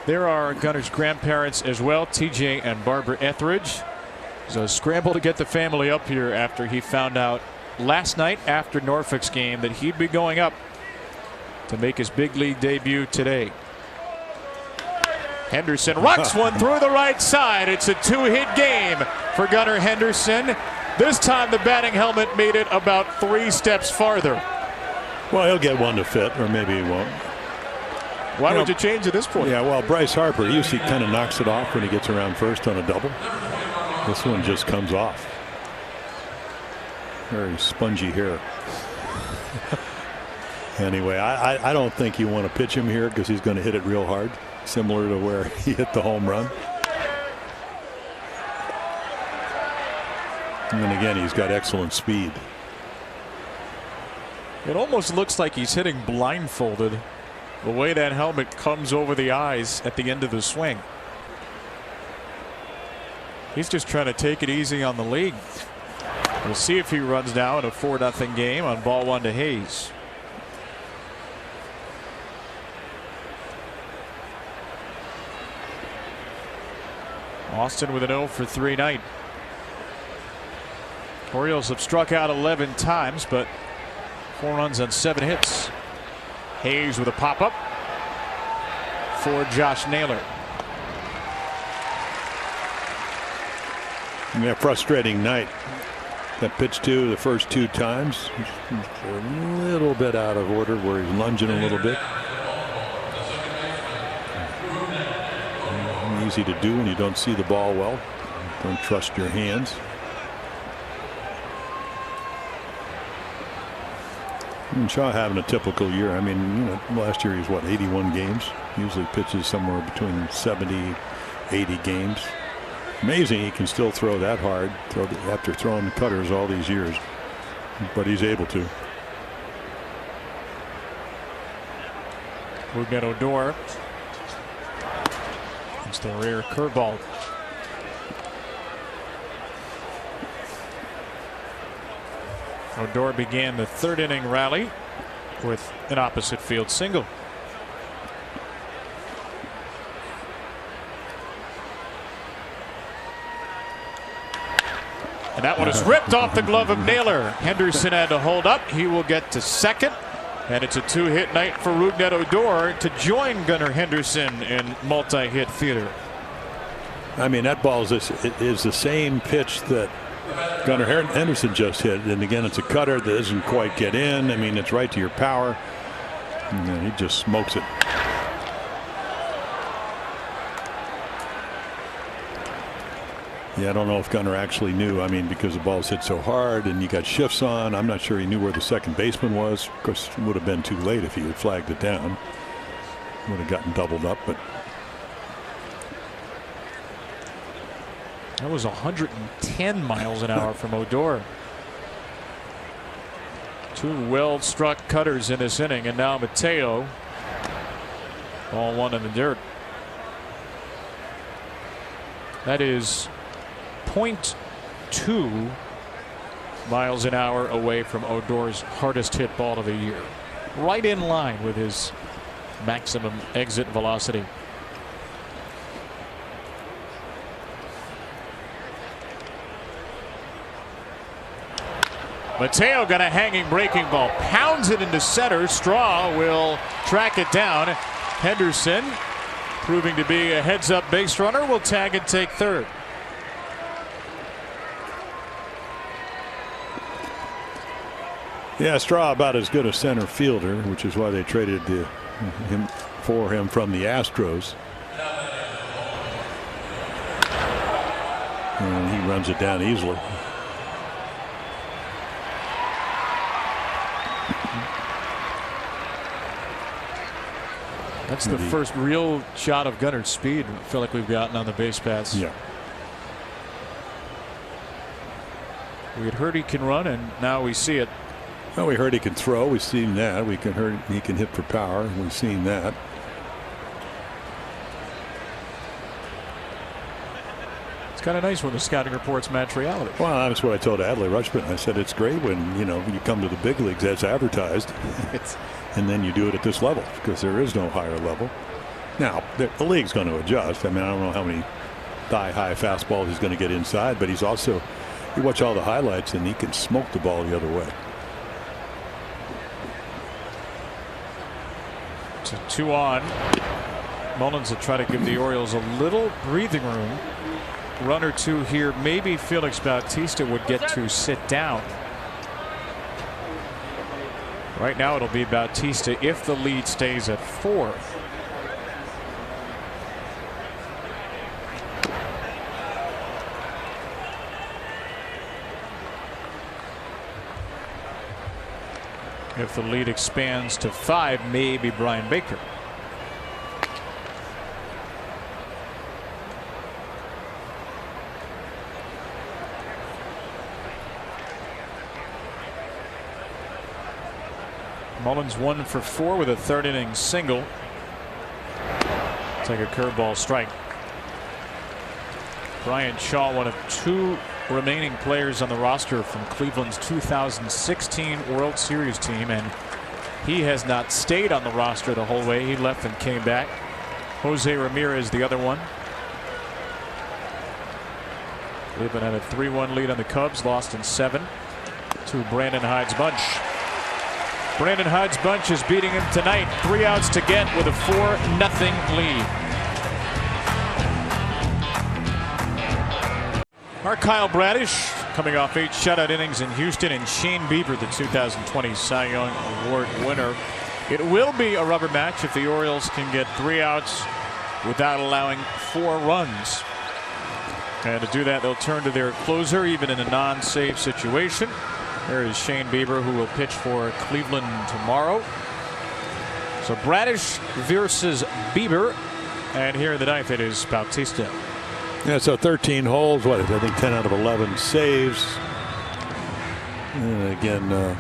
There are Gunnar's grandparents as well, TJ and Barbara Etheridge. It was a scramble to get the family up here after he found out last night after Norfolk's game that he'd be going up to make his big league debut today. Henderson rocks one through the right side. It's a 2-hit game for Gunnar Henderson. This time the batting helmet made it about 3 steps farther. Well, he'll get one to fit, or maybe he won't. Why would you change at this point? Yeah, well, Bryce Harper usually kind of knocks it off when he gets around first on a double. This one just comes off. Very spongy hair. Anyway, I don't think you want to pitch him here because he's going to hit it real hard, similar to where he hit the home run. And then again, he's got excellent speed. It almost looks like he's hitting blindfolded, the way that helmet comes over the eyes at the end of the swing. He's just trying to take it easy on the league. We'll see if he runs now in a 4-0 game on ball 1 to Hayes. Austin with an 0 for 3 night. Orioles have struck out 11 times, but 4 runs on 7 hits. Hayes with a pop-up for Josh Naylor. Yeah, frustrating night. That pitch to the first 2 times, a little bit out of order where he's lunging a little bit. Easy to do when you don't see the ball well. Don't trust your hands. And Shaw having a typical year. I mean, last year he's what, 81 games. Usually pitches somewhere between 70, 80 games. Amazing he can still throw that hard after throwing cutters all these years, but he's able to. We'll get Odor. It's the rear curveball. Odor began the 3rd inning rally with an opposite field single. And that one is ripped off the glove of Naylor. Henderson had to hold up. He will get to second. And it's a 2-hit night for Rougned Odor to join Gunnar Henderson in multi-hit theater. I mean, that ball is the same pitch that Gunnar Henderson just hit. And again, it's a cutter that doesn't quite get in. I mean, it's right to your power. And then he just smokes it. Yeah, I don't know if Gunnar actually knew. I mean, because the ball's hit so hard and you got shifts on, I'm not sure he knew where the second baseman was. Of course, it would have been too late if he had flagged it down. Would have gotten doubled up, but that was 110 miles an hour from Odor. 2 well-struck cutters in this inning, and now Mateo. Ball 1 in the dirt. That is 0.2 miles an hour away from Odor's hardest hit ball of the year. Right in line with his maximum exit velocity. Mateo got a hanging breaking ball, pounds it into center. Straw will track it down. Henderson, proving to be a heads-up base runner, will tag and take third. yeah, Straw about as good a center fielder, which is why they traded him from the Astros. And he runs it down easily. That's the first real shot of Gunnar's speed I feel like we've gotten on the base paths. Yeah. We had heard he can run, and now we see it. Well, we heard he can throw. We've seen that. We can heard he can hit for power. We've seen that. It's kind of nice when the scouting reports match reality. Well, that's what I told Adley Rutschman. I said it's great when you come to the big leagues as advertised, and then you do it at this level because there is no higher level. Now the league's going to adjust. I mean, I don't know how many thigh-high fastballs he's going to get inside, but he's also, you watch all the highlights and he can smoke the ball the other way. It's a 2-on. Mullins will try to give the Orioles a little breathing room. Run or 2 here. Maybe Felix Bautista would get to sit down. Right now it'll be Bautista if the lead stays at 4. If the lead expands to 5, maybe Brian Baker. Mullins 1 for 4 with a 3rd inning single. Take a curveball strike. Brian Shaw, one of 2 remaining players on the roster from Cleveland's 2016 World Series team, and he has not stayed on the roster the whole way. He left and came back. Jose Ramirez, the other one. Cleveland had a 3-1 lead on the Cubs, lost in 7 to Brandon Hyde's bunch. Brandon Hyde's bunch is beating him tonight. 3 outs to get with a 4-0 lead. Our Kyle Bradish coming off 8 shutout innings in Houston, and Shane Bieber, the 2020 Cy Young Award winner. It will be a rubber match if the Orioles can get 3 outs without allowing 4 runs. And to do that, they'll turn to their closer, even in a non-save situation. There is Shane Bieber, who will pitch for Cleveland tomorrow. So Bradish versus Bieber. And here in the 9th, it is Bautista. Yeah, so 13 holes, I think 10 out of 11 saves. And again,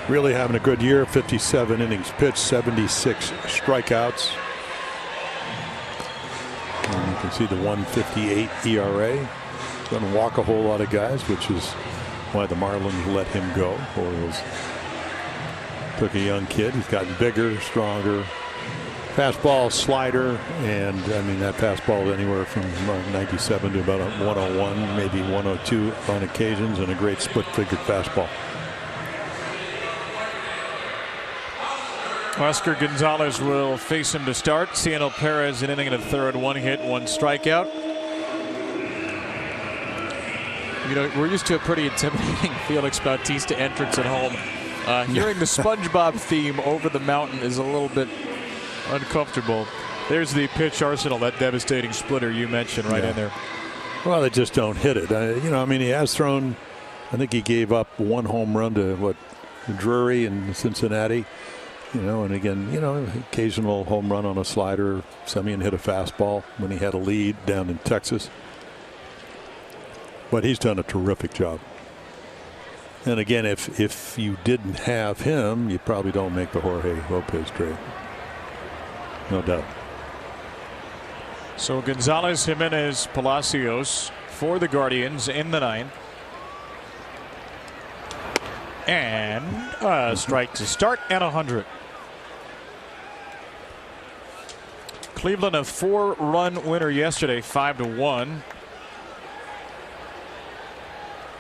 really having a good year. 57 innings pitched, 76 strikeouts. And you can see the 1.58 ERA. Doesn't walk a whole lot of guys, which is why the Marlins let him go. Orioles took a young kid. He's gotten bigger, stronger. Fastball, slider, and I mean that fastball is anywhere from 97 to about 101, maybe 102 on occasions, and a great split-figured fastball. Oscar Gonzalez will face him to start. Cianel Perez an inning and a third, 1 hit, 1 strikeout. You know, we're used to a pretty intimidating Felix Bautista entrance at home. Hearing the SpongeBob theme over the mountain is a little bit uncomfortable. There's the pitch arsenal, that devastating splitter you mentioned right in there. Well, they just don't hit it. You know, I mean, he has thrown, I think he gave up 1 home run to Drury in Cincinnati. You know, and again, you know, occasional home run on a slider. Semien hit a fastball when he had a lead down in Texas. But he's done a terrific job. And again, if you didn't have him, you probably don't make the Jorge Lopez trade. No doubt. So Gonzalez, Jimenez, Palacios for the Guardians in the 9th. And a strike to start and 100. Cleveland a 4-run winner yesterday, 5-1.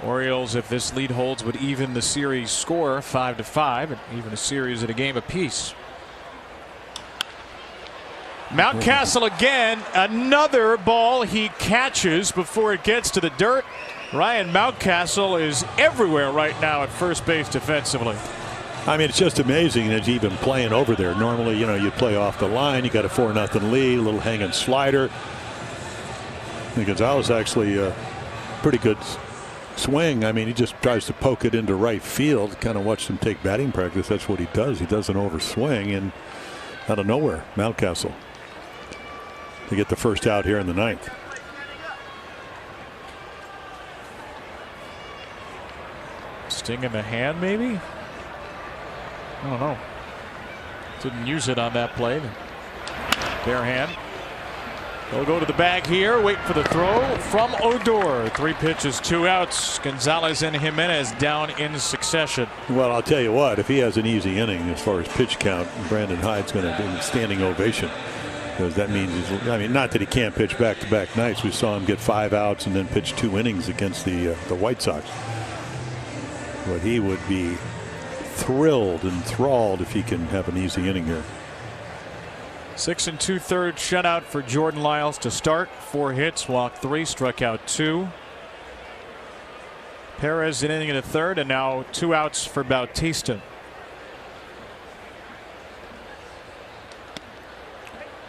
Orioles, if this lead holds, would even the series score 5-5, and even a series at a game apiece. Mountcastle again, another ball he catches before it gets to the dirt. Ryan Mountcastle is everywhere right now at first base defensively. I mean, it's just amazing that he's even playing over there. Normally, you know, you play off the line, you got a 4-0 lead, a little hanging slider. And Gonzalez actually pretty good swing. I mean, he just tries to poke it into right field. Kind of watched him take batting practice. That's what he does. He doesn't overswing, and out of nowhere, Mountcastle to get the first out here in the 9th. Sting in the hand, maybe? I don't know. Didn't use it on that play. Bare hand. They'll go to the bag here. Wait for the throw from Odor. 3 pitches, 2 outs. Gonzalez and Jimenez down in succession. Well, I'll tell you what, if he has an easy inning as far as pitch count, Brandon Hyde's going to do a standing ovation. Because that means he's, I mean, not that he can't pitch back-to-back nights. We saw him get 5 outs and then pitch 2 innings against the White Sox. But he would be thrilled, enthralled if he can have an easy inning here. 6 2/3 shutout for Jordan Lyles to start. 4 hits, walked 3, struck out 2. Perez an inning and a third, and now 2 outs for Bautista.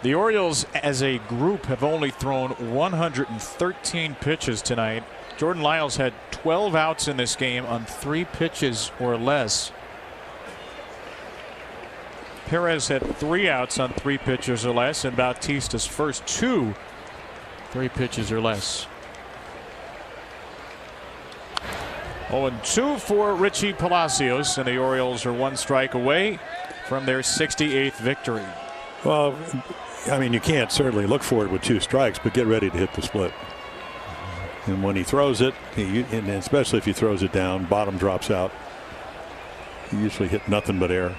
The Orioles as a group have only thrown 113 pitches tonight. Jordan Lyles had 12 outs in this game on 3 pitches or less. Perez had 3 outs on 3 pitches or less, and Bautista's first 2 3 pitches or less. 0-2 for Richie Palacios, and the Orioles are 1 strike away from their 68th victory. Well, I mean, you can't certainly look for it with 2 strikes, but get ready to hit the split. And when he throws it, and especially if he throws it down, bottom drops out. He usually hit nothing but air.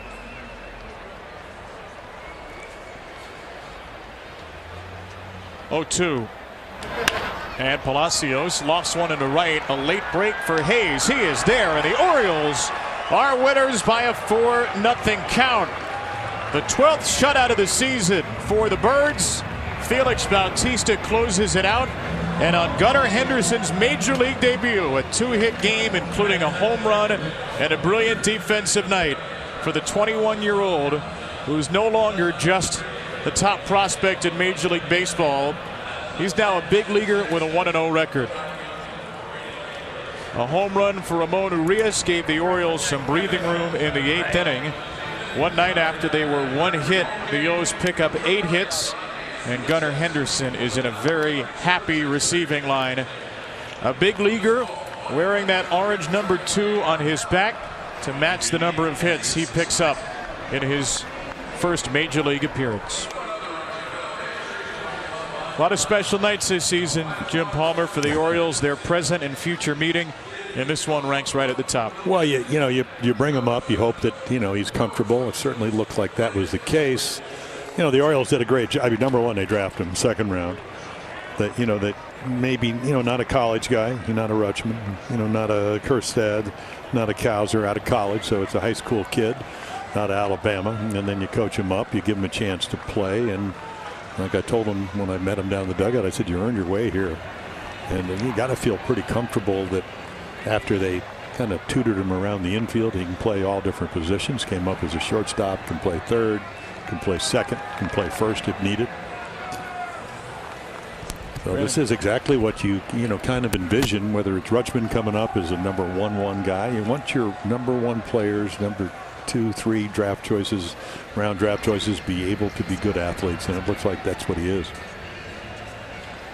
Oh-2. And Palacios lofts one into right. A late break for Hayes. He is there, and the Orioles are winners by a 4-0 count. The 12th shutout of the season for the Birds. Felix Bautista closes it out. And on Gunnar Henderson's major league debut, a 2-hit game, including a home run and a brilliant defensive night for the 21-year-old, who's no longer just the top prospect in Major League Baseball. He's now a big leaguer with a 1-0 record. A home run for Ramon Urias gave the Orioles some breathing room in the 8th inning. One night after they were 1 hit, the O's pick up 8 hits. And Gunnar Henderson is in a very happy receiving line. A big leaguer wearing that orange number 2 on his back to match the number of hits he picks up in his first major league appearance. A lot of special nights this season, Jim Palmer, for the Orioles, their present and future meeting. And this one ranks right at the top. Well, you bring him up. You hope that, he's comfortable. It certainly looked like that was the case. The Orioles did a great job. I mean, number one, they drafted him 2nd round. That maybe, not a college guy, not a Rutschman, not a Kerstad, not a Cowser out of college. So it's a high school kid out of Alabama. And then you coach him up. You give him a chance to play. And like I told him when I met him down in the dugout, I said, you earned your way here. And you got to feel pretty comfortable that after they kind of tutored him around the infield, he can play all different positions. Came up as a shortstop, can play 3rd. Can play 2nd, can play 1st if needed. So this is exactly what you kind of envision, whether it's Rutschman coming up as a number 1 guy. You want your number 1 players, number 2, 3 draft choices, round draft choices, be able to be good athletes, and it looks like that's what he is.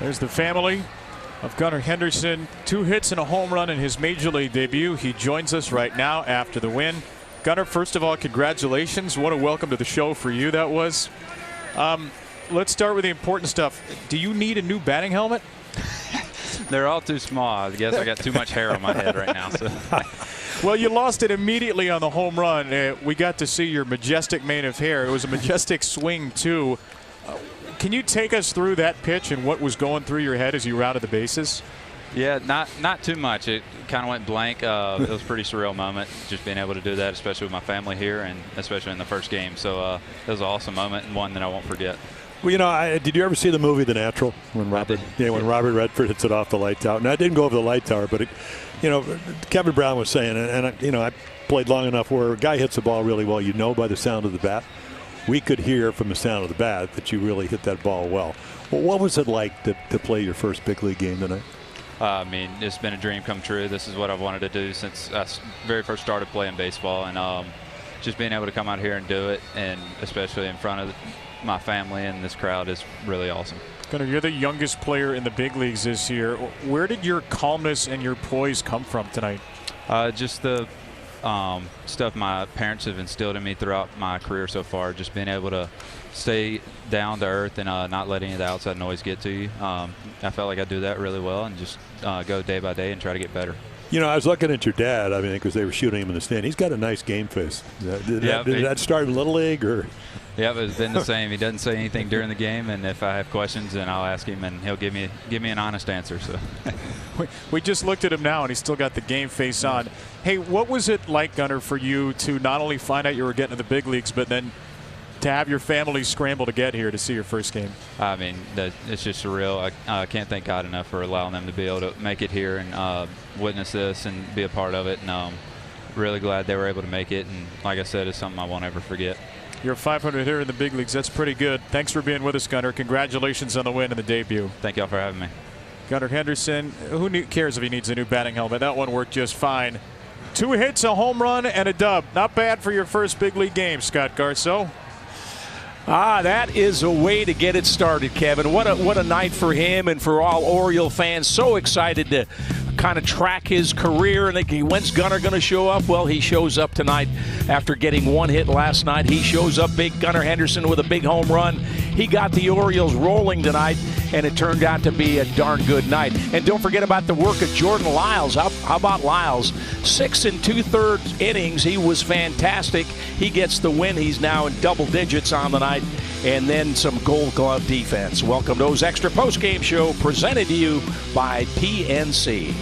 There's the family of Gunnar Henderson. 2 hits and a home run in his major league debut. He joins us right now after the win. Gunnar, first of all, congratulations. What a welcome to the show for you that was. Let's start with the important stuff. Do you need a new batting helmet? They're all too small. I guess I got too much hair on my head right now. So. Well, you lost it immediately on the home run. We got to see your majestic mane of hair. It was a majestic swing, too. Can you take us through that pitch and what was going through your head as you rounded the bases? Yeah, not too much. It kind of went blank. It was a pretty surreal moment, just being able to do that, especially with my family here and especially in the first game. So it was an awesome moment and one that I won't forget. Well, did you ever see the movie The Natural when Robert Redford hits it off the light tower? Now, I didn't go over the light tower, but Kevin Brown was saying, and I played long enough where a guy hits the ball really well, by the sound of the bat. We could hear from the sound of the bat that you really hit that ball well. Well, what was it like to play your first big league game tonight? I mean, it's been a dream come true. This is what I've wanted to do since I very first started playing baseball, and just being able to come out here and do it, and especially in front of my family and this crowd, is really awesome. Gunnar, you're the youngest player in the big leagues this year. Where did your calmness and your poise come from tonight? Just the stuff my parents have instilled in me throughout my career so far. Just being able to stay down to earth and not let any of the outside noise get to you. I felt like I do that really well, and just go day by day and try to get better. I was looking at your dad, because they were shooting him in the stand. He's got a nice game face. Did that start in Little League? Or? Yeah, it's been the same. He doesn't say anything during the game, and if I have questions, then I'll ask him, and he'll give me an honest answer. So, we just looked at him now, and he's still got the game face on. Hey, what was it like, Gunnar, for you to not only find out you were getting to the big leagues, but then to have your family scramble to get here to see your first game? I mean, it's just surreal. I can't thank God enough for allowing them to be able to make it here and witness this and be a part of it. And really glad they were able to make it. And like I said, it's something I won't ever forget. You're 500 here in the big leagues. That's pretty good. Thanks for being with us, Gunnar. Congratulations on the win and the debut. Thank y'all for having me. Gunnar Henderson, who cares if he needs a new batting helmet? That one worked just fine. 2 hits, a home run, and a dub. Not bad for your first big league game, Scott Garceau. That is a way to get it started, Kevin. What a night for him and for all Oriole fans. So excited to kind of track his career. And when's Gunnar going to show up? Well, he shows up tonight after getting 1 hit last night. He shows up big. Gunnar Henderson with a big home run. He got the Orioles rolling tonight, and it turned out to be a darn good night. And don't forget about the work of Jordan Lyles. How about Lyles? 6 2/3 innings. He was fantastic. He gets the win. He's now in double digits on the night. And then some Gold Glove defense. Welcome to O's Extra Postgame Show, presented to you by PNC.